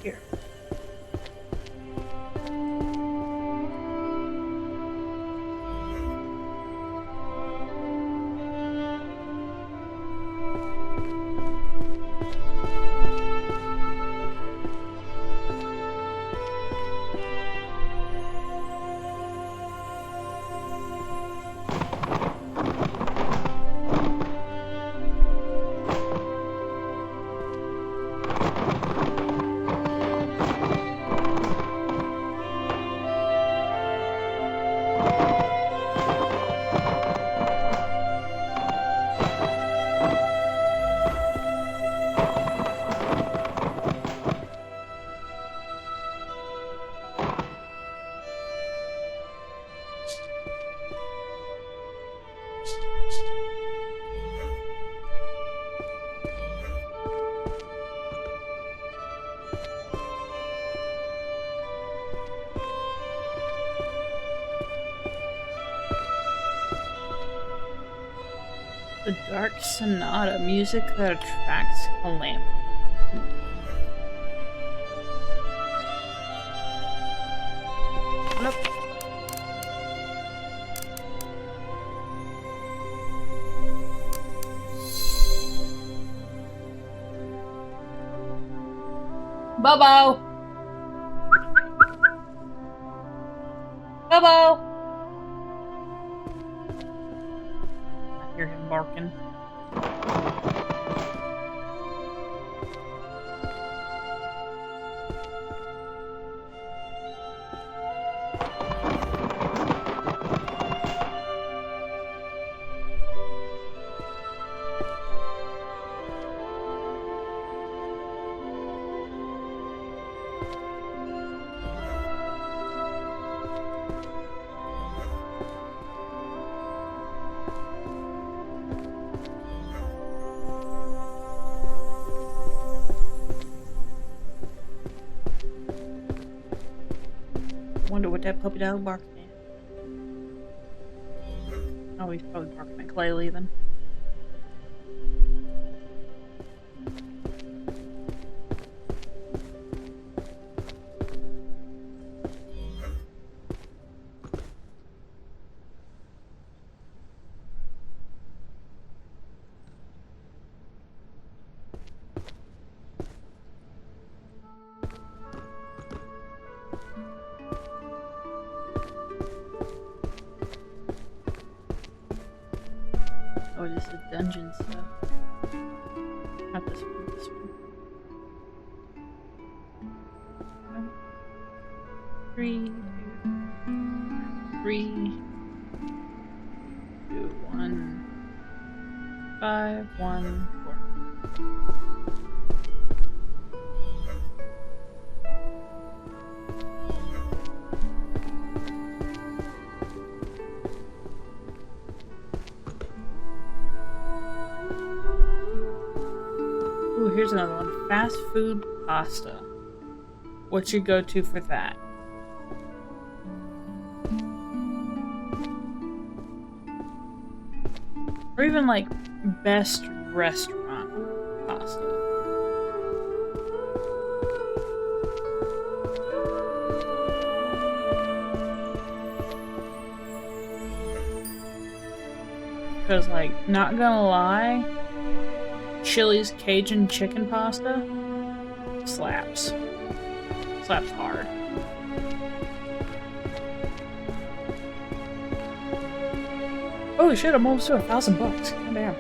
Here. The Dark Sonata, music that attracts calamity. Nope. Bobo! Bobo! I hear him barking. Wonder what that puppy dog barking at. Oh, he's probably barking at Clay leaving. Oh, this is dungeon stuff. Not this one, this one. 3, 2, 1, 5, 1, 4. Ooh, here's another one. Fast food pasta. What's your go-to for that? Or even like best restaurant pasta. Because like, not gonna lie, Chili's Cajun chicken pasta slaps. Slaps hard. Holy shit, I'm almost to $1,000 bucks. Damn.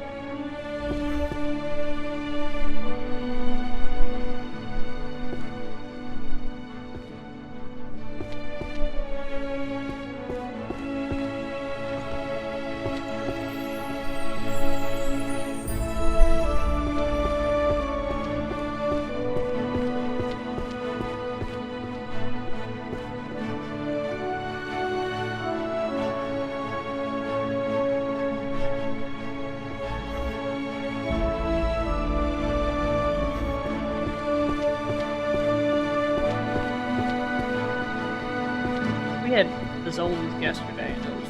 We had Fazoli's yesterday, and it was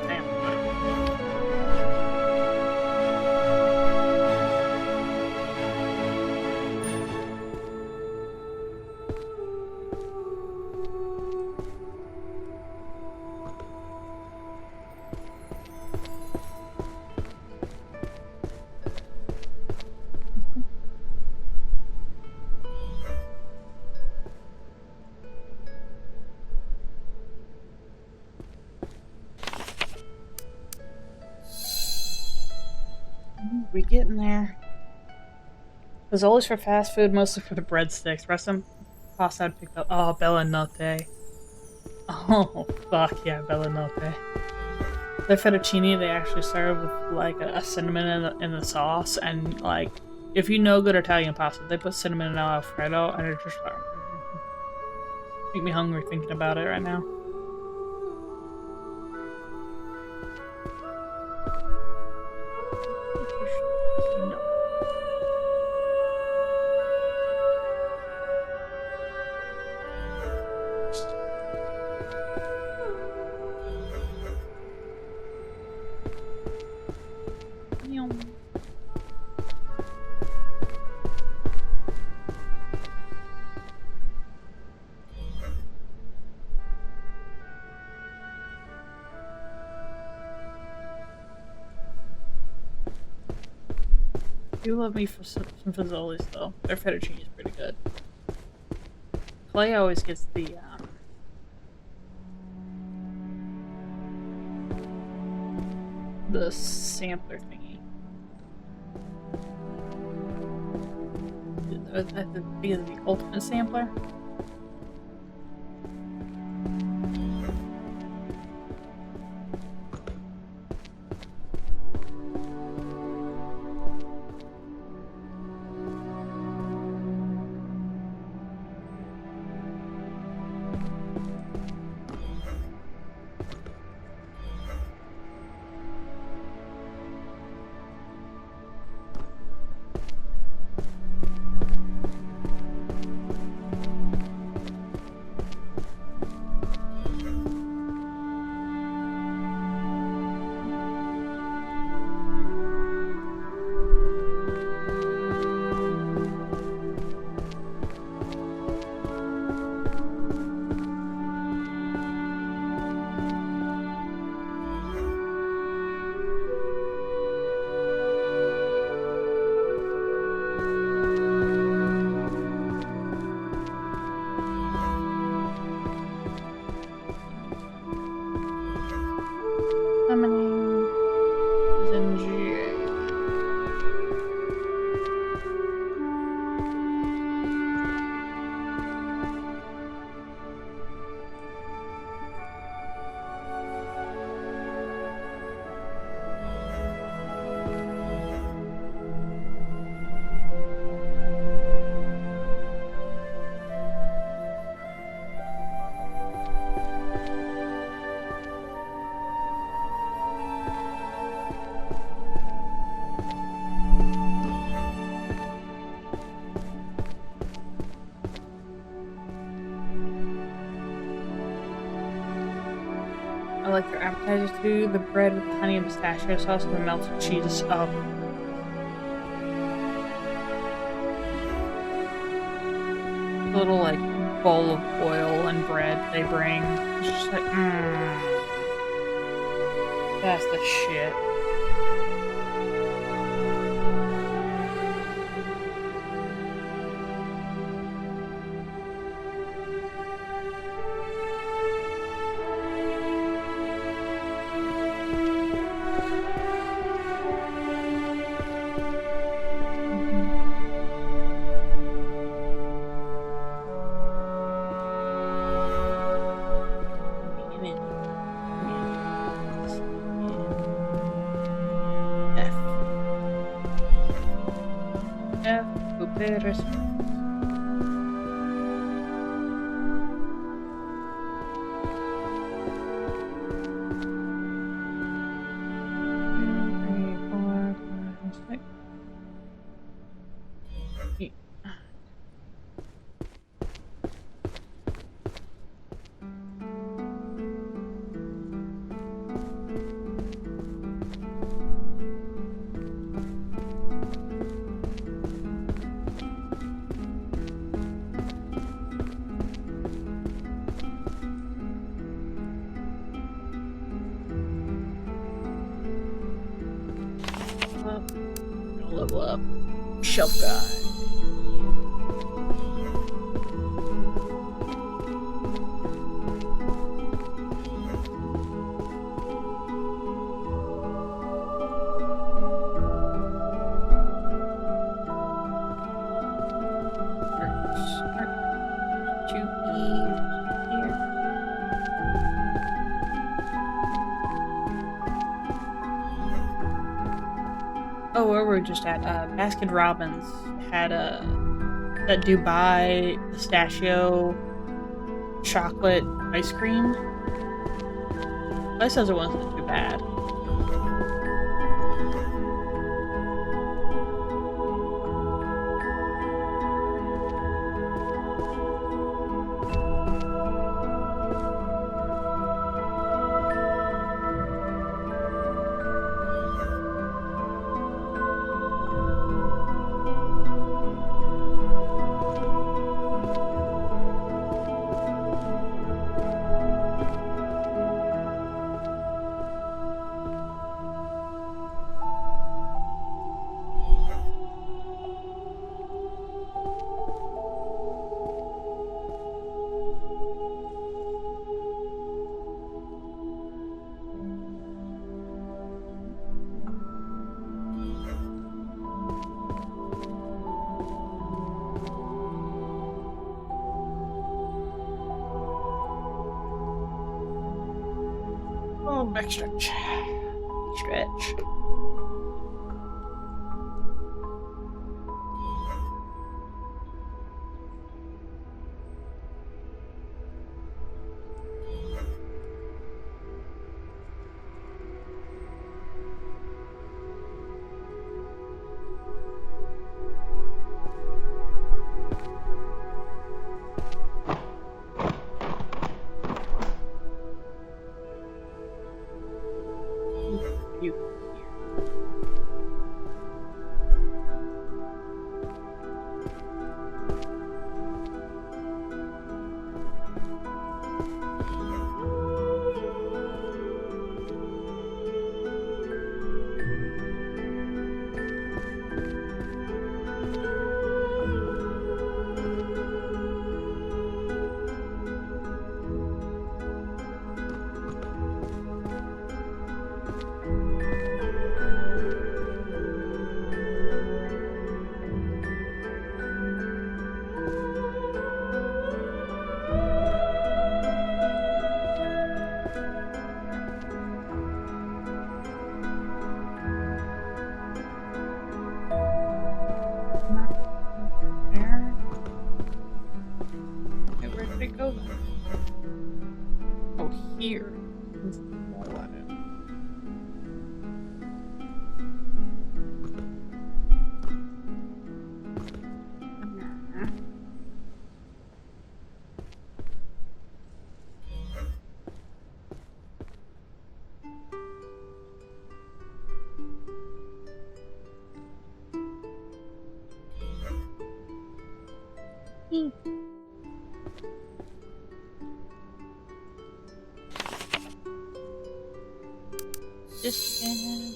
damn good. We getting there. Fazoli's for fast food, mostly for the breadsticks. Rest of them pasta I'd pick up. Oh, Bella Notte. Oh, fuck yeah, Bella Notte. Their fettuccine, they actually serve with like a cinnamon in the sauce, and like, if you know good Italian pasta, they put cinnamon in Alfredo, and it's just like, make me hungry thinking about it right now. do love me for some Fazoli's though. Their fettuccine is pretty good. Clay always gets the sampler thingy. I think it's the ultimate sampler. I like their appetizers too. The bread with the honey and pistachio sauce and the melted cheese. Oh. A little like bowl of oil and bread they bring. It's just like, that's the shit. Level up. Shelf guy. Oh, where we're just at, Baskin Robbins had that Dubai pistachio chocolate ice cream. This other one's not too bad. back stretch. Stretch. You. There. Okay, where did it go then? Oh, here. This is more on it. Just again.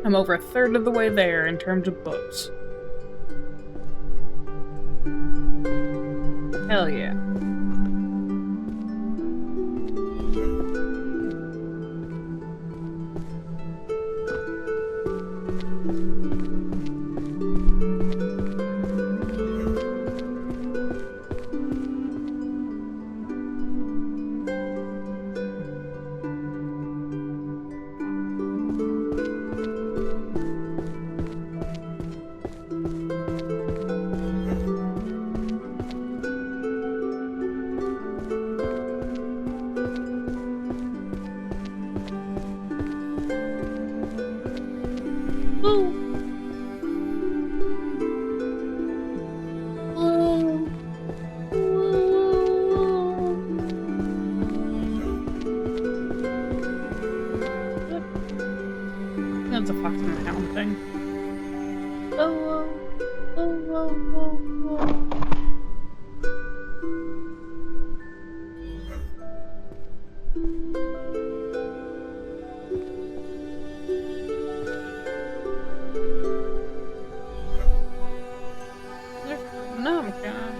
I'm over a third of the way there in terms of books. Hell yeah. That's a fox and a hound thing. Oh, whoa, whoa, whoa. No, I'm gone.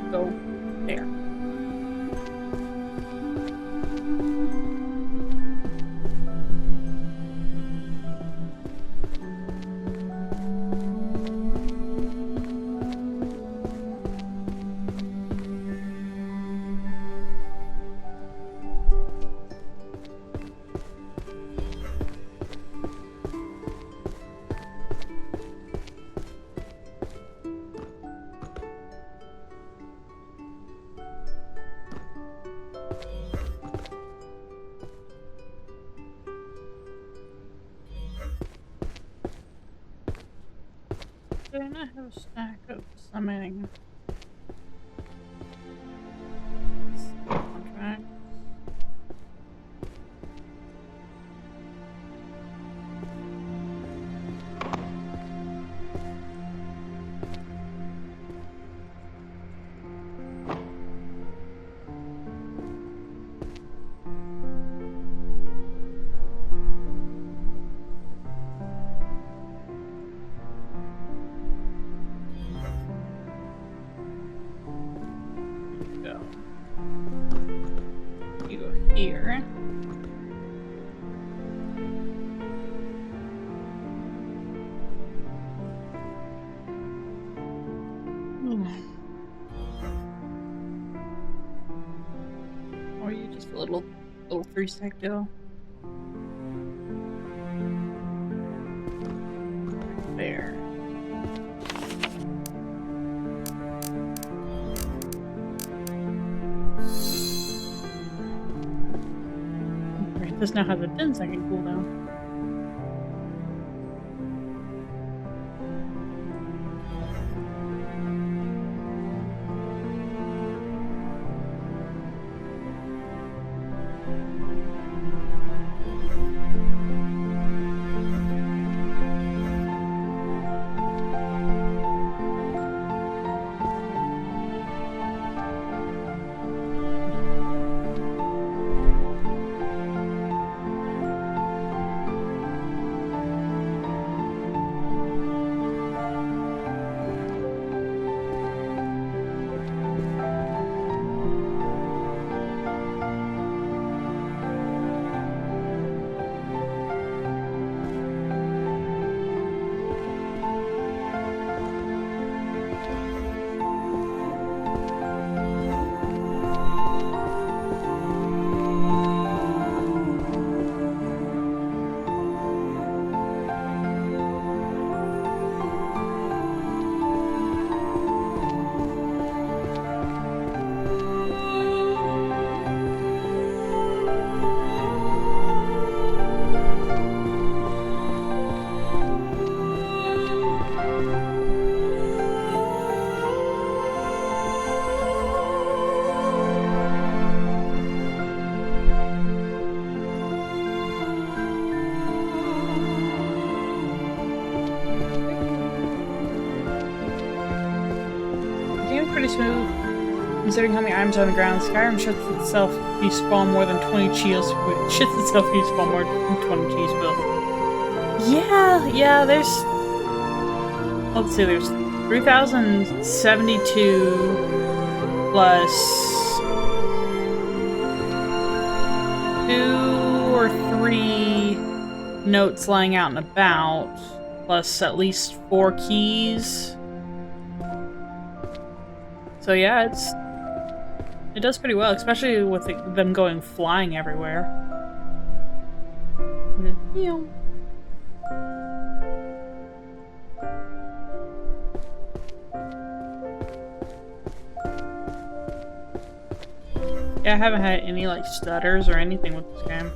Go there. Did I not have a stack of something? 3-stack deal. There. Right, this now has a 10-second cooldown. Pretty smooth, considering how many items are on the ground. Skyrim shits itself if you spawn more than 20 cheese. Shits itself if you spawn more than 20 cheese wheels. Yeah, there's. Let's see, there's 3,072 plus 2 or 3 notes lying out and about, plus at least 4 keys. So yeah, it does pretty well, especially with them going flying everywhere. Yeah, I haven't had any like stutters or anything with this game.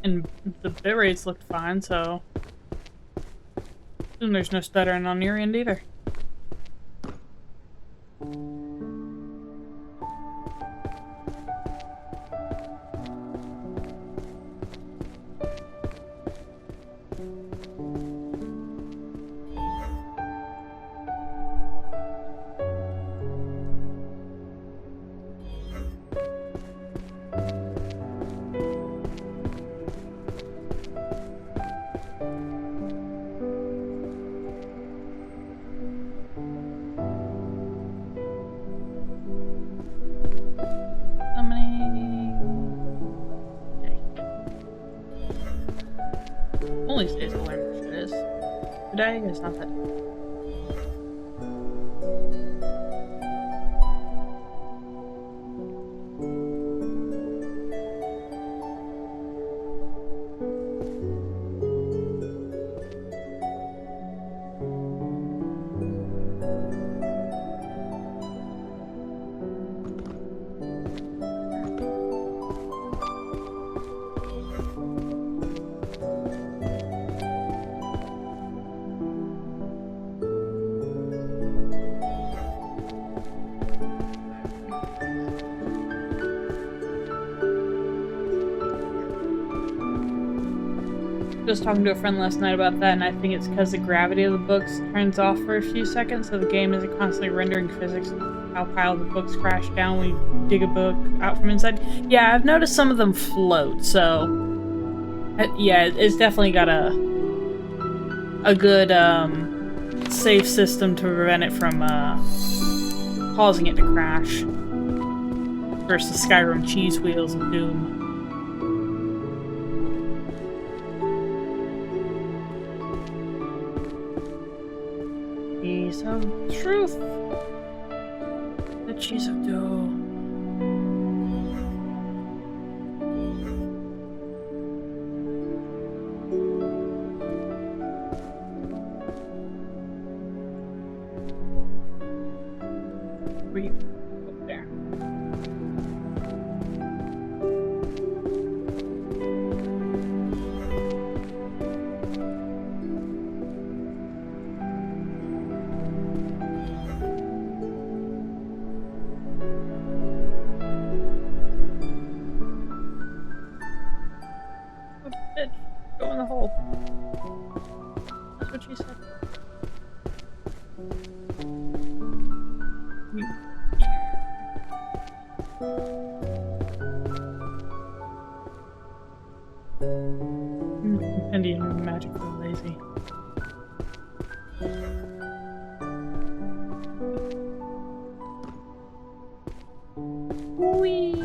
And the bit rates looked fine, so and there's no stuttering on your end either. Only stays to learn what shit is. Today is not that. Just talking to a friend last night about that, and I think it's because the gravity of the books turns off for a few seconds, so the game isn't constantly rendering physics of how piles of books crash down when you dig a book out from inside. Yeah, I've noticed some of them float, so yeah, it's definitely got a good safe system to prevent it from causing it to crash. Versus Skyrim cheese wheels and Doom. Piece of truth. The she's so dope. Where you? Up there. Oh, bitch. Go in the hole. That's what she said. Indian magic for lazy. Whee!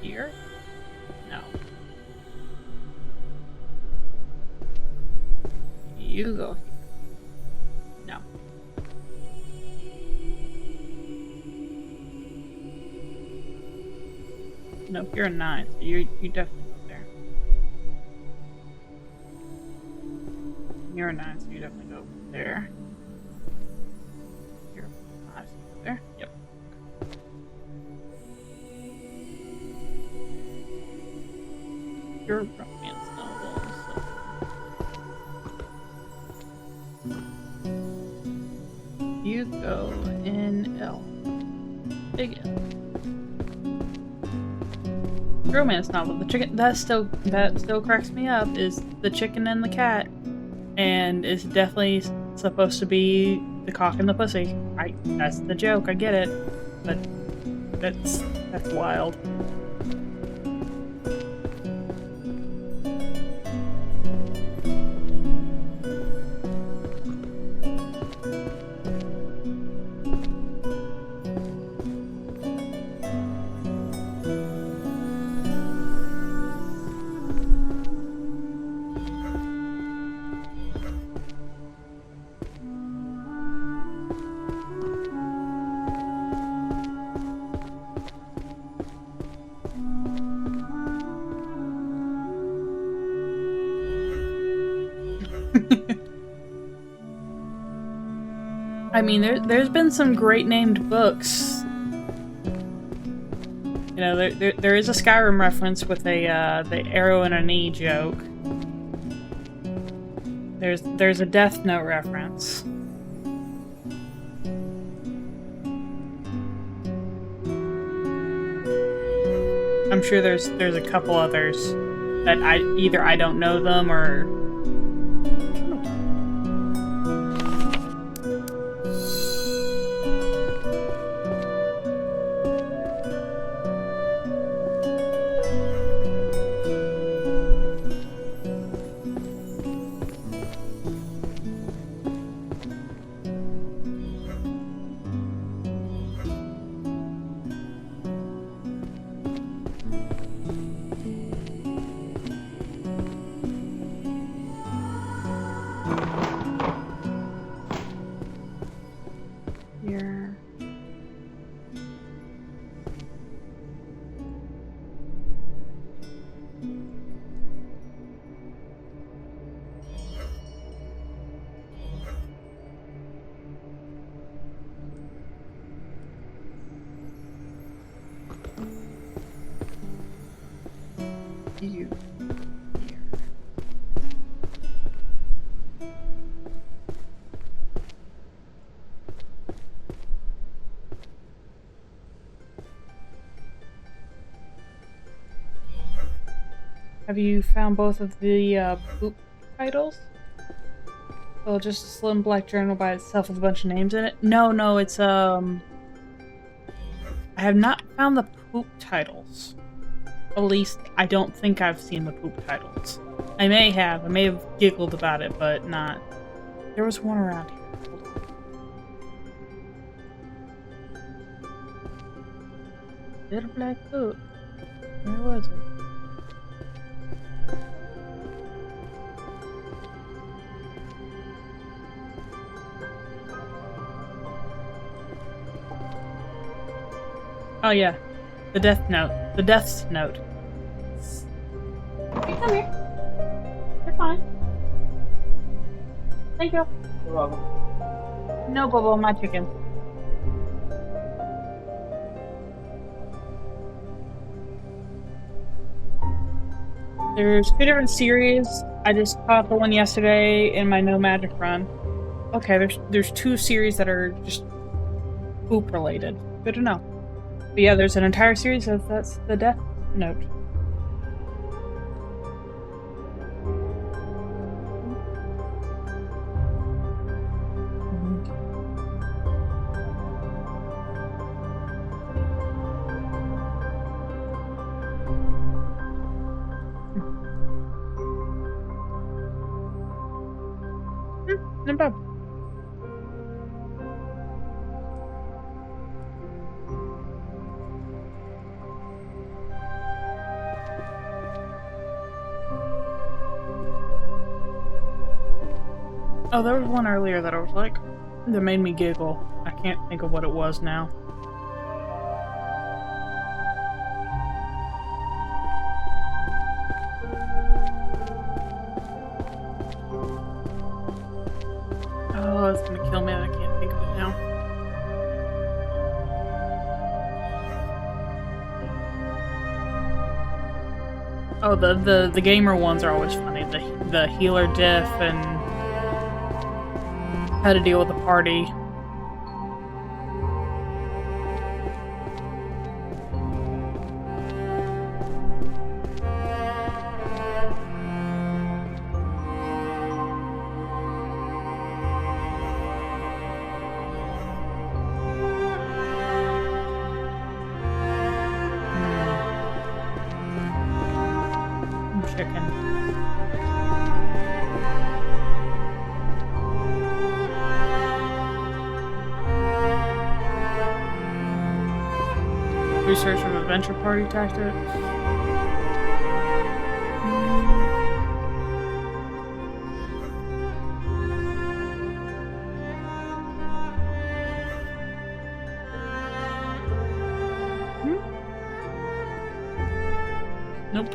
Here? No. You go here. No. No, you're a 9, so you definitely go there. You're a 9, so you definitely go there. You're a 5, so you go there. Yep. Your romance novels. You go in L. Big L. Romance novel. The chicken that still cracks me up is the chicken and the cat, and it's definitely supposed to be the cock and the pussy. That's the joke. I get it, but that's wild. I mean, there's been some great named books. You know, there is a Skyrim reference with a the arrow in a knee joke. There's a Death Note reference. I'm sure there's a couple others that I don't know them or. Here. You. Have you found both of the book titles? Well, just a slim black journal by itself with a bunch of names in it? No, it's I have not found the poop titles. At least I don't think I've seen the poop titles. I may have giggled about it, but not. There was one around here. Hold on. Little black book. Where was it? Oh yeah, the Death Note. The Death's Note. Okay, come here. You're fine. Thank you. You're welcome. No, Bubble, my chicken. There's 2 different series. I just caught the one yesterday in my No Magic run. Okay, there's 2 series that are just poop related. Good to know. But yeah, there's an entire series of that's the Death Note. Not bad. Oh, there was one earlier that I was like, that made me giggle. I can't think of what it was now. Oh, it's gonna kill me. I can't think of it now. Oh, the gamer ones are always funny. The healer diff and how to deal with a party. Chicken. Research of adventure party tactics. Nope.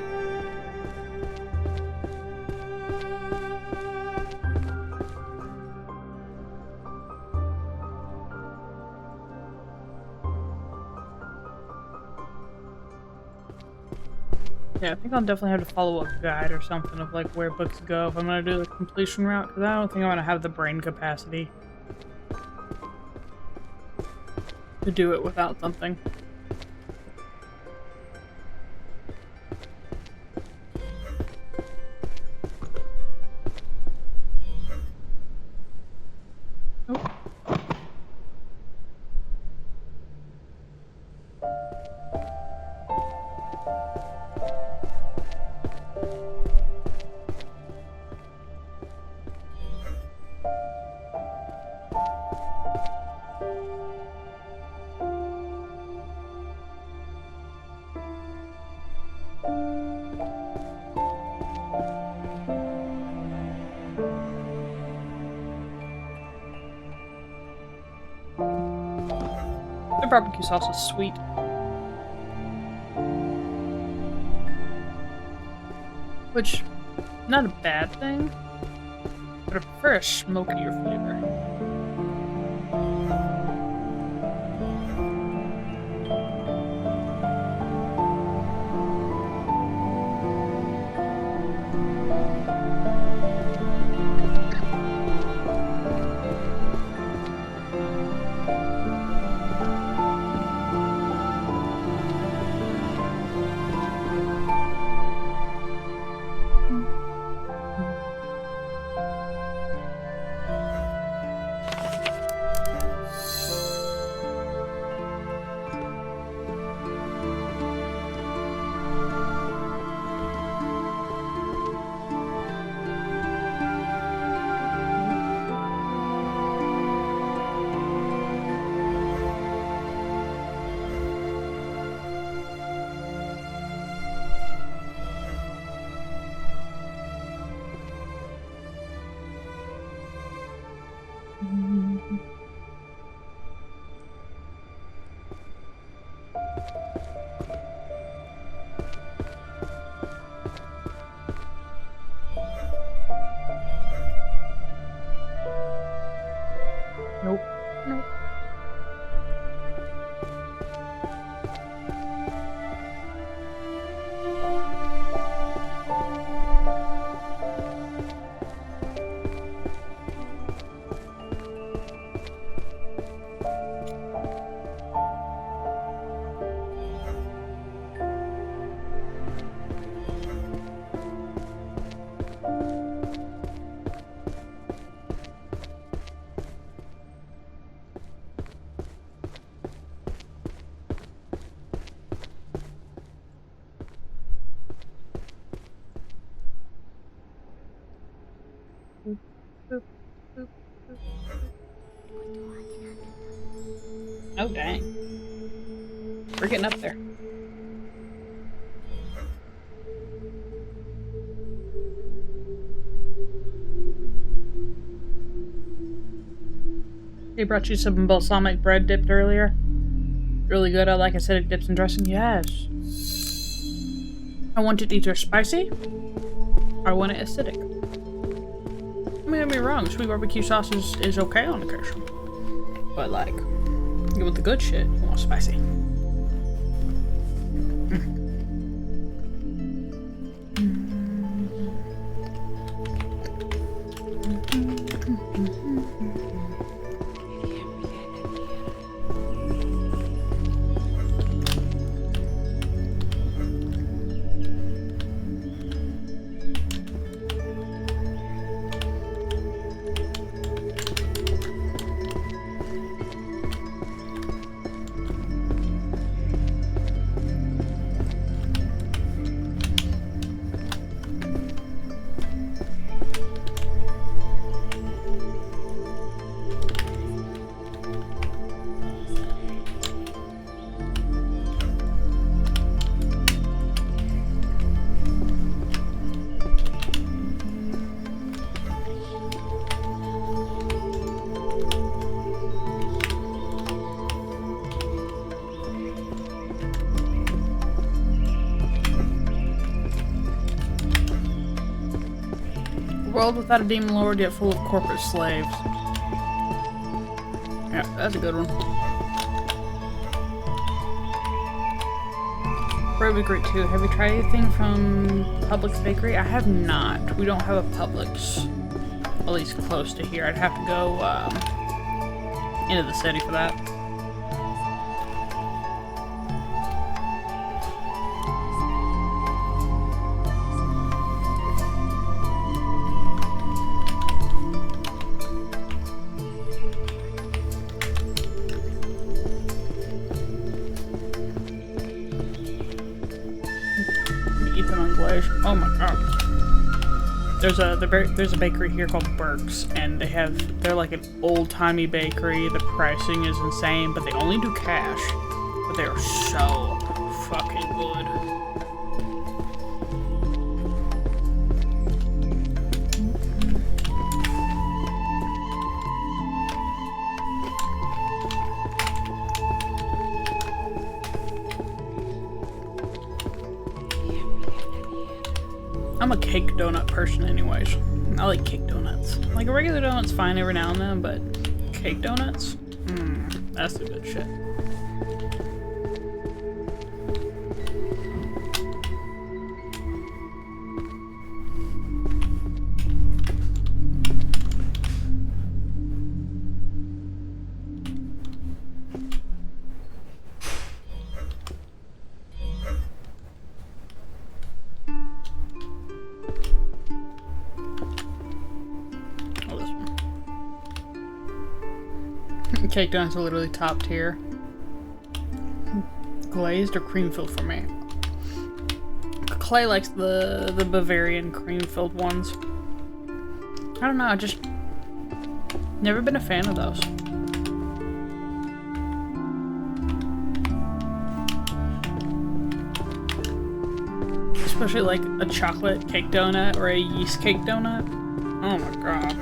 Yeah, I think I'll definitely have to follow a guide or something of like where books go if I'm gonna do the completion route, because I don't think I'm gonna have the brain capacity to do it without something. The barbecue sauce is sweet. Which, not a bad thing, but I prefer a smokier flavor. Oh, dang. We're getting up there. They brought you some balsamic bread dipped earlier. Really good. I like acidic dips and dressing. Yes. I want it either spicy or I want it acidic. I mean, don't get me wrong, sweet barbecue sauce is okay on occasion. But like, you want the good shit, you want spicy. World without a demon lord, yet full of corporate slaves. Yeah, that's a good one. Bread would be great too. Have you tried anything from Publix Bakery? I have not. We don't have a Publix, at least close to here. I'd have to go into the city for that. Oh my god. There's a bakery here called Burke's, and they're like an old-timey bakery. The pricing is insane, but they only do cash. But they are so fucking good. I'm a cake donut person anyways. I like cake donuts. Like a regular donut's fine every now and then, but cake donuts? That's the good shit. Cake donuts are literally top tier. Glazed or cream filled for me. Clay likes the Bavarian cream filled ones. I don't know, I just never been a fan of those. Especially like a chocolate cake donut or a yeast cake donut. Oh my god.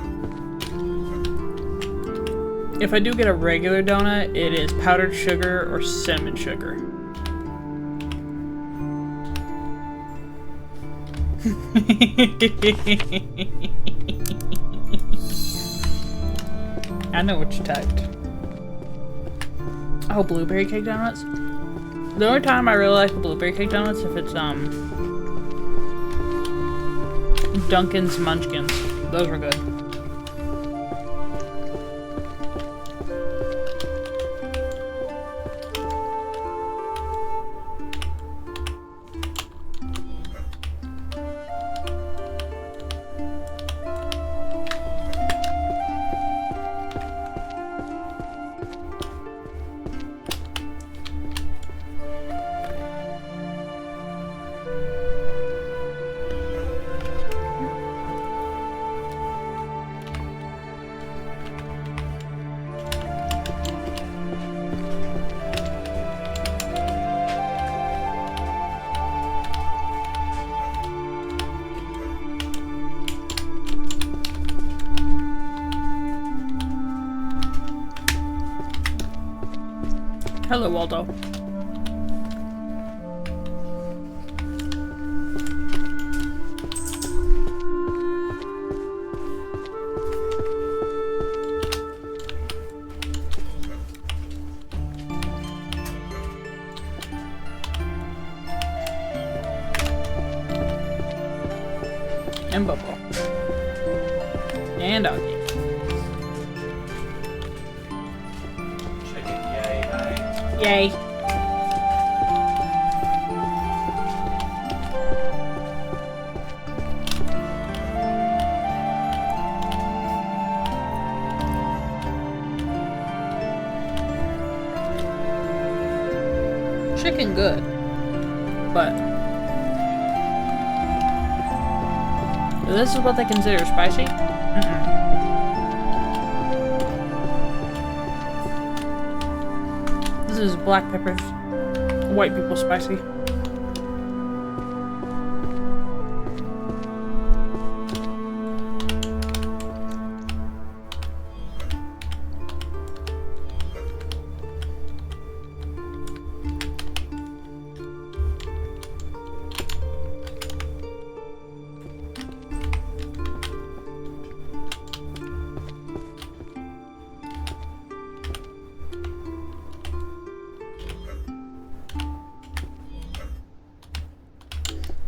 If I do get a regular donut, it is powdered sugar or cinnamon sugar. I know what you typed. Oh, blueberry cake donuts? The only time I really like the blueberry cake donuts if it's Dunkin's Munchkins. Those are good. Hello, Waldo. And Bobo. And Doggy. Chicken, yay, nice. Yay. Chicken good, but this is what they consider spicy? Mm-mm. This is black pepper, white people spicy.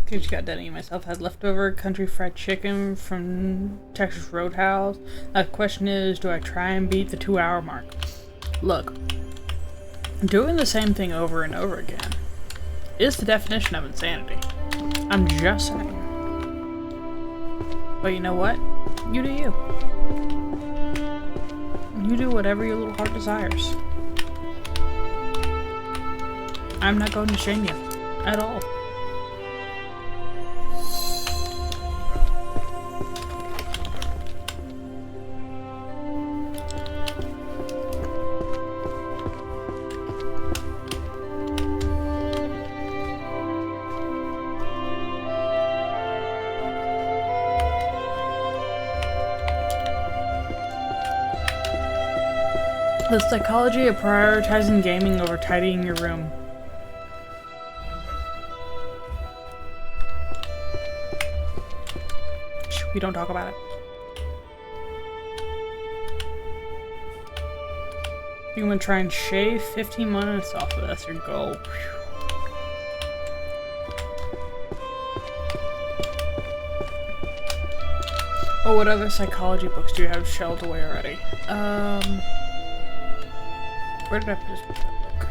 Just got done eating myself. Had leftover country fried chicken from Texas Roadhouse. Now the question is, do I try and beat the 2-hour mark? Look, doing the same thing over and over again is the definition of insanity. I'm just saying. But you know what? You do you. You do whatever your little heart desires. I'm not going to shame you at all. The psychology of prioritizing gaming over tidying your room. Shh, we don't talk about it. You're gonna try and shave 15 minutes off of this or go. Oh, what other psychology books do you have shelved away already? Where did I just put that book?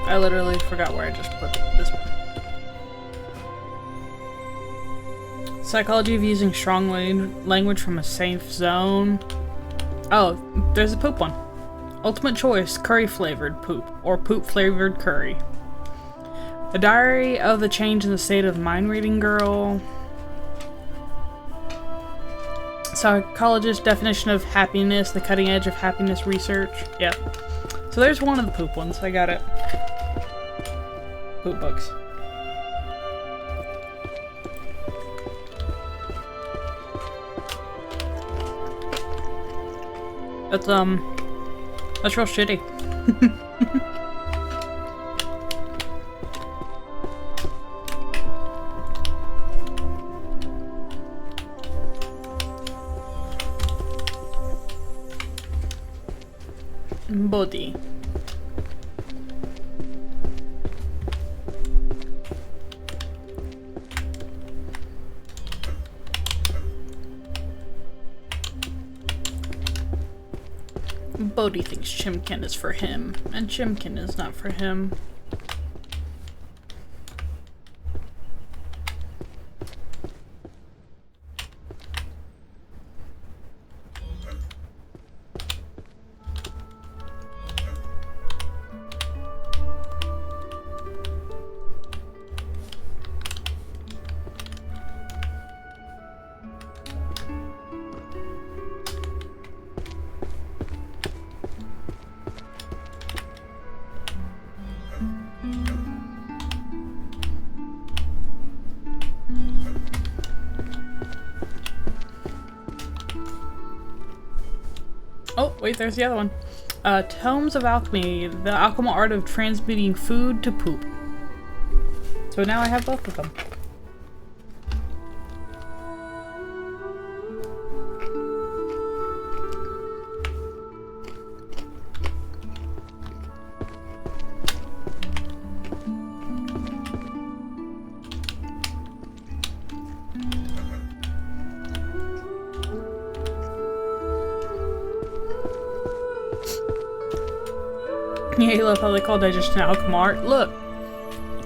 I literally forgot where I just put this one. Psychology of using strong language from a safe zone. Oh, there's a poop one. Ultimate choice, curry flavored poop, or poop flavored curry. A diary of the change in the state of mind reading girl. Psychologist definition of happiness, the cutting edge of happiness research. Yep. So there's one of the poop ones. I got it. Poop books. That's real shitty. Body. Bodhi thinks Chimkin is for him, and Chimkin is not for him. Oh, wait, there's the other one. Tomes of Alchemy, the alchemical art of transmuting food to poop. So now I have both of them. Yeah, you love how they call digestion alchemy art. Look,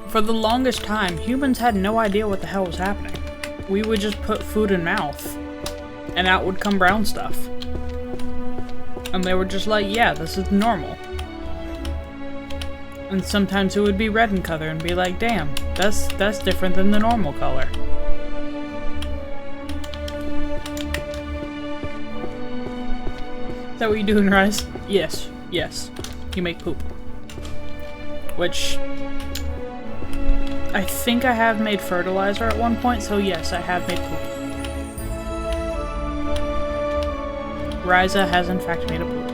for the longest time, humans had no idea what the hell was happening. We would just put food in mouth, and out would come brown stuff. And they were just like, yeah, this is normal. And sometimes it would be red in color and be like, damn, that's different than the normal color. Is that what you do in Rise? Yes, yes. You make poop. Which I think I have made fertilizer at one point, so yes, I have made poop. Ryza has in fact made a poop.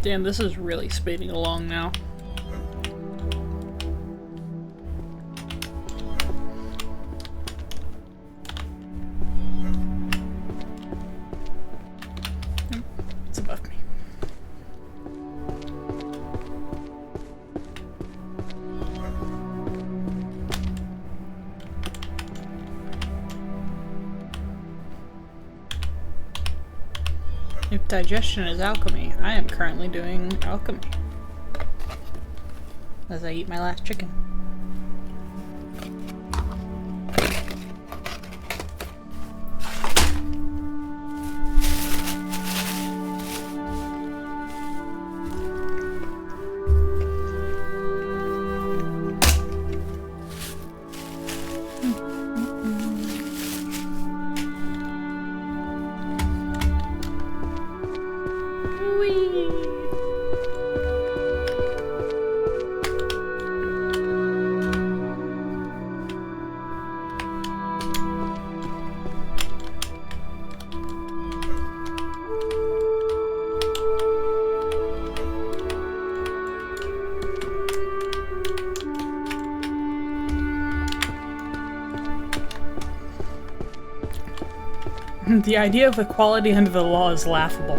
Damn, this is really speeding along now. It's above me. If digestion is alchemy, I am currently doing alchemy. As I eat my last chicken. The idea of equality under the law is laughable.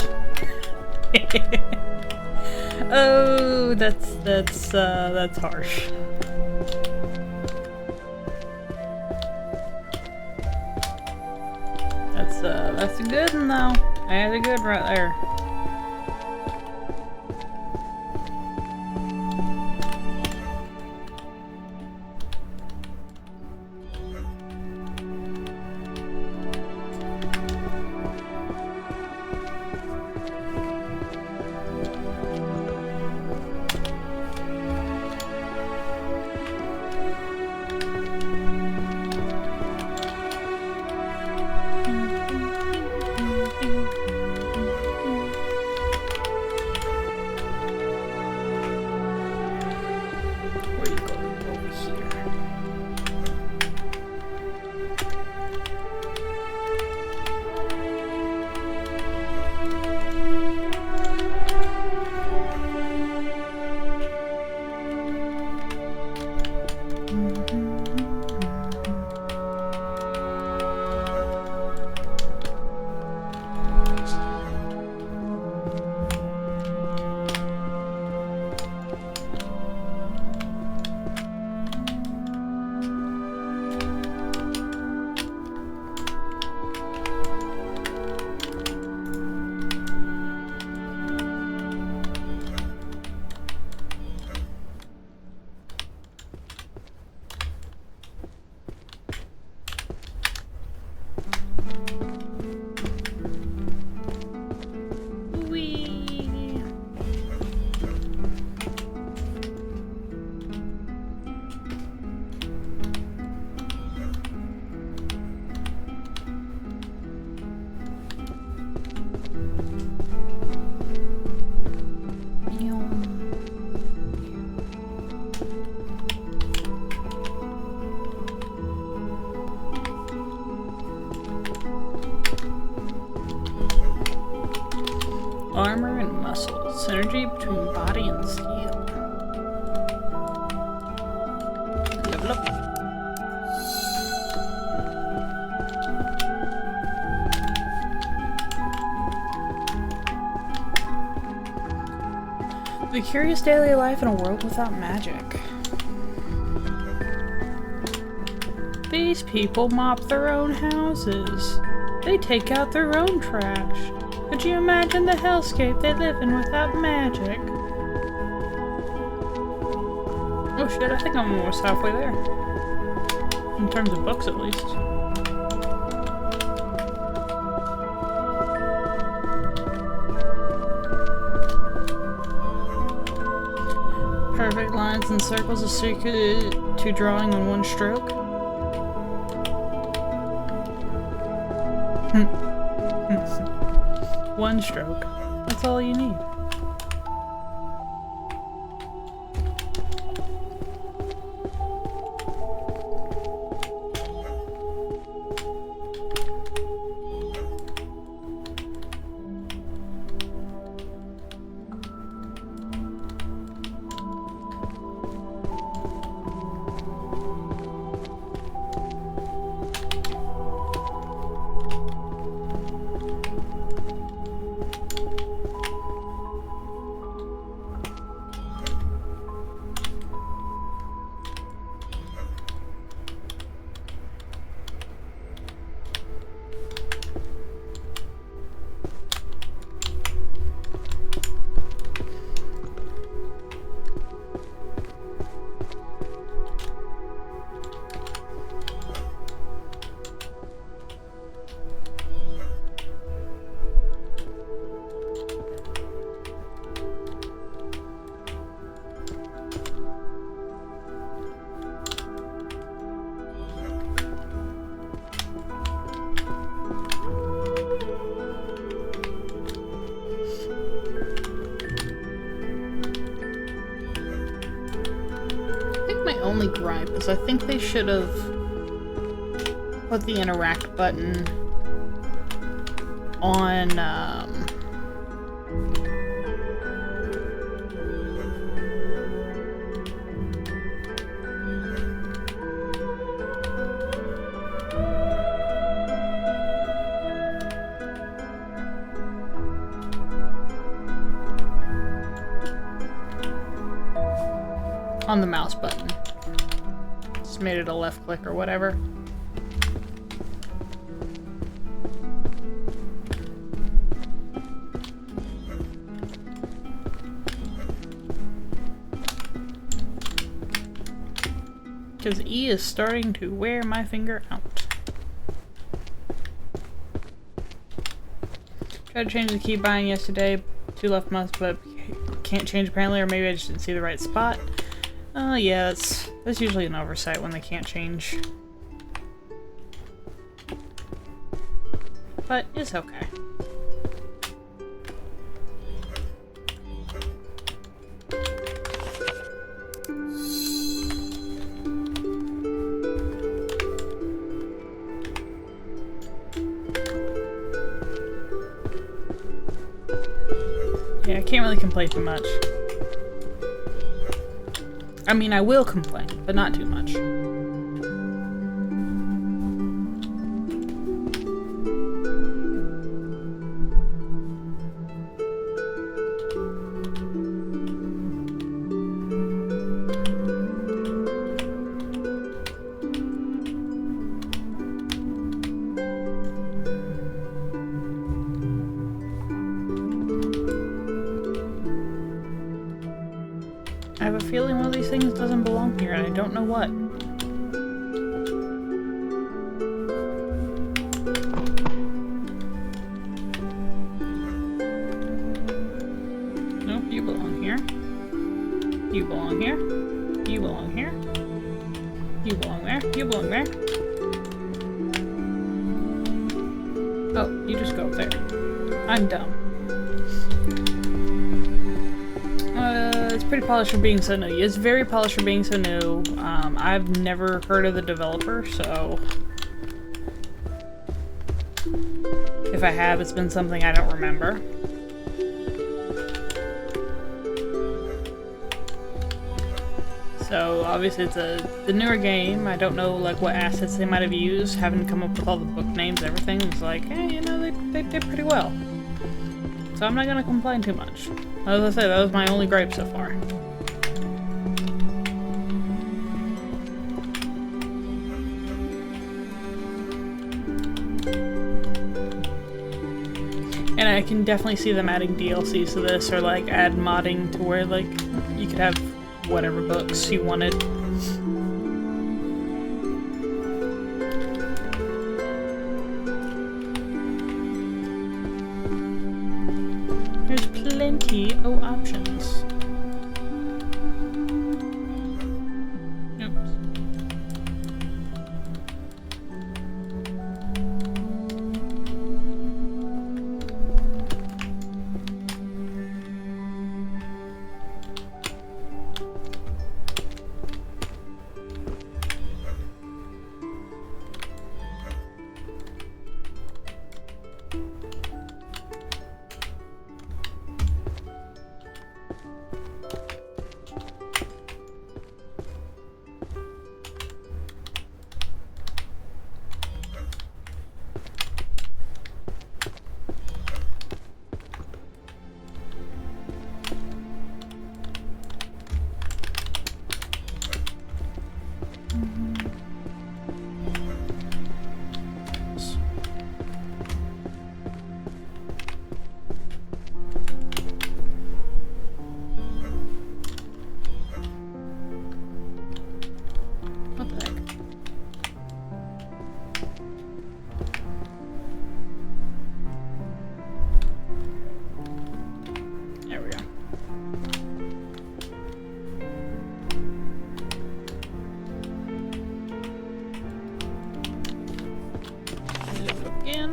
Oh, that's harsh. That's a good one though. That's a good right there. Armor and muscle. Synergy between body and steel. Level up. The curious daily life in a world without magic. These people mop their own houses. They take out their own trash. Could you imagine the hellscape they live in without magic? Oh shit, I think I'm almost halfway there. In terms of books, at least. Perfect lines and circles are secret to drawing in one stroke. One stroke. That's all you need. Only gripe is I think they should have put the interact button on the mouse button. Just made it a left click or whatever. Because E is starting to wear my finger out. Tried to change the key buying yesterday. 2 left months, but can't change apparently, or maybe I just didn't see the right spot. Yeah, that's usually an oversight when they can't change. But it's okay. Yeah, I can't really complain too much. I mean, I will complain, but not too much. I have a feeling one of these things doesn't belong here, and I don't know what. Nope, you belong here. You belong here. You belong here. You belong there. You belong there. Oh, you just go up there. I'm dumb. It's pretty polished for being so new. It's very polished for being so new. I've never heard of the developer, so if I have, it's been something I don't remember. So obviously it's the newer game. I don't know like what assets they might have used. Having come up with all the book names, everything. It's like, hey, you know, they did pretty well. So I'm not gonna complain too much. As I said, that was my only gripe so far. And I can definitely see them adding DLCs to this, or like add modding to where like you could have whatever books you wanted. There's plenty of options. Oops. What the heck? There we go. Look again.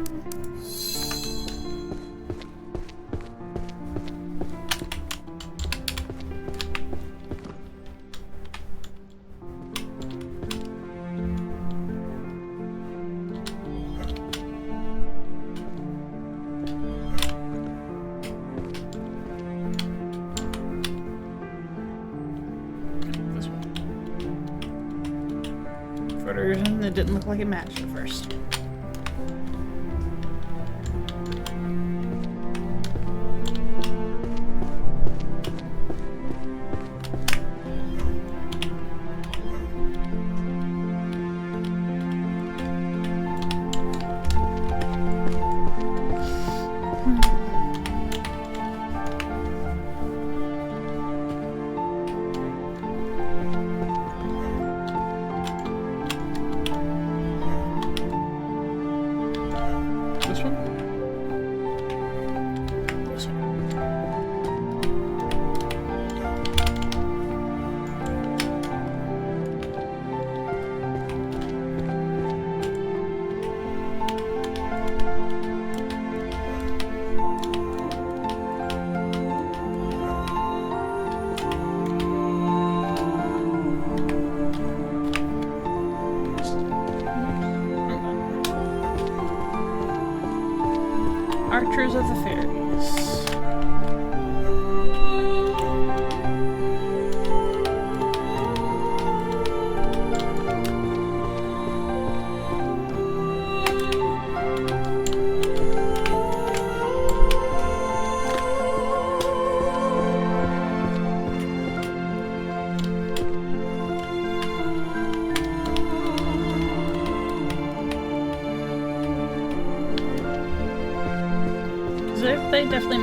This one. For whatever reason, it didn't look like it matched at first.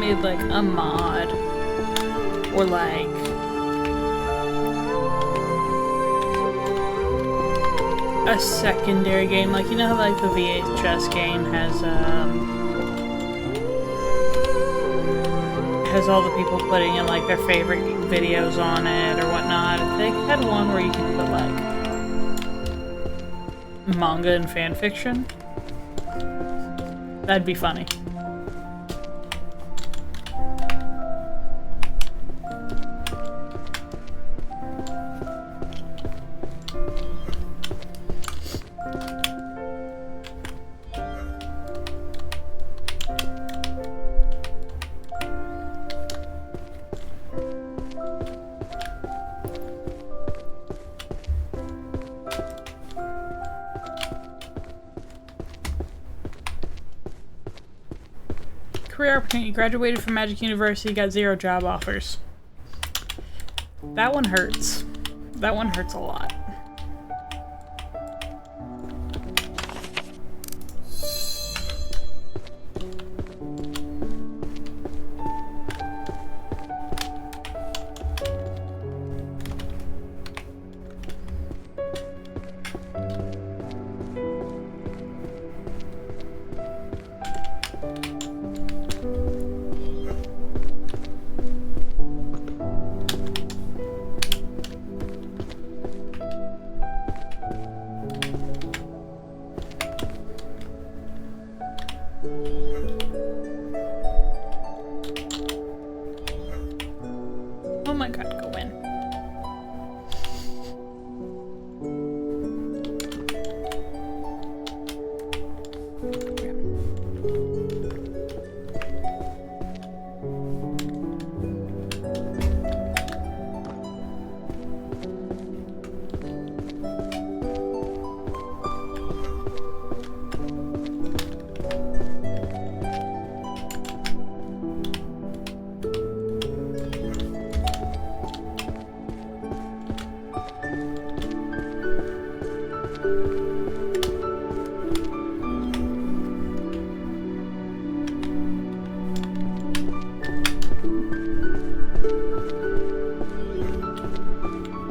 made like a mod or like a secondary game, like you know how like the VHS game has all the people putting in like their favorite videos on it or whatnot. If they had one where you could put like manga and fan fiction, that'd be funny. Career opportunity. Graduated from Magic University, got 0 job offers. That one hurts. That one hurts a lot. Oh my god, go in.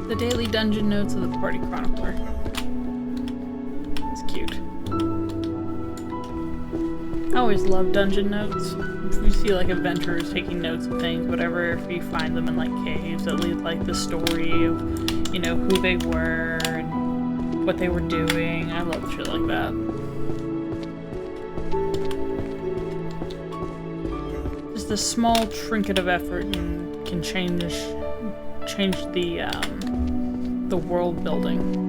The daily dungeon notes of the party chronicler. It's cute. I always love dungeon notes. If you see like adventurers taking notes of things, whatever, if you find them in like caves that lead like the story of, you know, who they were and what they were doing. I love shit like that. Just a small trinket of effort and can change the world building.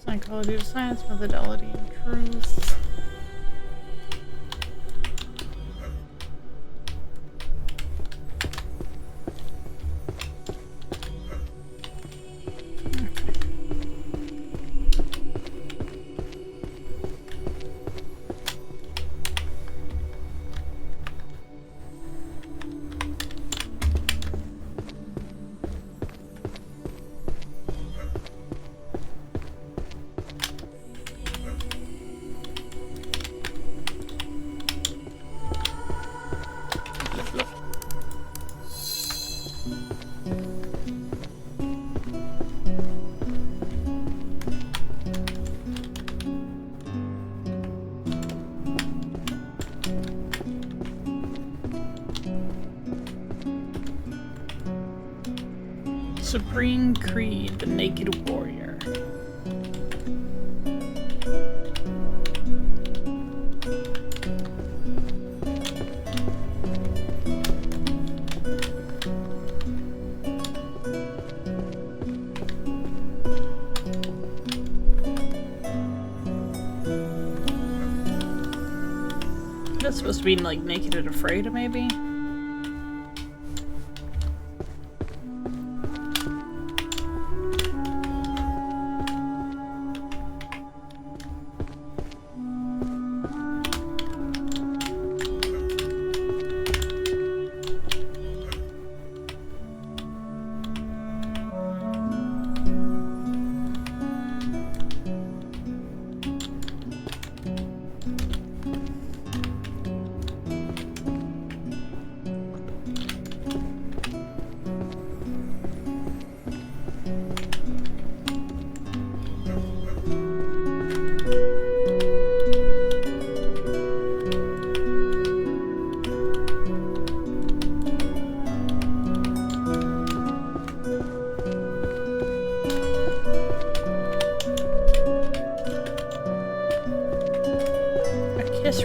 Psychology of science, methodology, and truth. Supreme Creed, the Naked Warrior. That's supposed to be like Naked and Afraid, maybe?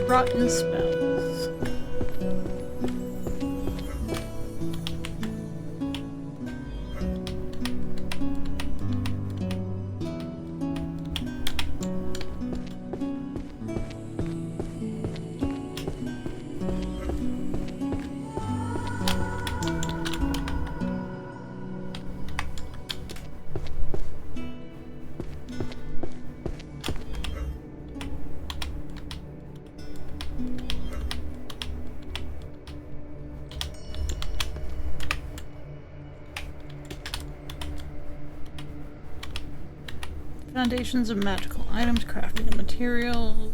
Rotten spells. Foundations of magical items, crafting and materials.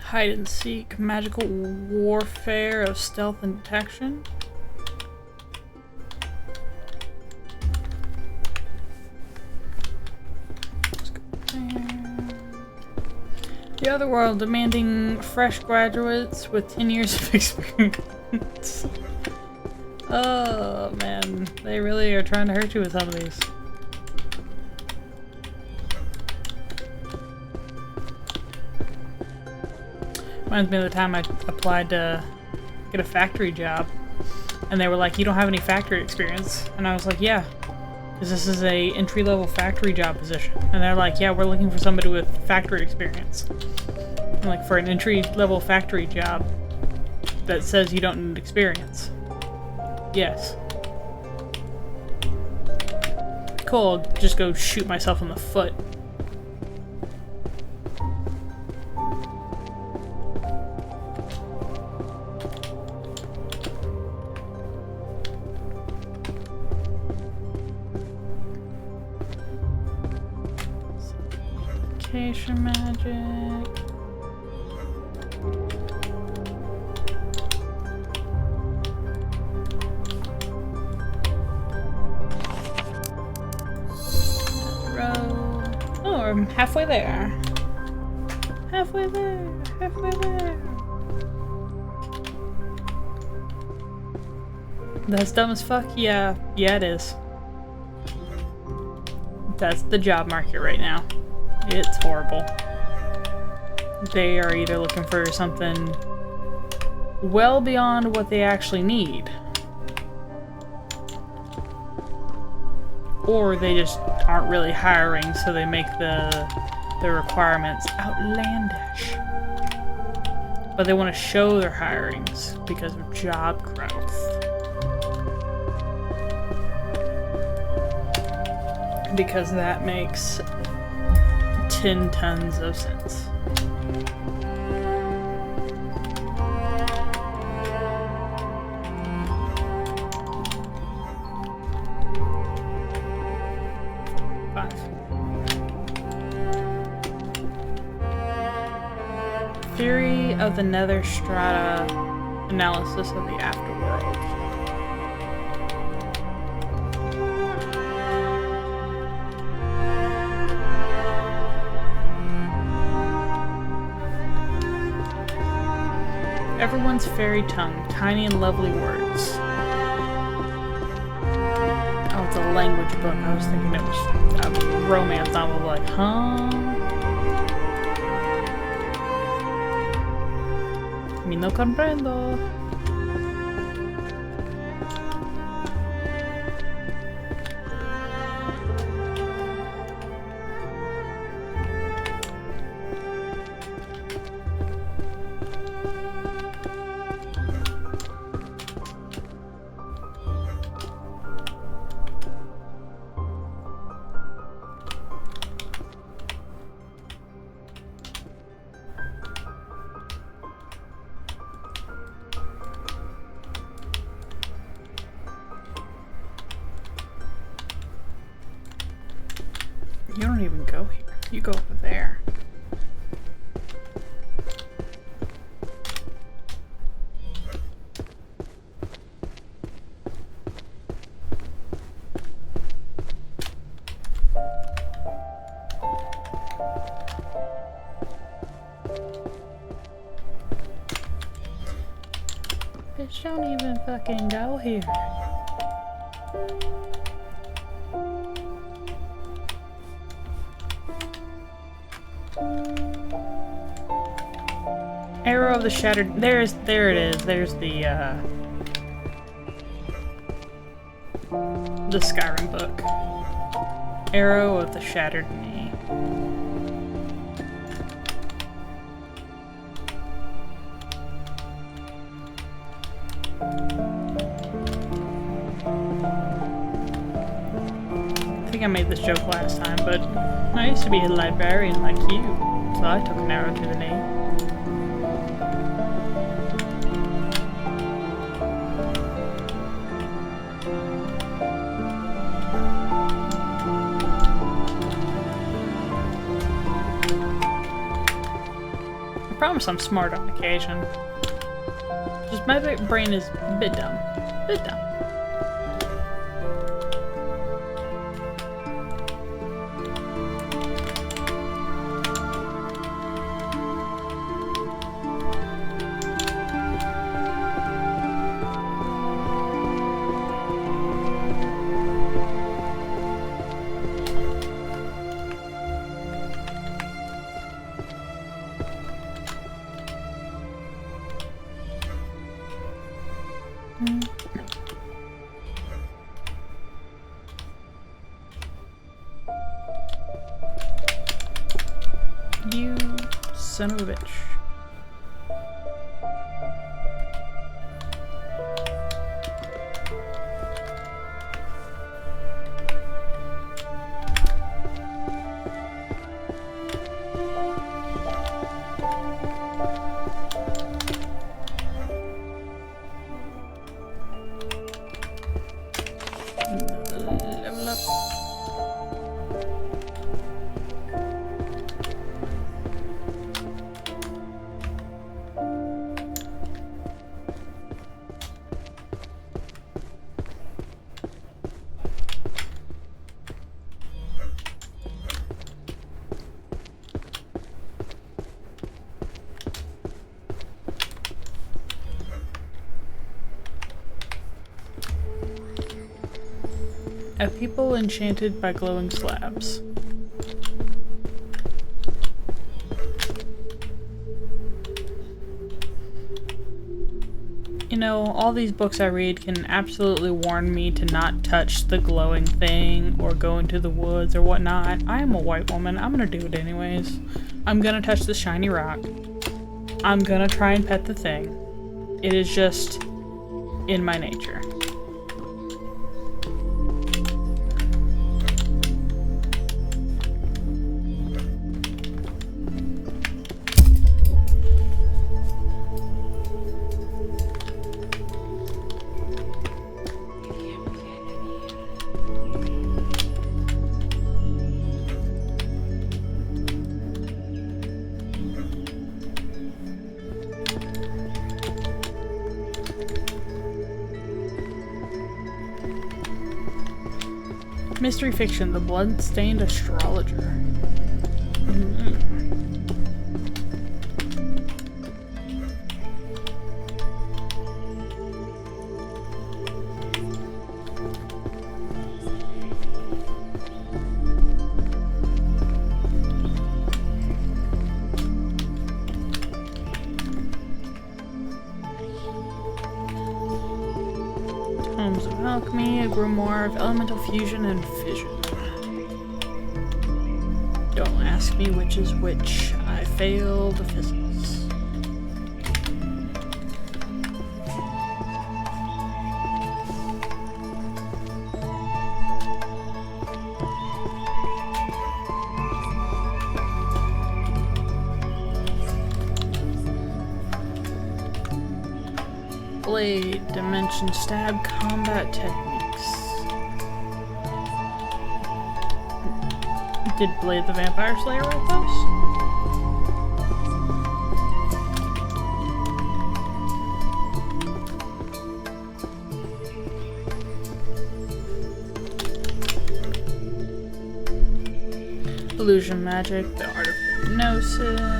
Hide and seek, magical warfare of stealth and detection. The other world demanding fresh graduates with 10 years of experience. Oh man, they really are trying to hurt you with some of these. Reminds me of the time I applied to get a factory job and they were like, you don't have any factory experience. And I was like, yeah. Because this is a entry-level factory job position. And they're like, yeah, we're looking for somebody with factory experience. And like, for an entry-level factory job that says you don't need experience. Yes. Cool, I'll just go shoot myself in the foot. Magic. Oh, I'm halfway there. Halfway there. Halfway there. That's dumb as fuck? Yeah. Yeah, it is. That's the job market right now. It's horrible. They are either looking for something well beyond what they actually need, or they just aren't really hiring, so they make the requirements outlandish. But they want to show their hirings because of job growth. Because that makes 10 tons of sense. Theory of the Nether Strata, analysis of the afterworld. Everyone's fairy tongue, tiny and lovely words. Oh, it's a language book. I was thinking it was a romance novel, like, huh? Mi no comprendo. You don't even go here. You go over there. Bitch, don't even fucking go here. Arrow of the Shattered. There it is. There's the Skyrim book. Arrow of the Shattered Knee. I think I made this joke last time, but I used to be a librarian like you, so I took an arrow to the knee. I promise I'm smart on occasion. Just my brain is a bit dumb. Bit dumb. You son of a bitch. Level up. A people enchanted by glowing slabs. You know, all these books I read can absolutely warn me to not touch the glowing thing or go into the woods or whatnot. I am a white woman. I'm gonna do it anyways. I'm gonna touch the shiny rock. I'm gonna try and pet the thing. It is just in my nature. Mystery fiction, The Bloodstained Astrologer. alchemy, a grimoire of elemental fusion and fission. Don't ask me which is which. I failed physics. Blade, dimension, stab, combat techniques. Did Blade the Vampire Slayer write those? Illusion magic, the art of hypnosis.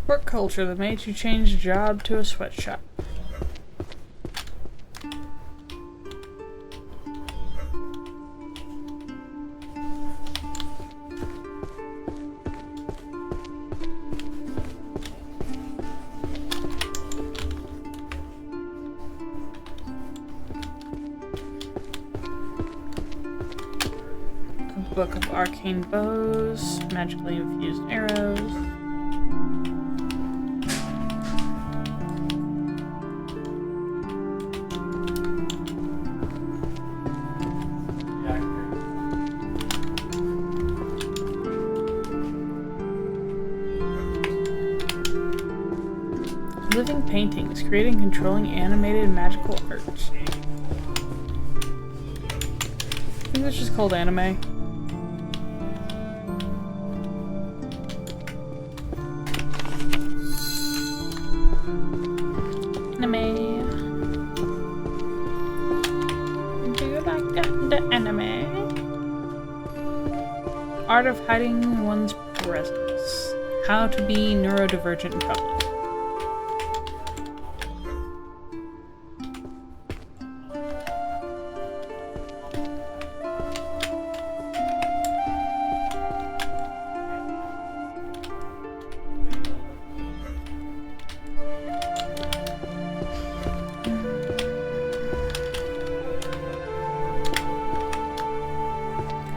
Work culture that made you change job to a sweatshop. A book of arcane bows, magically infused arrows. Living paintings, creating and controlling animated magical art. I think that's just called anime. Anime. Do you like the anime? Art of hiding one's presence. How to be neurodivergent in public.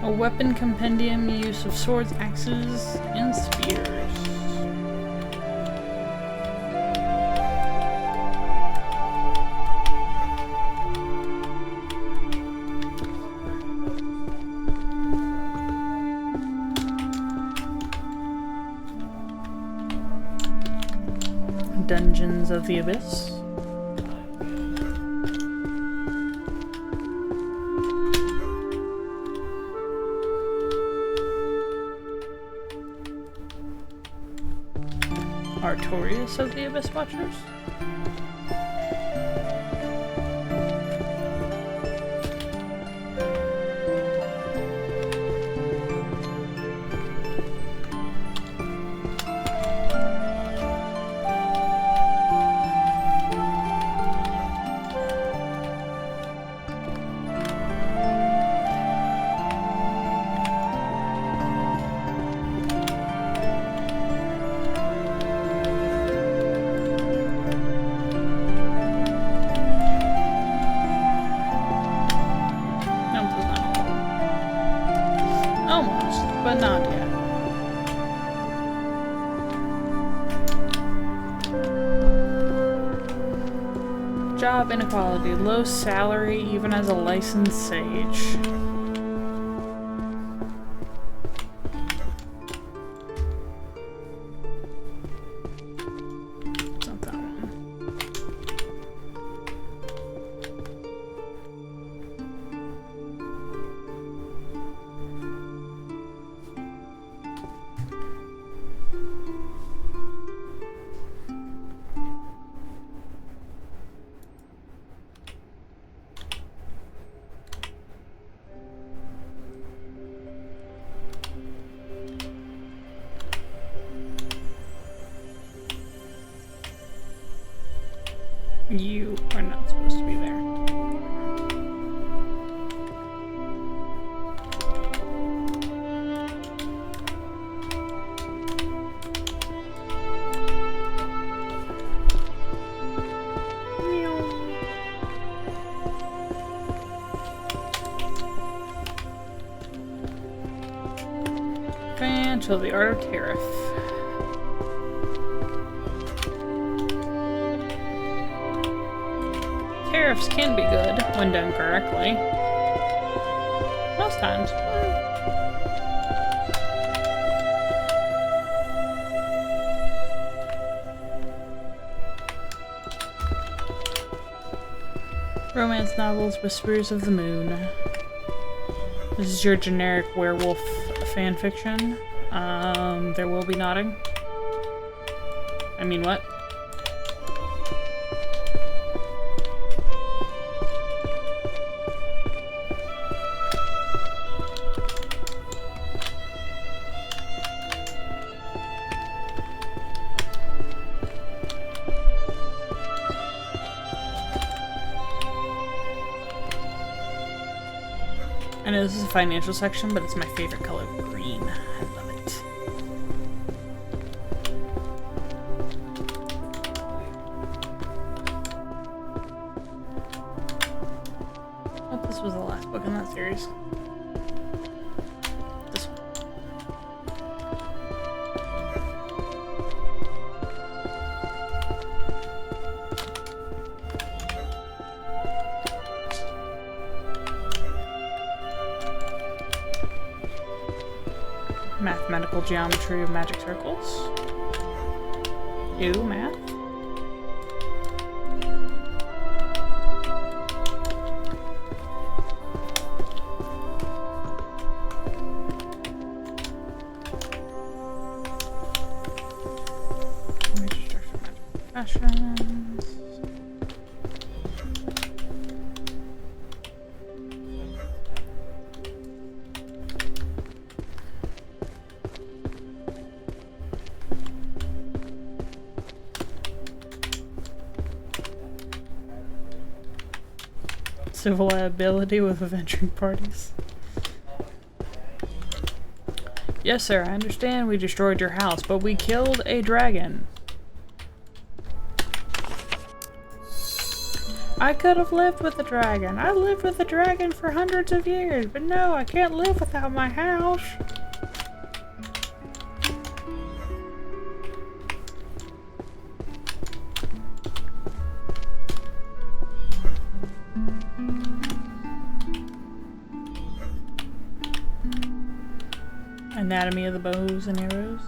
A weapon compendium, use of swords, axes, and spears. Dungeons of the Abyss. Artorias of the Abyss Watchers. But not yet. Job inequality, low salary even as a licensed sage. You are not supposed to be there. Until the Art of Tariff. Tariffs can be good when done correctly. Most times. Romance novels, Whispers of the Moon. This is your generic werewolf fanfiction. There will be nodding. I mean, what? I know this is a financial section, but it's my favorite color, green. I love it. I hope this was the last book in that series. This one. Mathematical geometry of magic circles. Ew, math. Register for magic professions. Civil liability with adventuring parties. Yes, sir, I understand we destroyed your house, but we killed a dragon. I could have lived with the dragon. I lived with the dragon for hundreds of years, but no, I can't live without my house. Anatomy of the bows and arrows.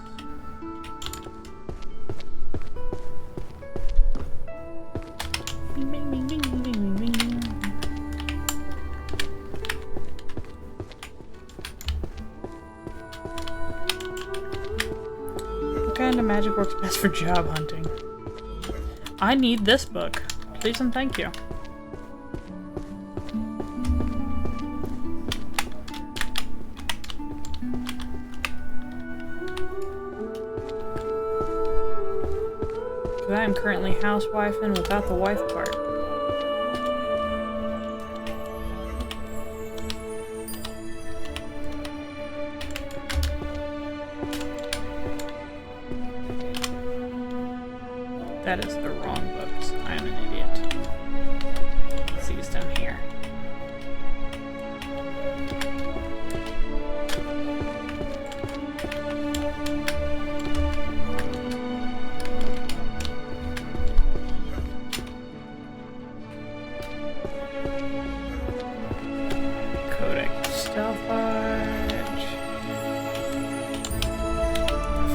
What kind of magic works best for job hunting? I need this book. Please and thank you. I am currently housewifing without the wife part. That is the wrong books. I am an idiot. Let's see what's down here.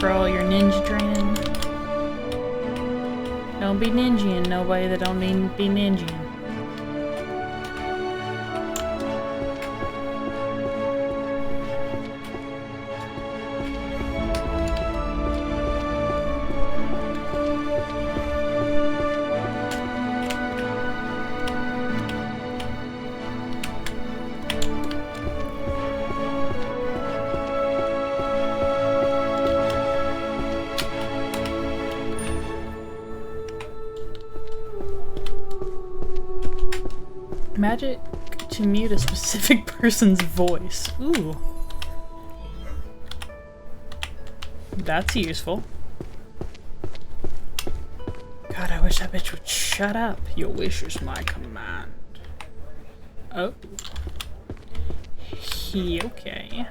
For all your ninja training. Don't be ninjaing nobody that don't need to be ninjaing. Magic to mute a specific person's voice. Ooh. That's useful. God, I wish that bitch would shut up. Your wish is my command. Oh. Okay.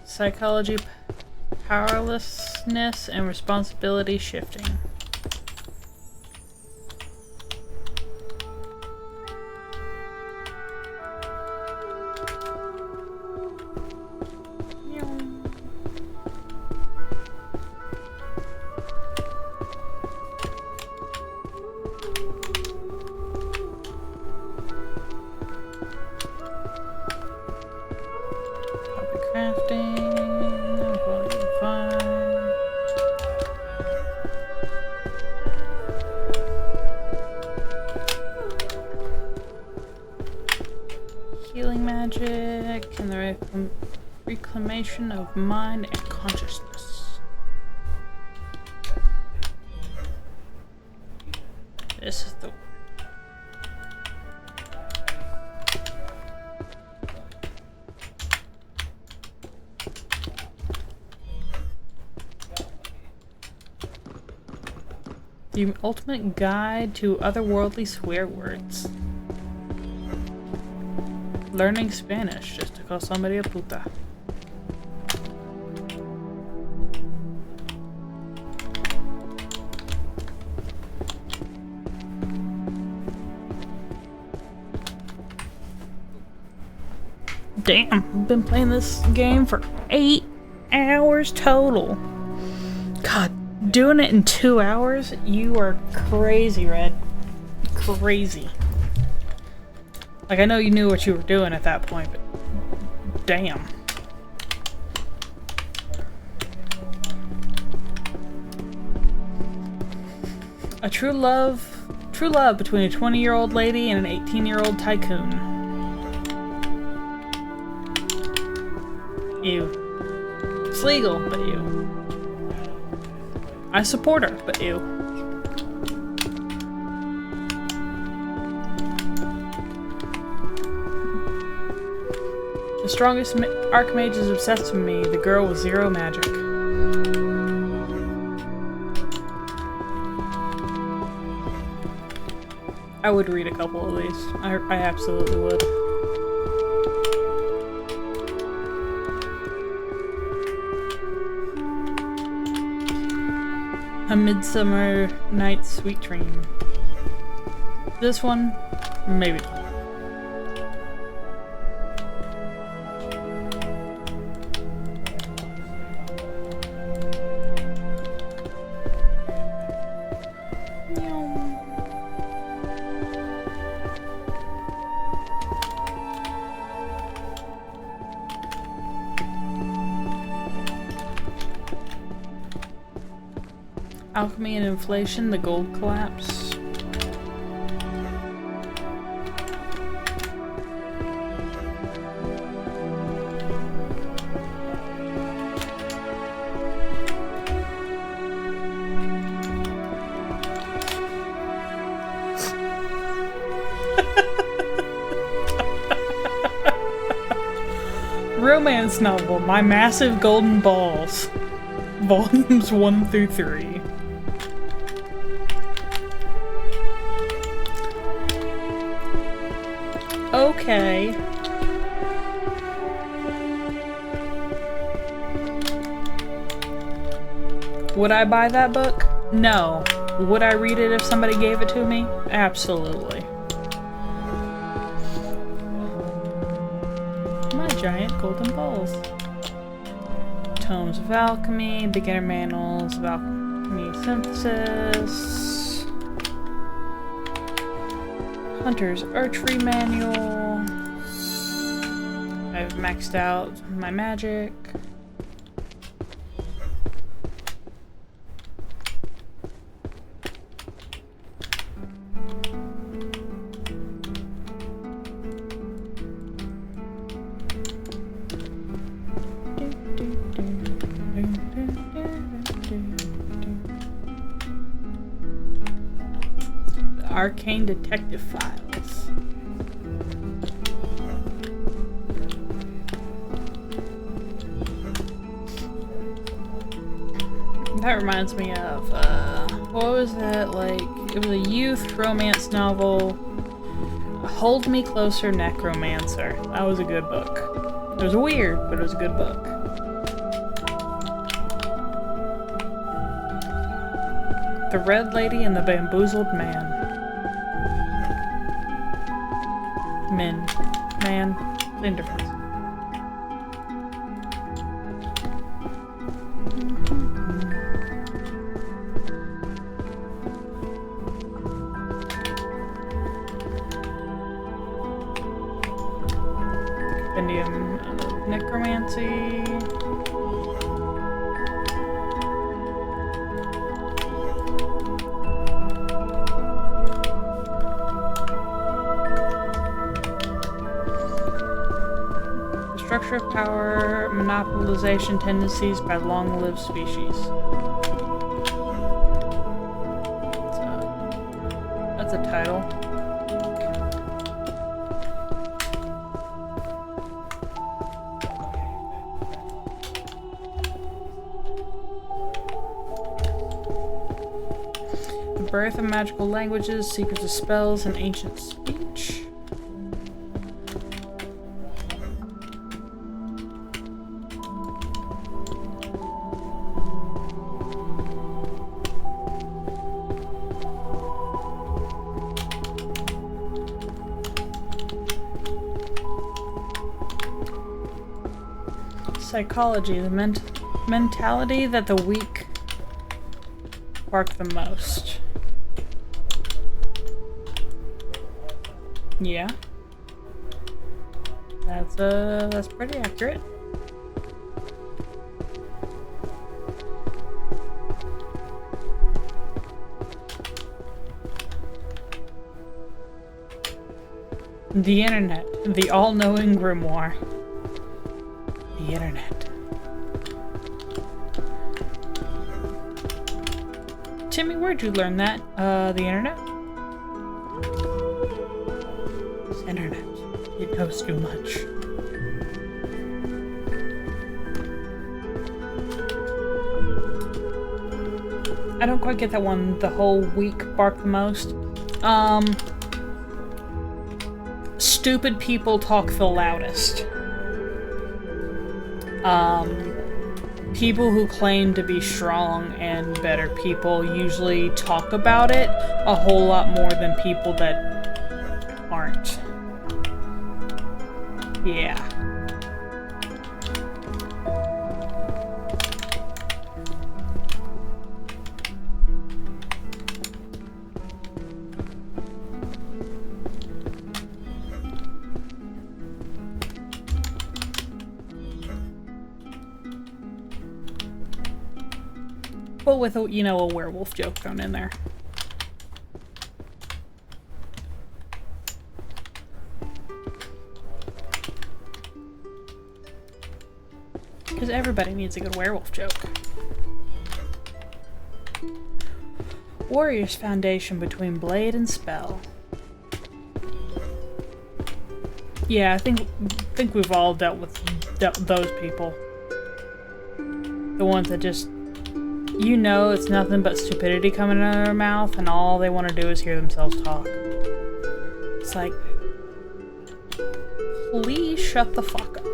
Psychology, powerlessness, and responsibility shifting. Healing magic and the reclamation of mind and consciousness. This is the one. The ultimate guide to otherworldly swear words. Learning Spanish just to call somebody a puta. Damn, I've been playing this game for 8 hours total. God, doing it in 2 hours? You are crazy, Red. Crazy. Like, I know you knew what you were doing at that point, but damn. A true love between a 20-year-old lady and an 18-year-old tycoon. Ew. It's legal, but ew. I support her, but ew. The strongest archmage is obsessed with me, the girl with 0 magic. I would read a couple of these. I absolutely would. A Midsummer Night's Sweet Dream. This one, maybe not. Alchemy and Inflation, the Gold Collapse. Romance novel, My Massive Golden Balls. Volumes 1 through 3. Okay. Would I buy that book? No. Would I read it if somebody gave it to me? Absolutely. My giant golden balls. Tomes of Alchemy, Beginner Manuals of Alchemy Synthesis. Hunter's Archery Manual. I've maxed out my magic. Arcane Detective Files. That reminds me of, what was that, like, it was a youth romance novel, Hold Me Closer, Necromancer. That was a good book. It was weird, but it was a good book. The Red Lady and the Bamboozled Man. Man, same difference. Compendium of Necromancy. Structure of power, monopolization tendencies by long-lived species. That's a title. The birth of magical languages, secrets of spells, and ancient speech. Psychology, the mentality that the weak bark the most. Yeah. That's pretty accurate. The internet, the all-knowing grimoire. The internet. Timmy, where'd you learn that? The internet? This internet. It knows too much. I don't quite get that one, the whole week bark the most. Stupid people talk the loudest. People who claim to be strong and better people usually talk about it a whole lot more than people that aren't. Yeah. But with a, you know, a werewolf joke thrown in there. Because everybody needs a good werewolf joke. Warrior's foundation between blade and spell. Yeah, I think we've all dealt with those people. The ones that just, you know, it's nothing but stupidity coming out of their mouth, and all they want to do is hear themselves talk. It's like, please shut the fuck up.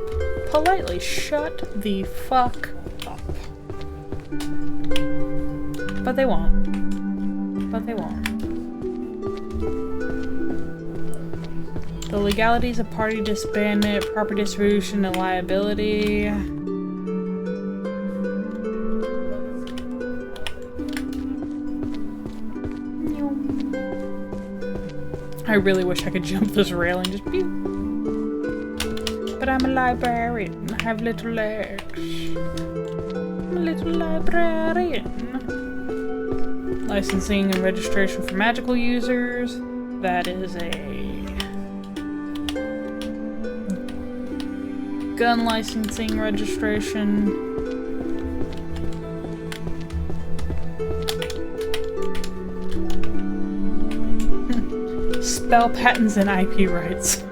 Politely shut the fuck up. But they won't. But they won't. The legalities of party disbandment, property distribution, and liability. I really wish I could jump this railing, just pew. But I'm a librarian. I have little legs. I'm a little librarian. Licensing and registration for magical users. That is a gun licensing registration. spell patents and IP rights.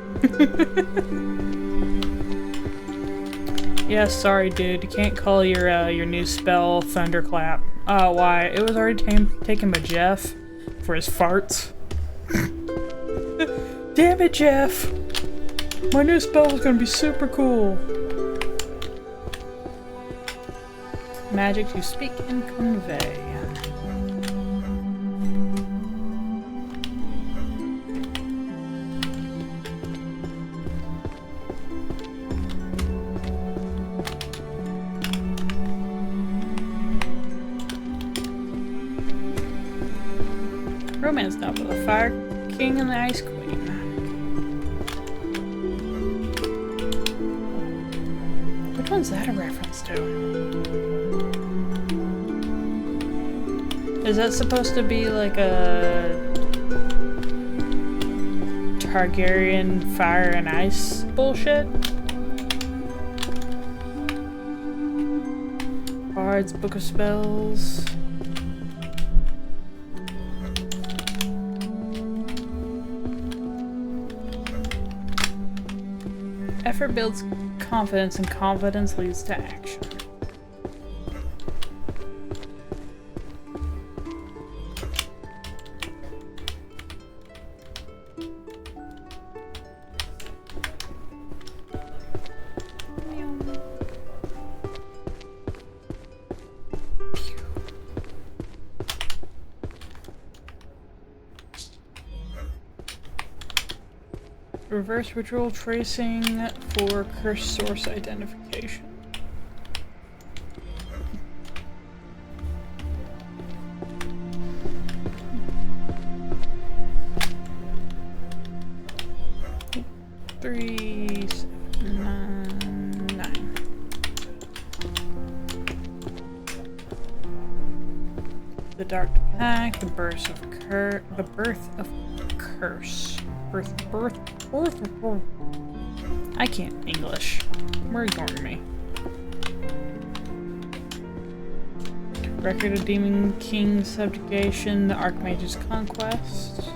Yeah, sorry, dude. You can't call your new spell Thunderclap. Oh, why? It was already taken by Jeff for his farts. Damn it, Jeff! My new spell was gonna be super cool. Magic to speak and convey. Romance novel, The Fire King and the Ice Queen. Which one's that a reference to? Is that supposed to be like a Targaryen fire and ice bullshit? Bard's Book of Spells. Effort builds confidence, and confidence leads to action. Reverse ritual tracing for curse source identification. Three, 7, 9, 9. The Dark Pact, the birth of curse. Birth. I can't English. We're ignoring me. Record of Demon King's subjugation, the Archmage's conquest.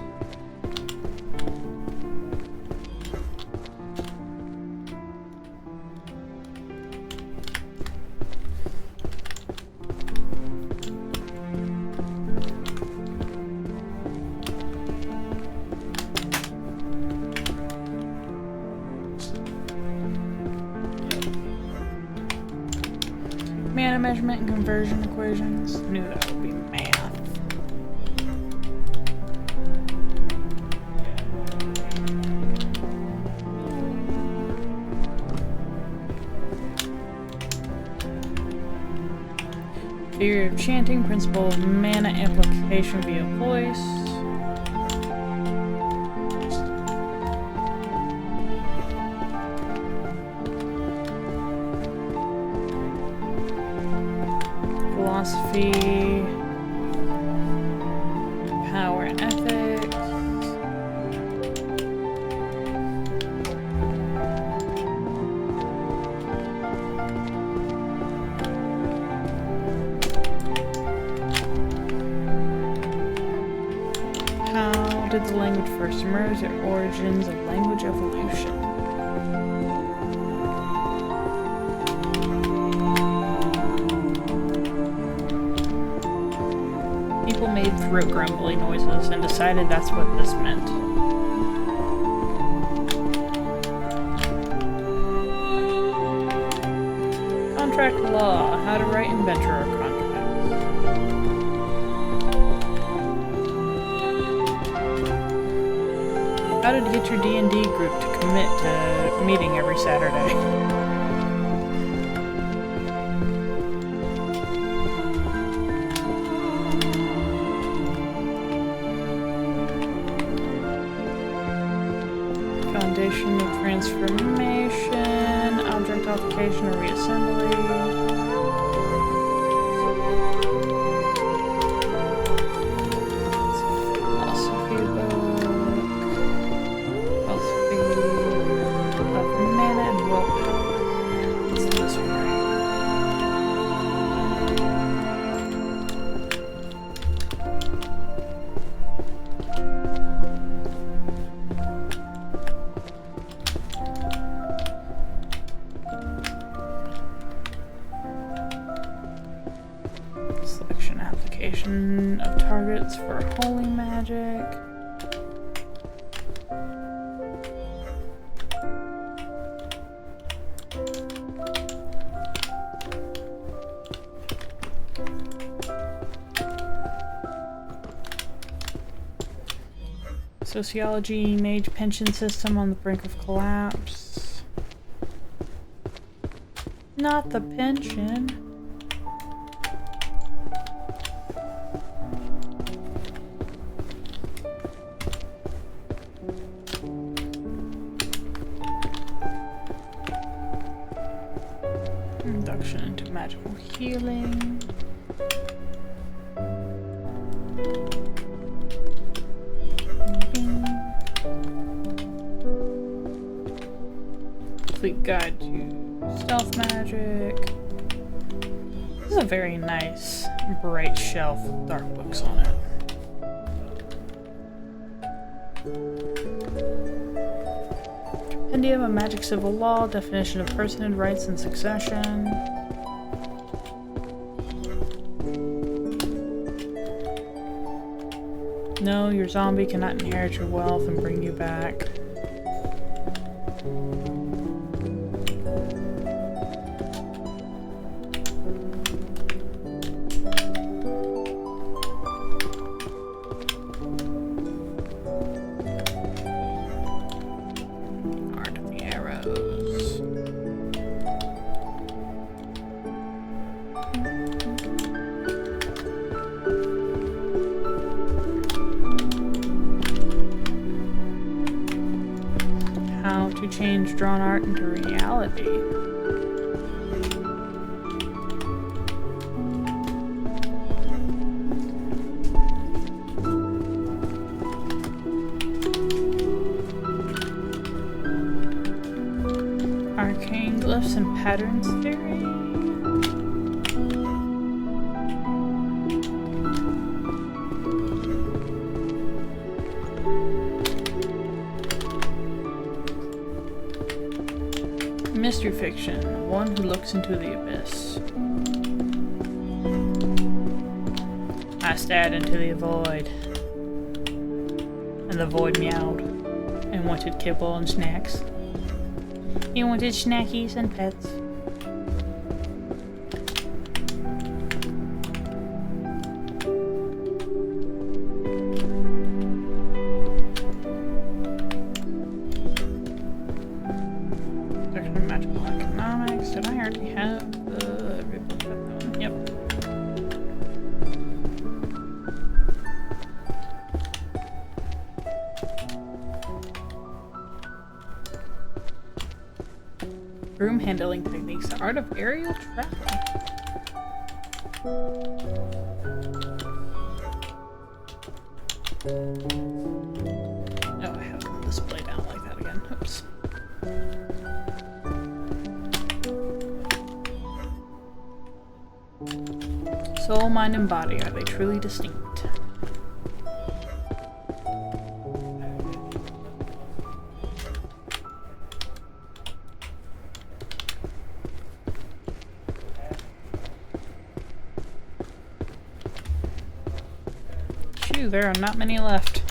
Mana measurement and conversion equations. Knew that would be math. Theory of chanting, principle of mana amplification via voice. Philosophy, power and ethics, how did the language first emerge? The origins of language evolution. Made throat grumbly noises and decided that's what this meant. Contract law, how to write inventor contracts. How to get your D&D group to commit to meeting every Saturday. Foundation of transformation, object application or reassembly. Philosophy book. Philosophy of mana and willpower. What's this one, right? magic. Sociology, mage pension system on the brink of collapse. Not the pension. Induction into magical healing. Complete guide to stealth magic. This is a very nice, bright shelf with dark books on it. Compendium of Magic Civil Law, definition of personhood, rights, and succession. No, your zombie cannot inherit your wealth and bring you back. Art of the Arrows. How to change drawn art into reality. Arcane glyphs and patterns theory. Mystery fiction, one who looks into the abyss. I stared into the void, and the void meowed and wanted kibble and snacks. He wanted snackies and pets. Section of magical economics. Did I already have the book that one? Yep. Broom handling techniques, the art of aerial travel. Oh, I have them displayed out like that again. Oops. Soul, mind, and body, are they truly distinct? Phew, there are not many left.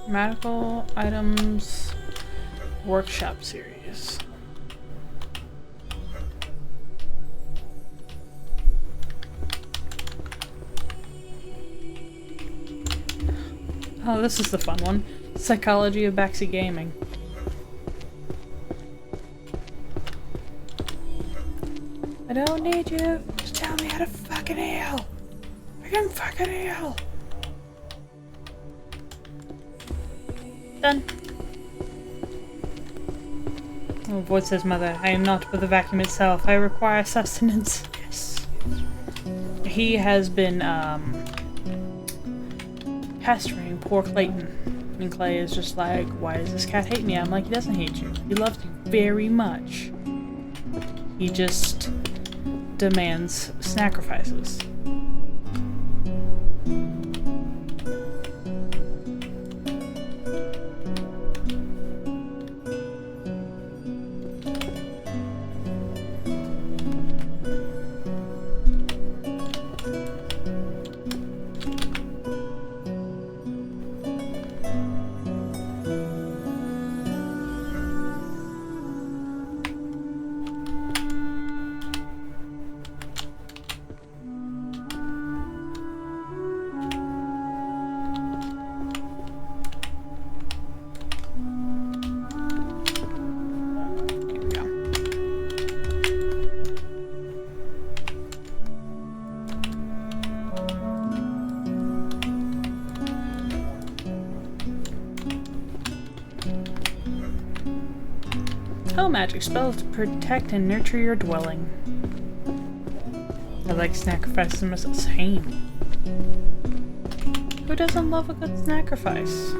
Magical items workshop series. Oh, this is the fun one. Psychology of Backseat Gaming. I don't need you. Just tell me how to fucking heal. I can fucking heal. Done. Oh, voice says, Mother, I am not but the vacuum itself. I require sustenance. Yes. He has been, pestering poor Clayton. And Clay is just like, why does this cat hate me? I'm like, he doesn't hate you. He loves you very much. He just demands sacrifices. Dispel magic spells to protect and nurture your dwelling. I like sacrifices myself. Same. Who doesn't love a good sacrifice?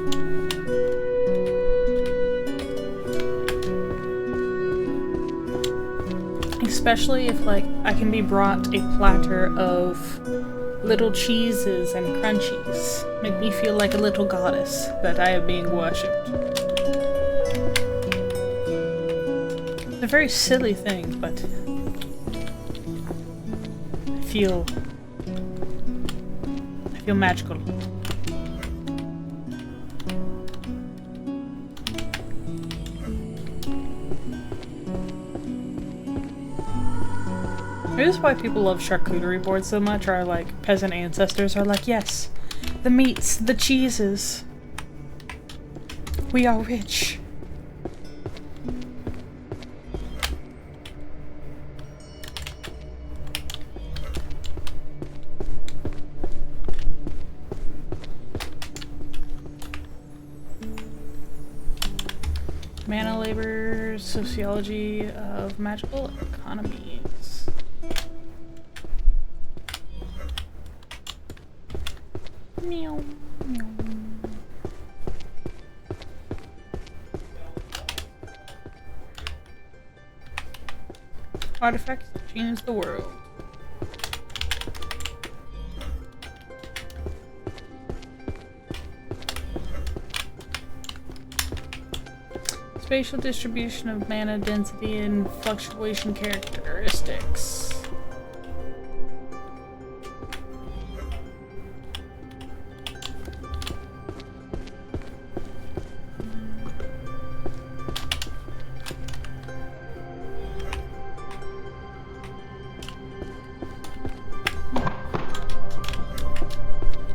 Especially if, like, I can be brought a platter of little cheeses and crunchies. Make me feel like a little goddess that I am being worshipped. It's a very silly thing, but I feel magical. Maybe that's why people love charcuterie boards so much. Our like peasant ancestors are like, yes, the meats, the cheeses. We are rich. Mana labor, sociology of magical economies. Meow, meow. Artifacts that change the world. Spatial distribution of mana density and fluctuation characteristics.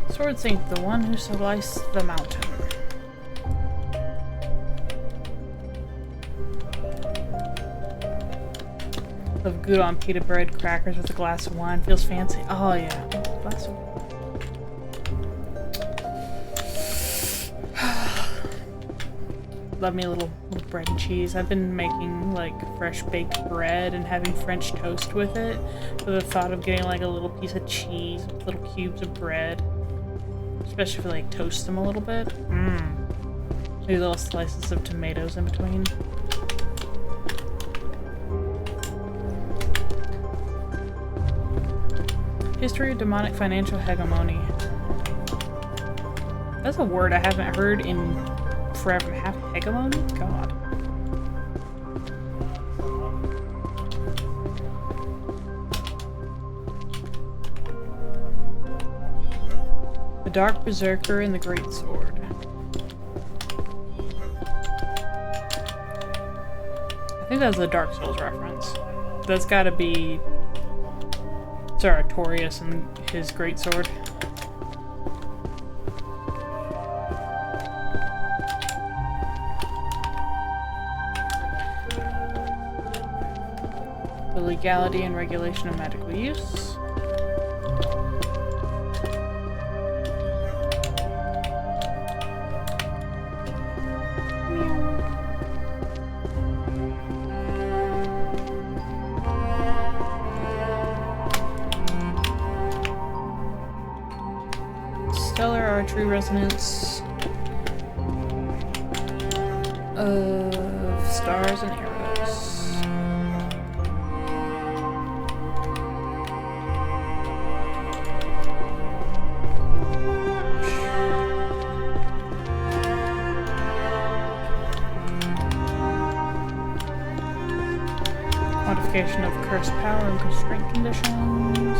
Sword Saint, the one who sliced the mountain. Love good on pita bread crackers with a glass of wine. Feels fancy. Oh yeah, glass of love me a little bread and cheese. I've been making like fresh baked bread and having French toast with it. For the thought of getting like a little piece of cheese with little cubes of bread. Especially if you like toast them a little bit. Maybe little slices of tomatoes in between. History of demonic financial hegemony. That's a word I haven't heard in forever and a half. Hegemony? God. The Dark Berserker and the Great Sword. I think that's a Dark Souls reference. That's gotta be Sartorius and his great sword. The legality and regulation of magical use. Stellar archery resonance of stars and arrows. Modification of cursed power and constraint conditions.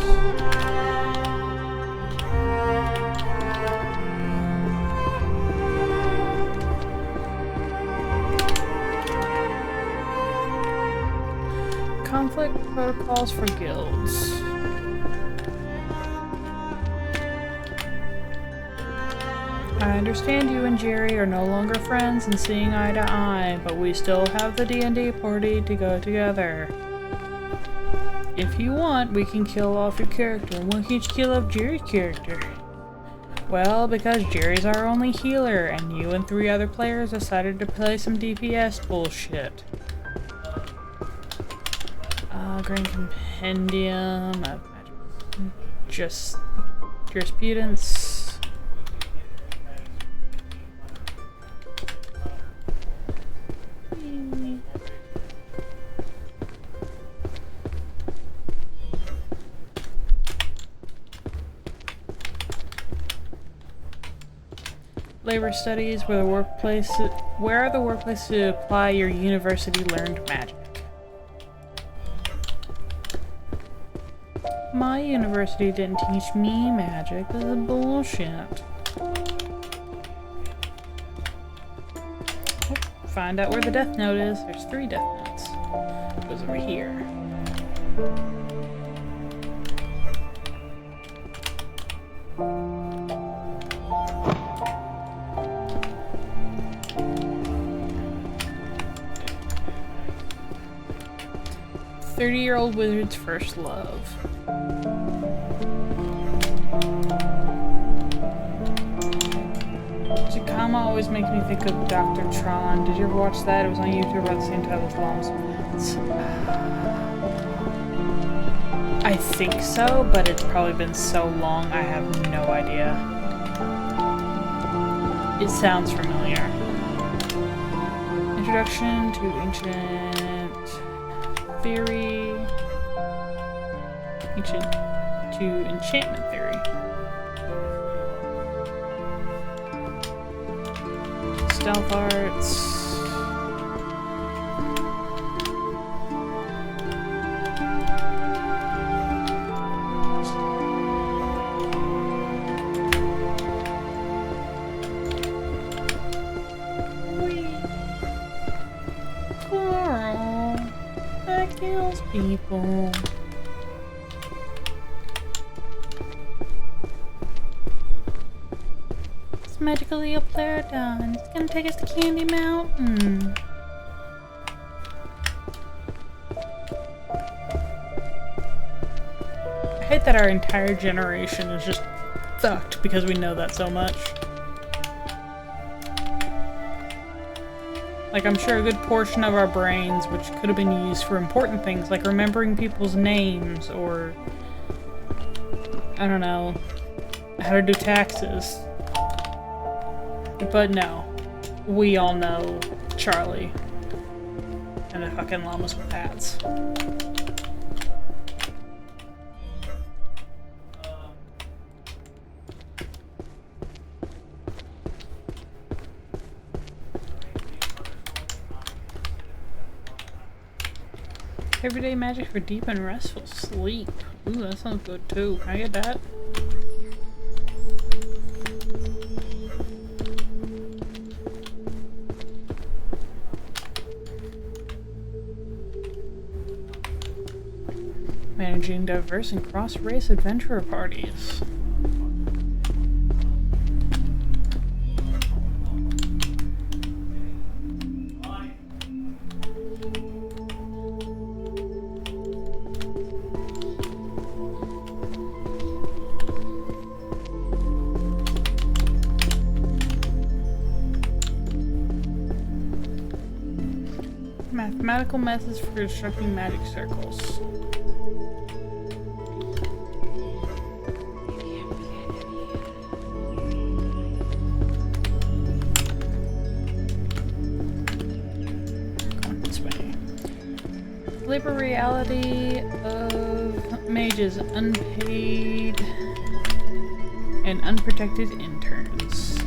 Conflict protocols for guilds. I understand you and Jerry are no longer friends and seeing eye to eye, but we still have the D&D party to go together. If you want, we can kill off your character. Why can't you kill off Jerry's character? Well, because Jerry's our only healer, and you and 3 other players decided to play some DPS bullshit. Grand Compendium of just jurisprudence. Labor studies, where are the workplaces to apply your university learned magic? My university didn't teach me magic. This is bullshit. Find out where the death note is. There's 3 death notes. It goes over here. "30-year-old wizard's first love." Chikama always makes me think of Dr. Tron. Did you ever watch that? It was on YouTube about the same time as Llama's Plants. I think so, but it's probably been so long I have no idea. It sounds familiar. Introduction to Ancient Theory. Enchantment Theory. Stealth Arts. Coral that kills people. Magically a Plarodon. It's gonna take us to Candy Mountain. I hate that our entire generation is just fucked because we know that so much. Like, I'm sure a good portion of our brains, which could have been used for important things, like remembering people's names or, I don't know, how to do taxes. But no, we all know Charlie and the fucking llamas with hats. Everyday magic for deep and restful sleep. Ooh, that sounds good too. Can I get that? Managing diverse and cross-race adventurer parties. Mathematical methods for constructing magic circles. Labor reality of mages, unpaid and unprotected interns.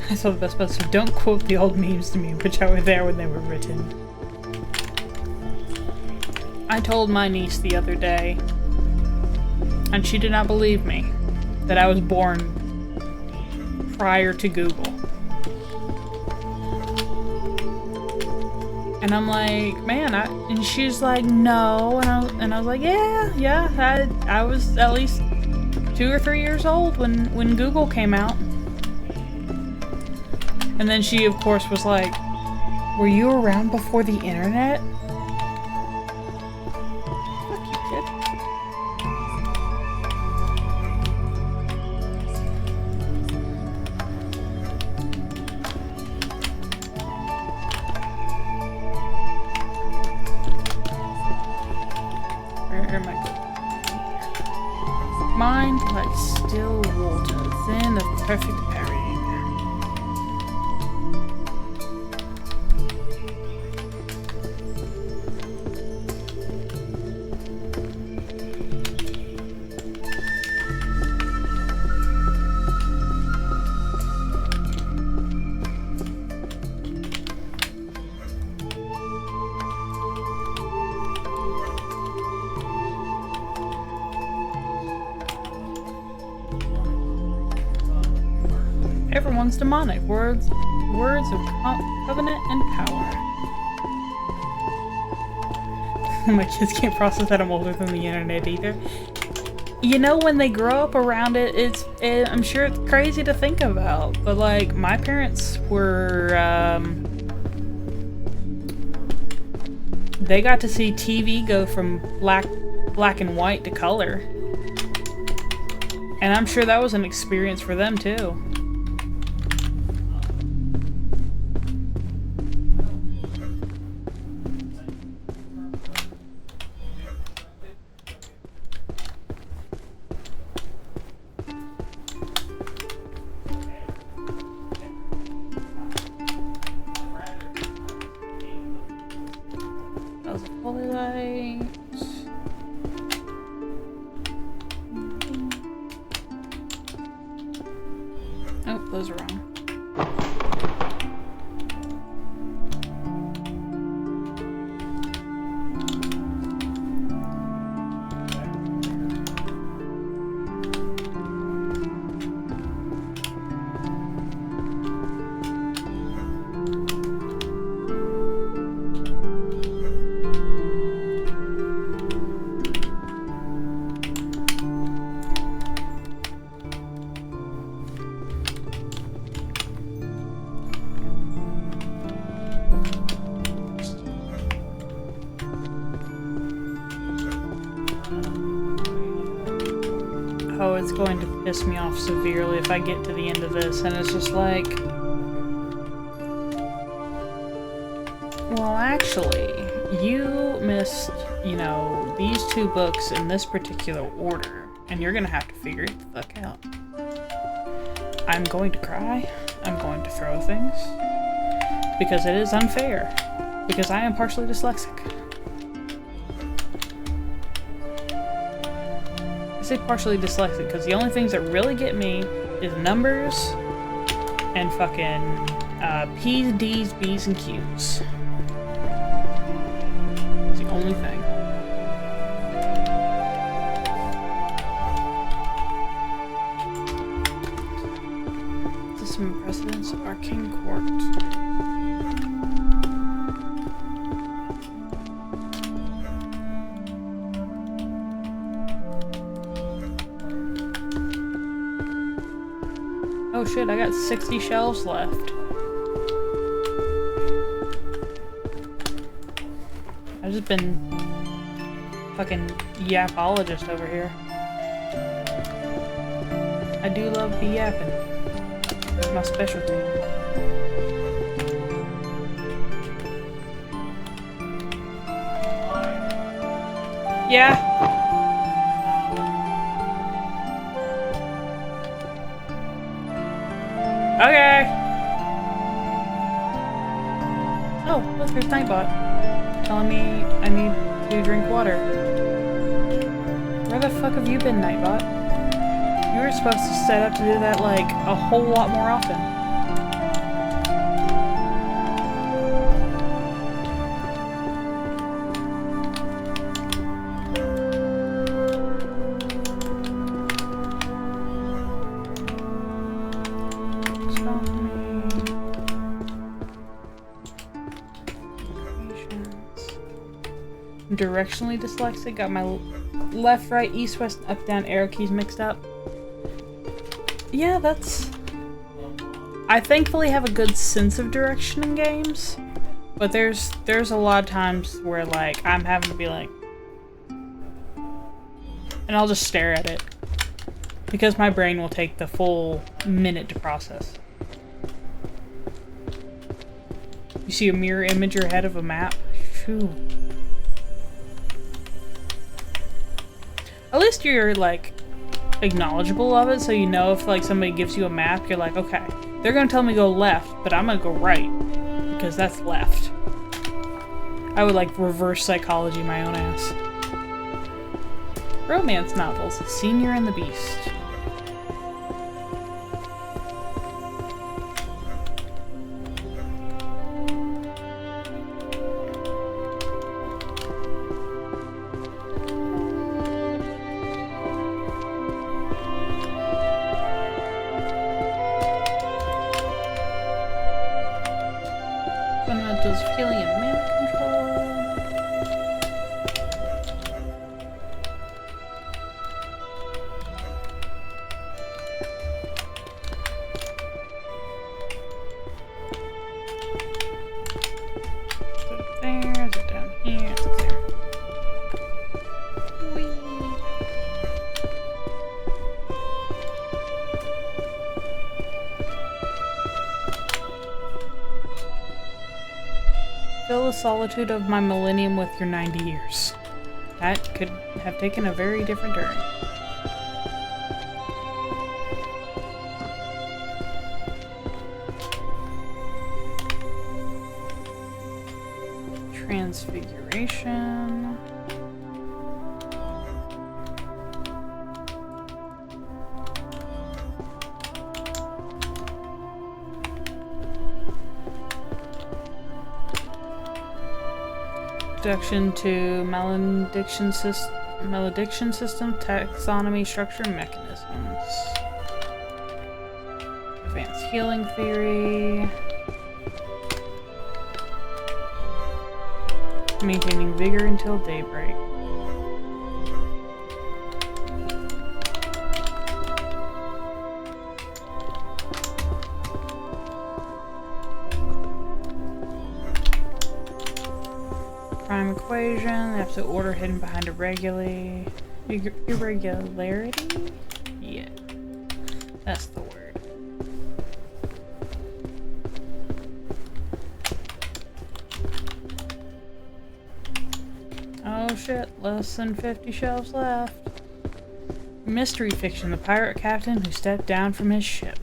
I saw the best part, so don't quote the old memes to me, which I were there when they were written. I told my niece the other day, and she did not believe me, that I was born prior to Google. And I'm like, man, and she's like, no, and I was like, yeah, I was at least 2 or 3 years old when Google came out. And then she, of course, was like, were you around before the internet? Fuck you, kid. Where am I going? Mind like still water, then of perfect parrying. Everyone's demonic. Words of covenant and power. My kids can't process that I'm older than the internet either. You know, when they grow up around it, I'm sure it's crazy to think about. But like, my parents were, they got to see TV go from black and white to color. And I'm sure that was an experience for them too. Oh, those are wrong. Oh, it's going to piss me off severely if I get to the end of this, and it's just like... Well, actually, you missed, you know, these two books in this particular order, and you're gonna have to figure it the fuck out. I'm going to cry. I'm going to throw things. Because it is unfair. Because I am partially dyslexic. I say partially dyslexic because the only things that really get me is numbers and fucking P's, D's, B's, and Q's. It's the only thing. Some precedents of Arcane Court. Oh shit, I got 60 shelves left. I've just been fucking yapologist over here. I do love be yapping. It's my specialty. Yeah. Okay. Oh, look, there's Nightbot. Telling me I need to drink water. Where the fuck have you been, Nightbot? You were supposed to set up to do that, like, a whole lot more often. I'm directionally dyslexic. Got my left, right, east, west, up, down arrow keys mixed up. Yeah, that's... I thankfully have a good sense of direction in games, but there's a lot of times where, like, I'm having to be like... And I'll just stare at it. Because my brain will take the full minute to process. You see a mirror image or head of a map? Phew. least you're like acknowledgeable of it, so you know if like somebody gives you a map, you're like, okay, they're gonna tell me go left, but I'm gonna go right because that's left. I would like reverse psychology my own ass. Romance novels, Senior and the Beast. Fundamentals of healing and mana control. Is it down here? It's there. Whee! Fill the solitude of my millennium with your 90 years. That could have taken a very different turn. Transfiguration. Introduction to malediction system, taxonomy, structure, mechanisms. Advanced healing theory. Maintaining vigor until daybreak. Prime equation, absolute order hidden behind irregularity. Irregularity? Yeah. That's the word. Oh shit, less than 50 shelves left. Mystery fiction, the pirate captain who stepped down from his ship.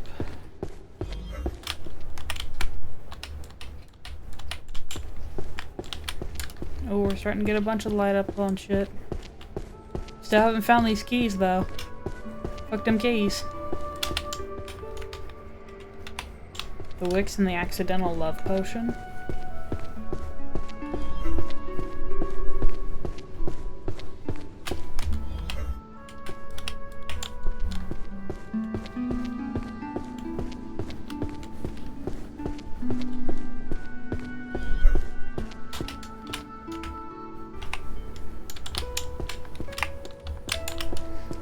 Oh, we're starting to get a bunch of light up on shit. Still haven't found these keys though. Fuck them keys. The Wicks and the accidental love potion.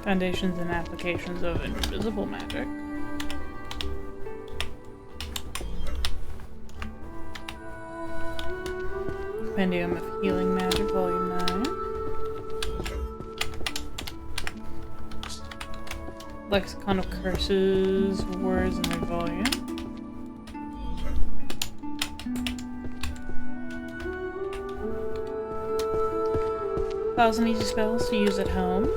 Foundations and applications of invisible magic. Compendium of Healing Magic, Volume 9. Lexicon of Curses, Words in their volume. Thousand easy spells to use at home.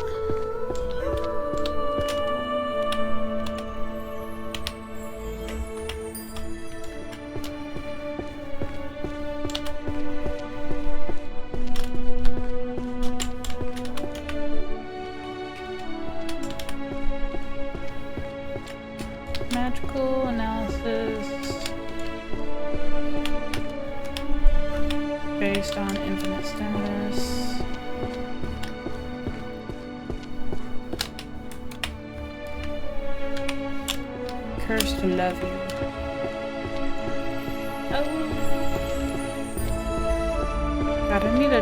Magical analysis based on infinite status. Curse to love you. Oh. God, I need a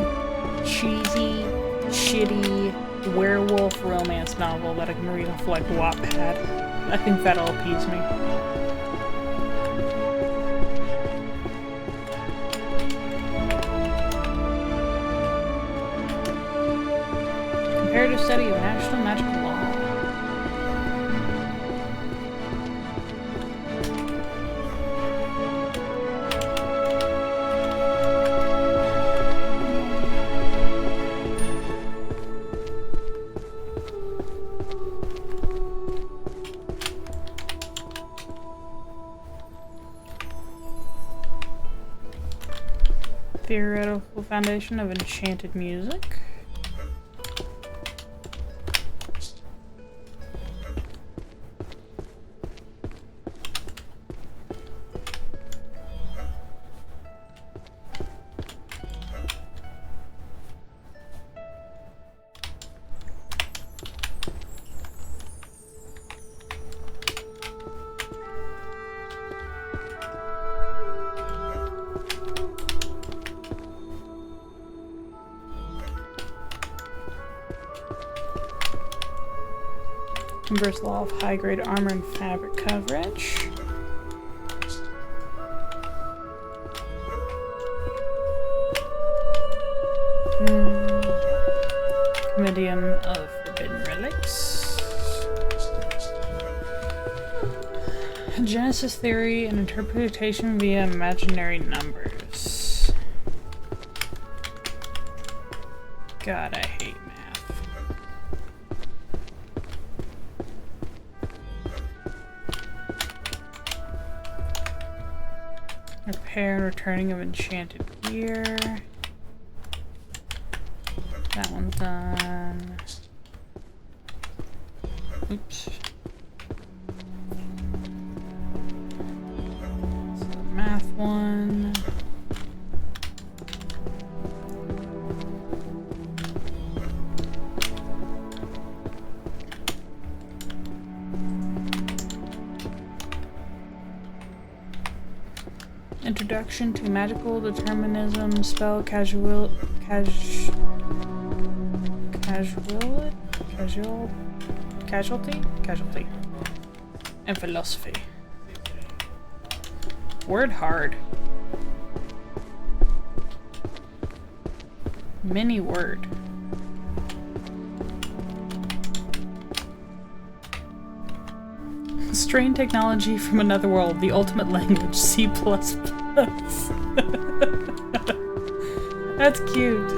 cheesy, shitty werewolf romance novel that I can read off like Wattpad. I think that'll appease me. Comparative study of national magical law. Theoretical foundation of enchanted music. Converse law of high-grade armor and fabric coverage. Compendium of forbidden relics. Genesis theory and interpretation via imaginary numbers. God, I hate math. Repair and returning of enchanted gear. That one's done. Oops. So the math one. Introduction to magical determinism, spell casualty, and philosophy. Word hard. Mini word. Strain technology from another world, the ultimate language, C++. That's cute.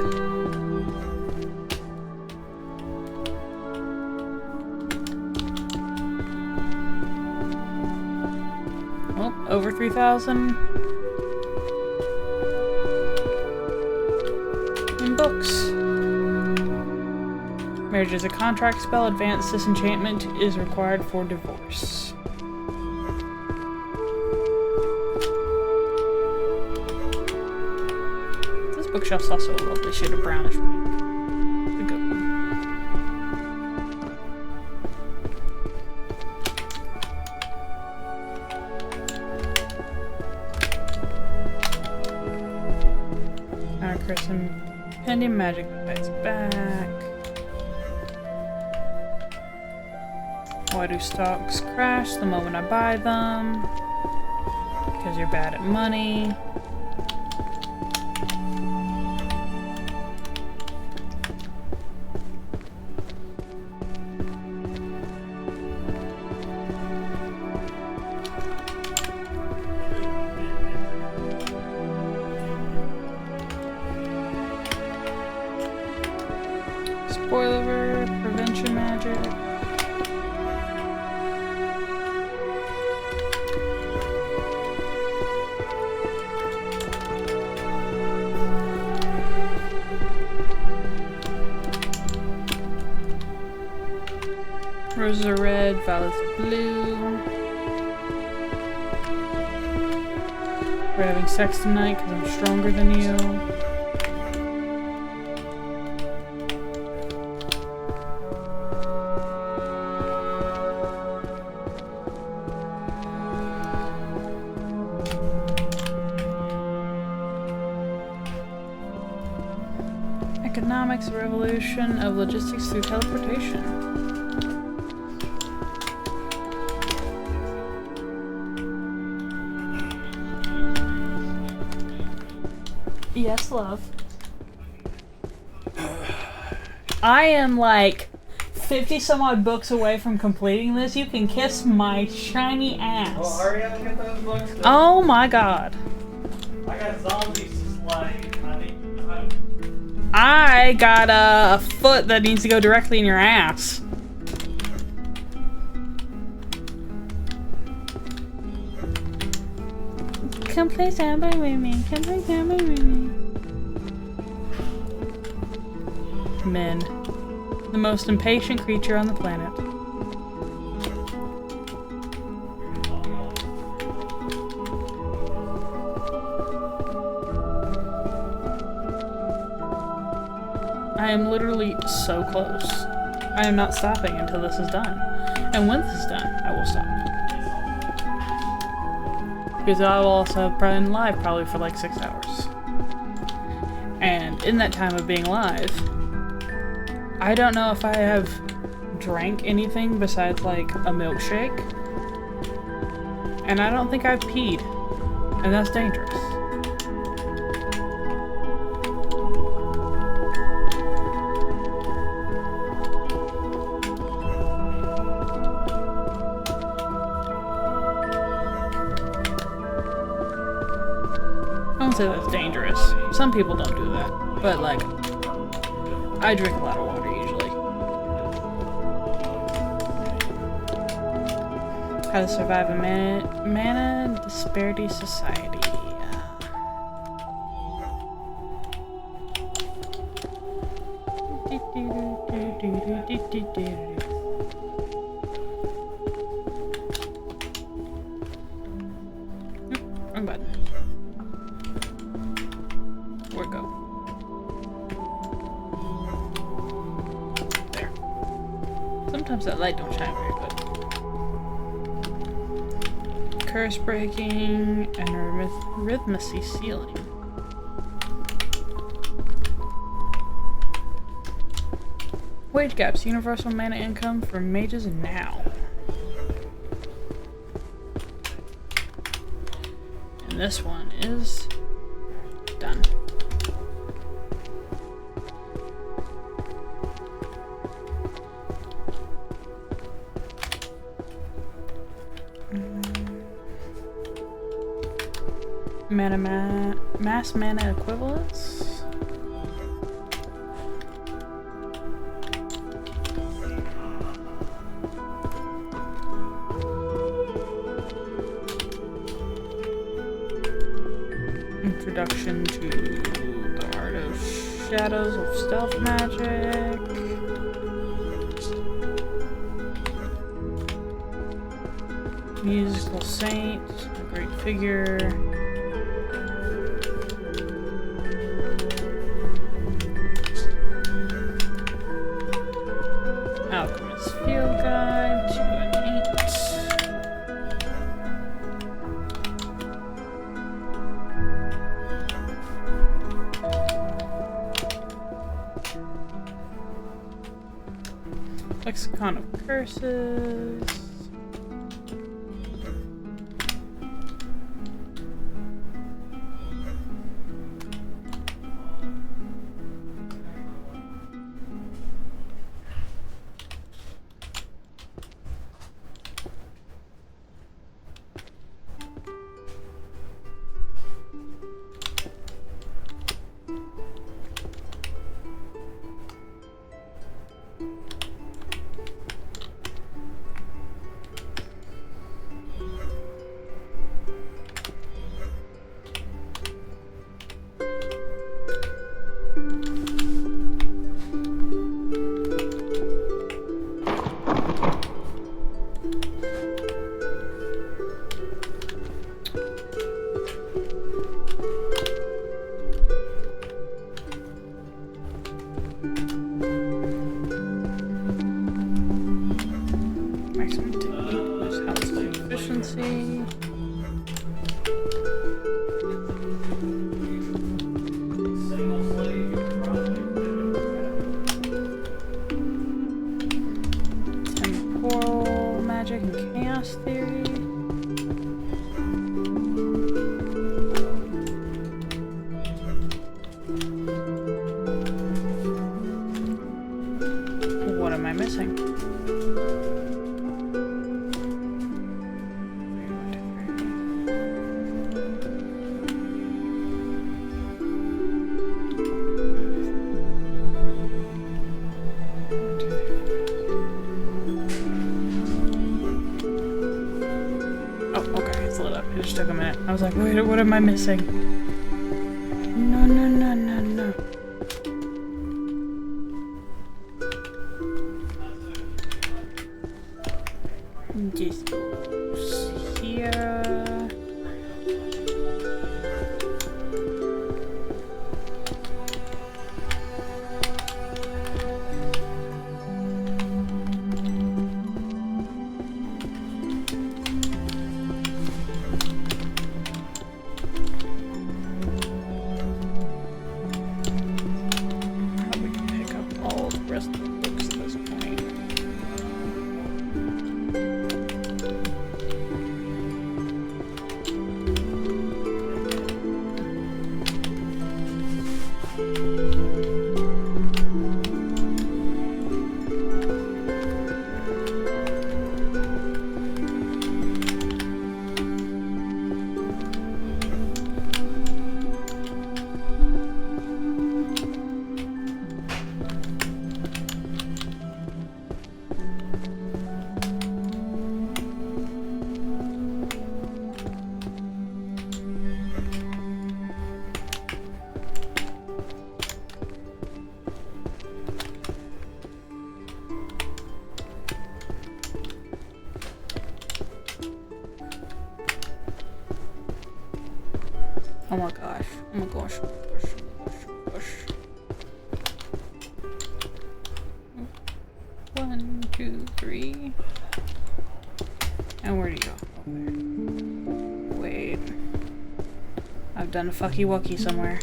Oh, over 3,000 in books. Marriage is a contract spell. Advanced disenchantment is required for divorce. This bookshelf's also a lovely shade of brownish pink. A good one. Crescent Pendium magic bites back. Why do stocks crash the moment I buy them? Because you're bad at money. Spoiler, prevention magic. Roses are red, violets are blue. We're having sex tonight because I'm stronger than you. Economics revolution of logistics through teleportation. Yes, love. I am like 50 some odd books away from completing this. You can kiss my shiny ass. Well, hurry up and get those books done. Oh my god. I got zombies to slay. I got a foot that needs to go directly in your ass. Come play Samba with me. Come play Samba with me. Men. The most impatient creature on the planet. I am literally so close. I am not stopping until this is done. And when this is done, I will stop. Because I will also have been live probably for like 6 hours. And in that time of being live, I don't know if I have drank anything besides like a milkshake. And I don't think I've peed. And that's dangerous. I don't say that's dangerous. Some people don't do that. But like, I drink a lot of water usually. How to survive a mana disparity society. Wrong button. Where'd it go? There. Sometimes that light don't shine very good. Curse breaking and rhythmacy sealing. Wage gaps, universal mana income for mages now. And this one is done. Mass mana equivalents. Introduction to the Art of Shadows of Stealth Magic. Musical Saint, a great figure. Alchemist Field Guide to an 8. Lexicon of Curses. Maximum technique boosts household efficiency. Temporal magic and chaos theory. What am I missing? It just took a minute. I was like, wait, what am I missing? No. This goes here. Probably can pick up all the rest of the books at this point. Oh my gosh. Oh my gosh. Oh my gosh. Oh my gosh. Oh my gosh. 1, 2, 3. And where do you go? Over there. Wait. I've done a fucky wucky somewhere.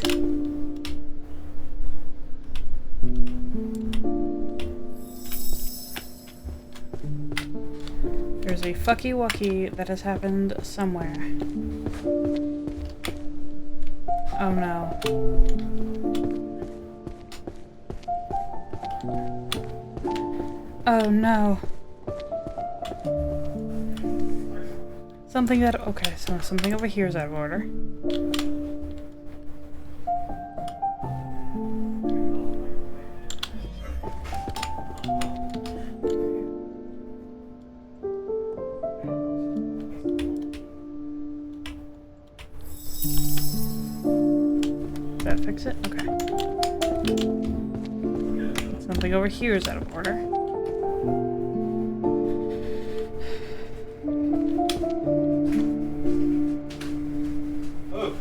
There's a fucky wucky that has happened somewhere. Oh no. Oh no. Something that, okay, so something over here is out of order. Did that fix it? Okay. Something over here is out of order. Oh.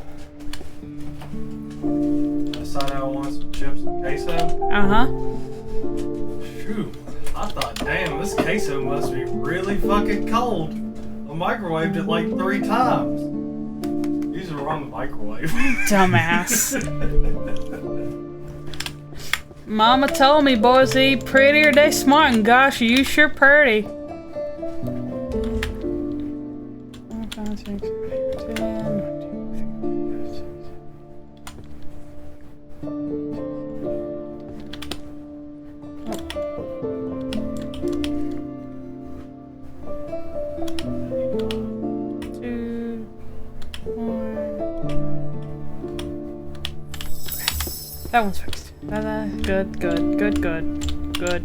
I decided I want some chips and queso. Uh-huh. Shoot. I thought, damn, this queso must be really fucking cold. I microwaved it like 3 times. Using the wrong microwave. Dumbass. Mama told me boys they eat prettier, they smart, and gosh, you sure pretty. 1, 5, 6, 10, 2, 1. That one's fixed. Good, good, good, good, good, good,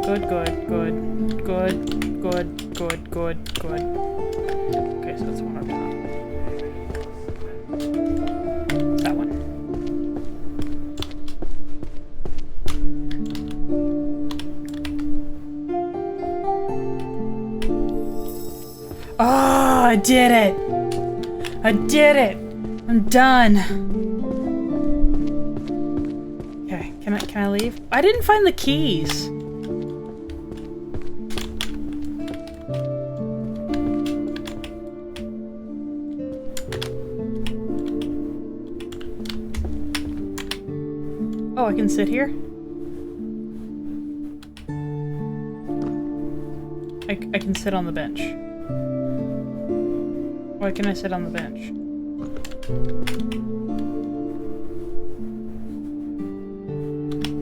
good, good, good, good, good, good, good. Okay, so that's one up top. That one. Oh, I did it! I did it! I'm done. Okay, can I leave? I didn't find the keys. Oh, I can sit here? I can sit on the bench. Why can I sit on the bench?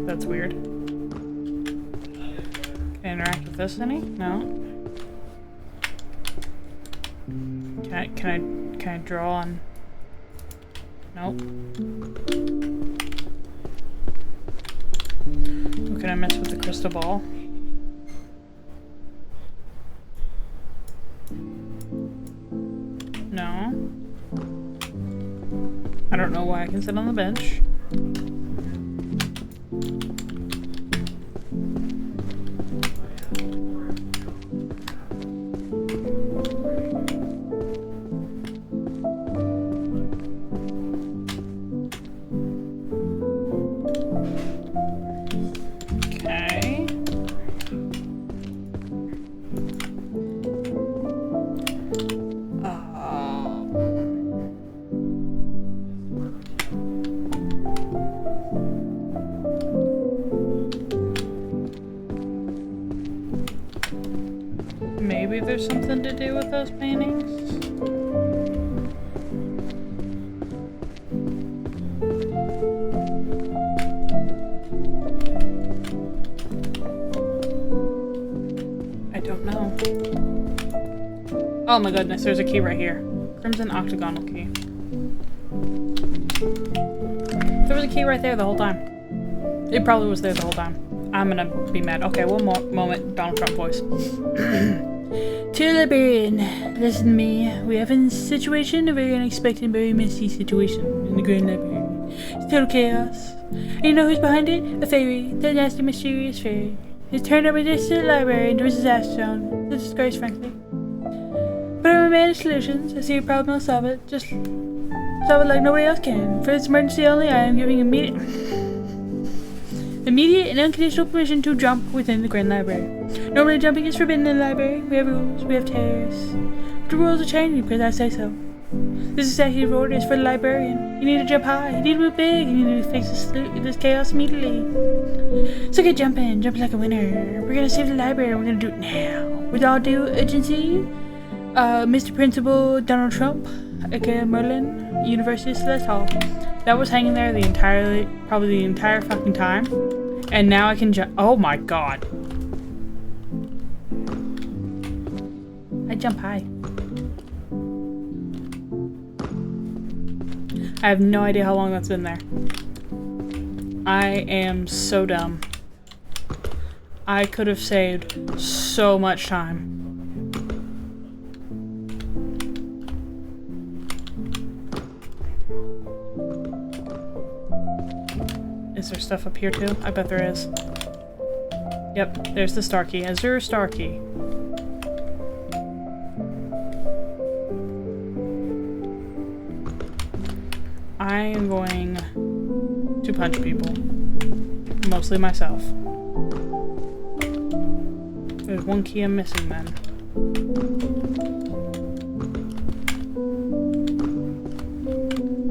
That's weird. Can I interact with this any? No. Can I draw on? Nope. Oh, can I mess with the crystal ball? No. I don't know why I can sit on the bench. Maybe there's something to do with those paintings? I don't know. Oh my goodness, there's a key right here. Crimson octagonal key. There was a key right there the whole time. It probably was there the whole time. I'm gonna be mad. Okay, one more moment. Donald Trump voice. To the librarian, listen to me. We have a situation, a very unexpected, very messy situation in the Grand Library. It's total chaos. And you know who's behind it? A fairy. The nasty, mysterious fairy. He's turned our majestic library into a disaster zone. It's a disgrace, frankly. But I'm a man of solutions. I see your problem, I'll solve it. Just solve it like nobody else can. For this emergency only, I am giving immediate and unconditional permission to jump within the Grand Library. Normally jumping is forbidden in the library. We have rules, we have terrors. But the rules are changing because I say so. This executive order is for the librarian. You need to jump high, you need to move big, you need to fix this chaos immediately. So get jumping, jump like a winner. We're gonna save the library and we're gonna do it now. With all due urgency, Mr. Principal Donald Trump, aka Merlin, University of Celeste Hall. That was hanging there probably the entire fucking time. And now I can jump. Oh my god. I jump high. I have no idea how long that's been there. I am so dumb. I could have saved so much time. Is there stuff up here too? I bet there is. Yep, there's the star key. Azure star key. I am going to punch people. Mostly myself. There's one key I'm missing then.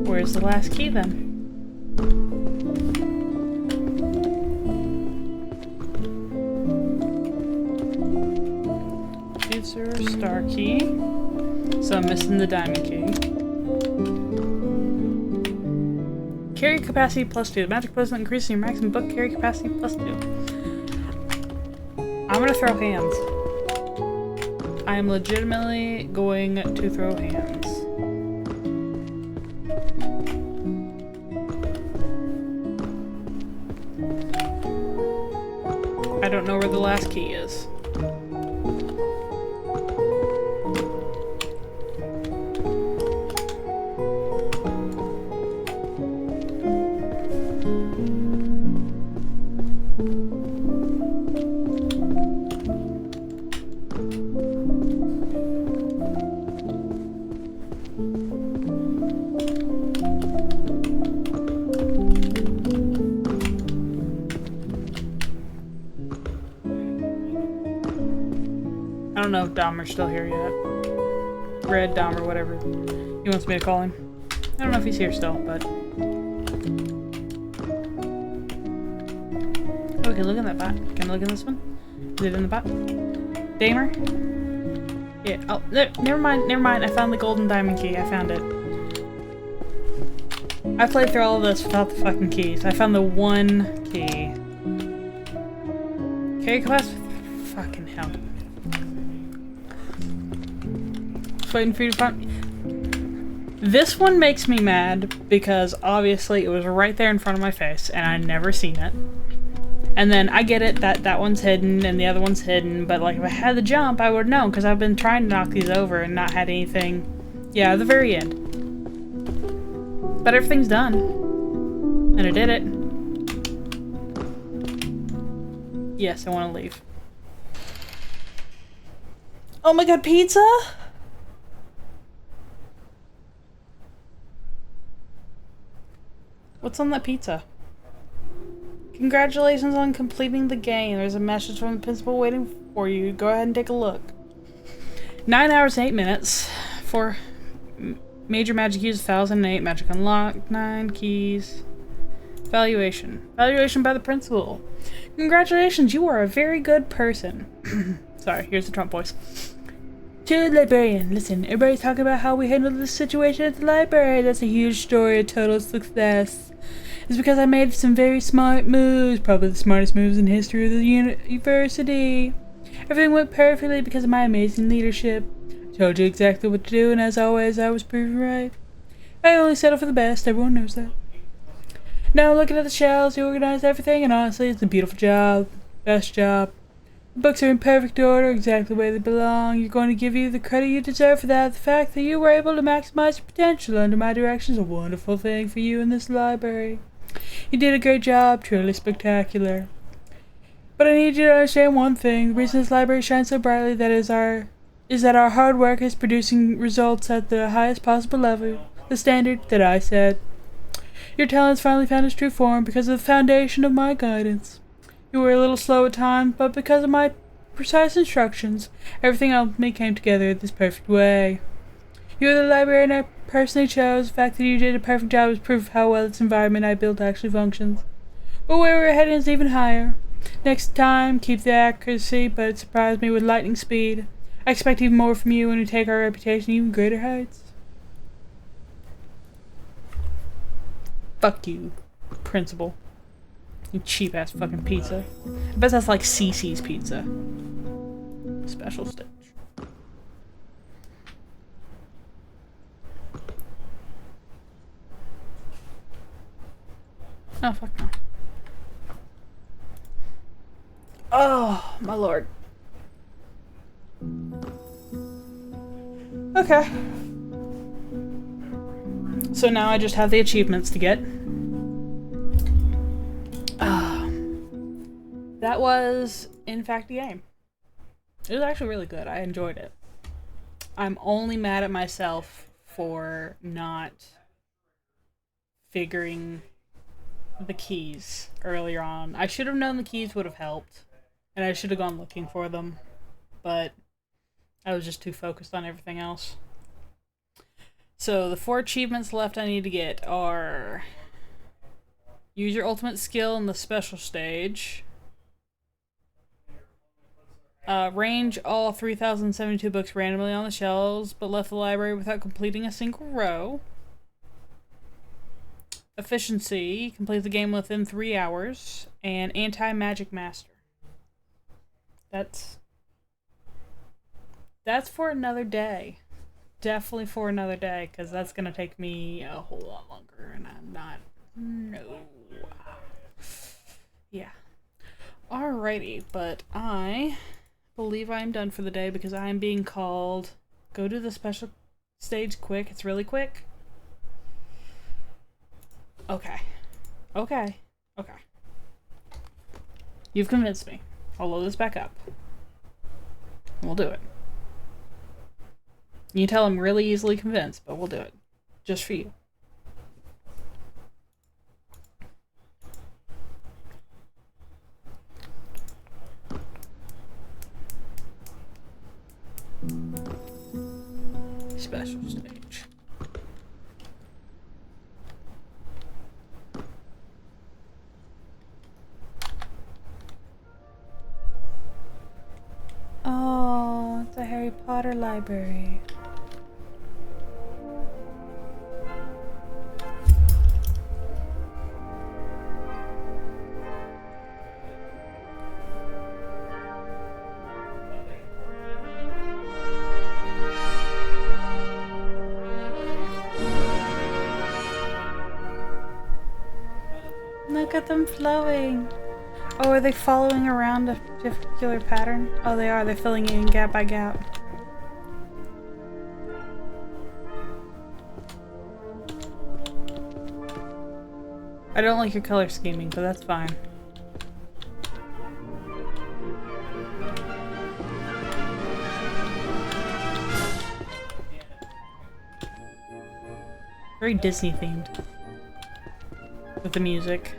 Where's the last key then? Star key. So I'm missing the diamond key. Carry capacity +2. The magic potion increases your maximum book carry capacity +2. I'm gonna throw hands. I am legitimately going to throw hands. I don't know where the last key is. I don't know if Dahmer's still here yet. Red Dahmer, whatever he wants me to call him. I don't know if he's here still, but... Okay, look at that bot. Can I look at this one? Is it in the bot? Damer? Yeah, oh, never mind. I found the golden diamond key. I found it. I played through all of this without the fucking keys. I found the one key. Carry class? Fucking hell. Waiting for you to find. This one makes me mad because obviously it was right there in front of my face and I never seen it. And then I get it that that one's hidden and the other one's hidden, but like if I had the jump I would have known because I've been trying to knock these over and not had anything. Yeah, at the very end. But everything's done. And I did it. Yes, I want to leave. Oh my god, pizza? What's on that pizza? Congratulations on completing the game. There's a message from the principal waiting for you. Go ahead and take a look. 9 hours and 8 minutes. 4 major magic use, 1008 magic unlocked, 9 keys. Valuation. Valuation by the principal. Congratulations, you are a very good person. Sorry, here's the Trump voice. To the librarian, listen, everybody's talking about how we handled this situation at the library. That's a huge story of total success. It's because I made some very smart moves, probably the smartest moves in history of the university. Everything went perfectly because of my amazing leadership. I told you exactly what to do, and as always, I was proven right. I only settle for the best, everyone knows that. Now looking at the shelves, you organized everything, and honestly, it's a beautiful job. Best job. The books are in perfect order, exactly where they belong. You're going to give you the credit you deserve for that. The fact that you were able to maximize your potential under my direction is a wonderful thing for you in this library. You did a great job, truly spectacular. But I need you to understand one thing. The reason this library shines so brightly is that our hard work is producing results at the highest possible level, the standard that I set. Your talents finally found its true form because of the foundation of my guidance. You were a little slow at times, but because of my precise instructions, everything ultimately came together this perfect way. You are the librarian I personally chose. The fact that you did a perfect job is proof of how well this environment I built actually functions. But where we're heading is even higher. Next time, keep the accuracy, but surprise me with lightning speed. I expect even more from you when we take our reputation to even greater heights. Fuck you, principal. You cheap ass fucking pizza. I bet that's like Cece's pizza. Special stage. Oh, fuck no. Oh, my lord. Okay. So now I just have the achievements to get. That was, in fact, a game. It was actually really good. I enjoyed it. I'm only mad at myself for not figuring the keys earlier on. I should have known the keys would have helped, and I should have gone looking for them, but I was just too focused on everything else. So the 4 achievements left I need to get are: use your ultimate skill in the special stage, range all 3,072 books randomly on the shelves, but left the library without completing a single row. Efficiency, complete the game within 3 hours. And anti-magic master. That's for another day. Definitely for another day, because that's going to take me a whole lot longer, and I'm not... No. Yeah. Alrighty, but I believe I am done for the day because I am being called. Go to the special stage quick. It's really quick. Okay. Okay. Okay. You've convinced me. I'll load this back up. And we'll do it. You can tell I'm really easily convinced, but we'll do it. Just for you. Special stage. Oh, it's a Harry Potter library. Look at them flowing. Oh, are they following around a particular pattern? Oh, they are. They're filling it in gap by gap. I don't like your color scheming, but that's fine. Very Disney themed. With the music.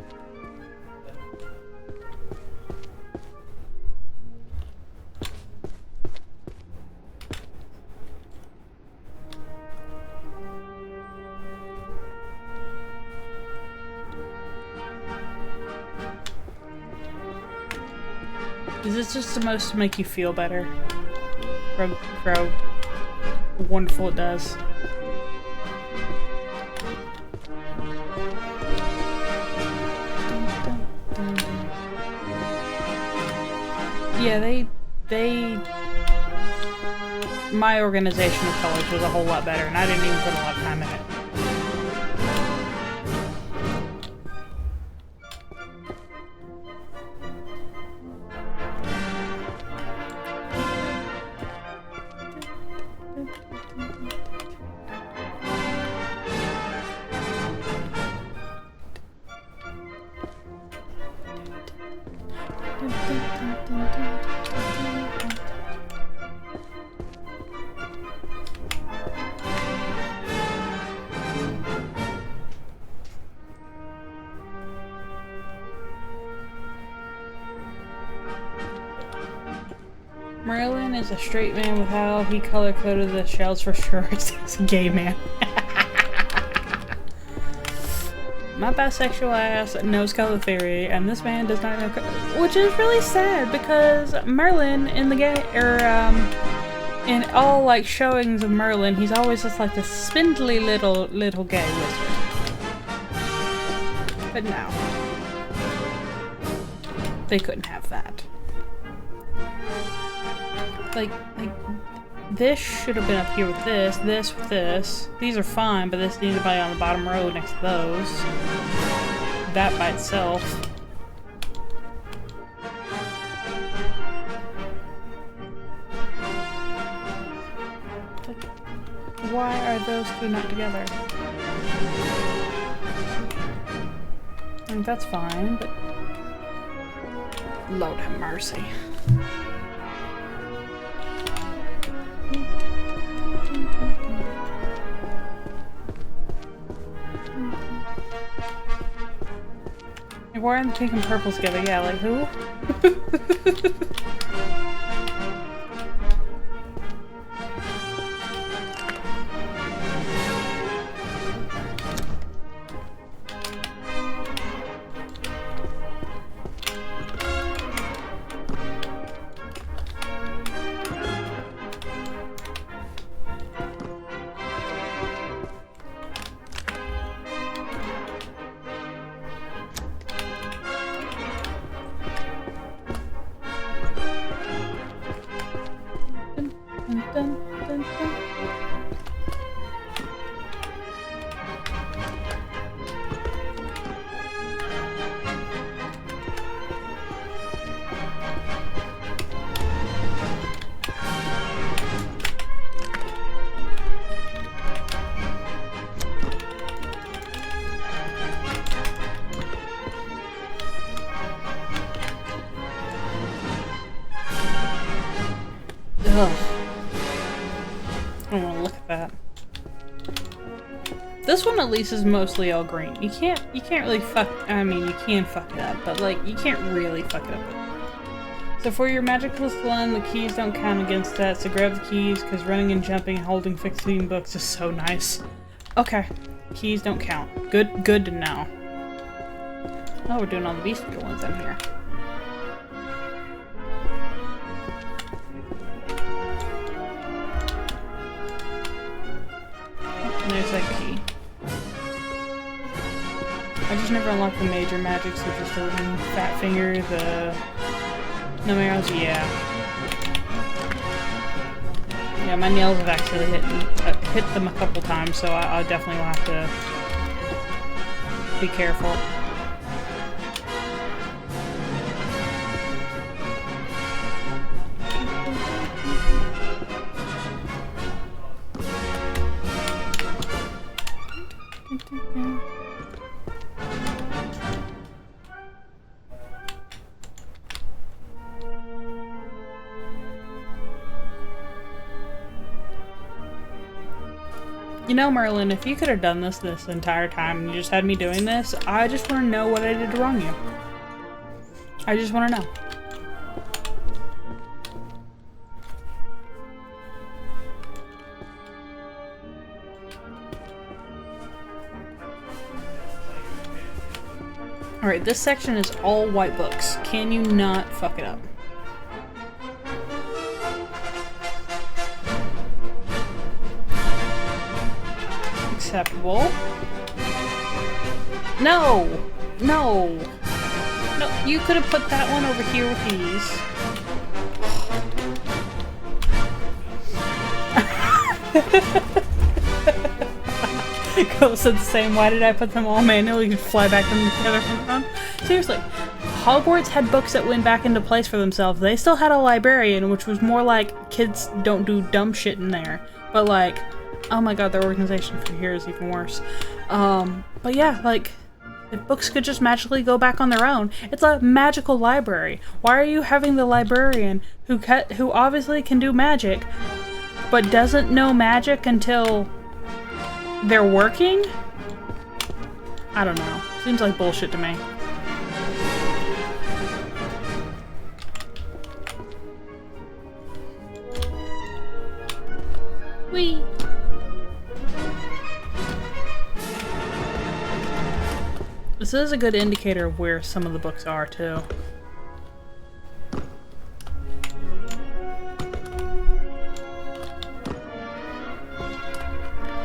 Is this just supposed to make you feel better? For how wonderful it does. Yeah, my organization of colors was a whole lot better, and I didn't even put a lot of time in it. Merlin is a straight man with how he color-coded the shells for sure. He's a gay man. My bisexual ass knows color theory, and this man does not know which is really sad because Merlin in the gay, in all like showings of Merlin, he's always just like this spindly little gay wizard. But no. They couldn't have that. Like, this should have been up here with this with this. These are fine, but this needs to be on the bottom row next to those. That by itself. Like, why are those two not together? I think that's fine, but Lord have mercy. Why aren't the pink and purple together? Yeah, like who? Ugh. I don't want to look at that. This one at least is mostly all green. You can't really fuck, I mean you can fuck it up, but like you can't really fuck it up. So for your magical slun, the keys don't count against that, so grab the keys because running and jumping and holding fixing books is so nice. Okay, keys don't count. Good to know. Oh, we're doing all the beastier ones in here. There's that key. I just never unlocked the major magics, which is the fat finger, the no arrows. Yeah, my nails have actually hit them a couple times, so I definitely will have to be careful. You know, Merlin, if you could have done this entire time and you just had me doing this, I just want to know what I did to wrong you. I just want to know. Alright, this section is all white books. Can you not fuck it up? acceptable. No! No! No, you could have put that one over here with these. Cole said the same. Why did I put them all manually? You could fly back them together from the front. Seriously, Hogwarts had books that went back into place for themselves. They still had a librarian, which was more like kids don't do dumb shit in there. But like, oh my god, their organization for here is even worse. But yeah, like, if books could just magically go back on their own, it's a magical library. Why are you having the librarian who obviously can do magic, but doesn't know magic until they're working? I don't know. Seems like bullshit to me. Whee! This is a good indicator of where some of the books are, too.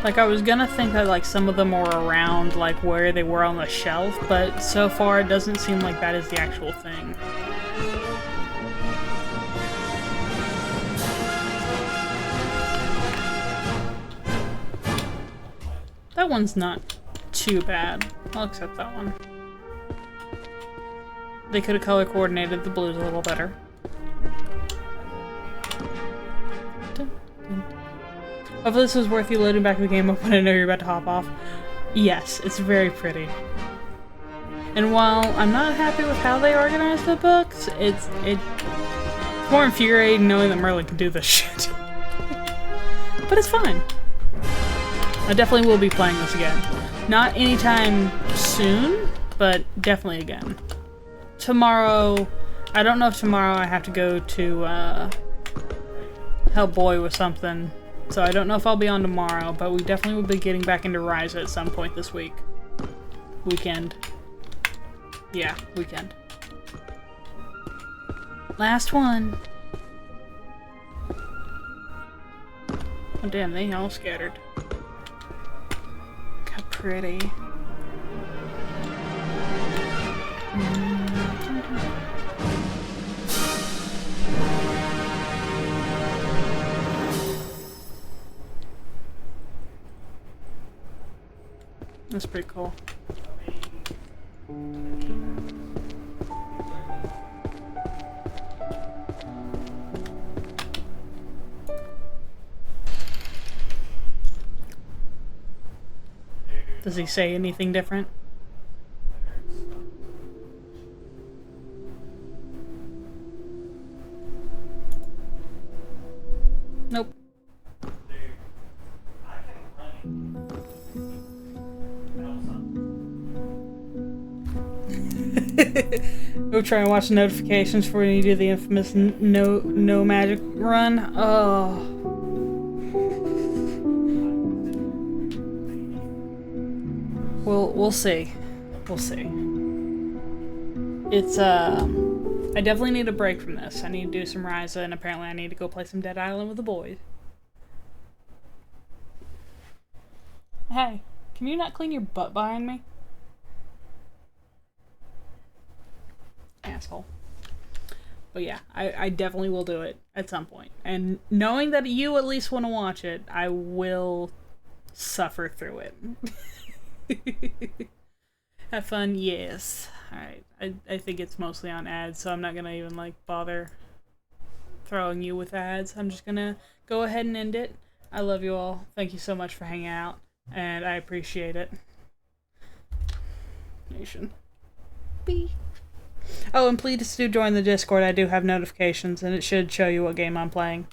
Like, I was gonna think that, like, some of them were around, like, where they were on the shelf, but so far it doesn't seem like that is the actual thing. That one's not too bad. I'll accept that one. They could have color coordinated the blues a little better. Hopefully this was worth you loading back the game up when I know you're about to hop off. Yes, it's very pretty. And while I'm not happy with how they organize the books, it's more infuriating knowing that Merlin can do this shit. But it's fine. I definitely will be playing this again. Not anytime soon, but definitely again. Tomorrow, I don't know if tomorrow I have to go to help Boy with something. So I don't know if I'll be on tomorrow, but we definitely will be getting back into Ryza at some point this week. Weekend. Yeah, weekend. Last one. Oh damn, they all scattered. How pretty. That's pretty cool. Does he say anything different? Nope. Go try and watch the notifications before you do the infamous no magic run. Oh. We'll see. We'll see. It's I definitely need a break from this. I need to do some Ryza, and apparently I need to go play some Dead Island with the boys. Hey, can you not clean your butt behind me? Asshole. But yeah, I definitely will do it at some point. And knowing that you at least want to watch it, I will suffer through it. Have fun? Yes. Alright. I think it's mostly on ads, so I'm not gonna even like bother throwing you with ads. I'm just gonna go ahead and end it. I love you all. Thank you so much for hanging out, and I appreciate it. Nation. Bye. Oh, and please do join the Discord. I do have notifications, and it should show you what game I'm playing.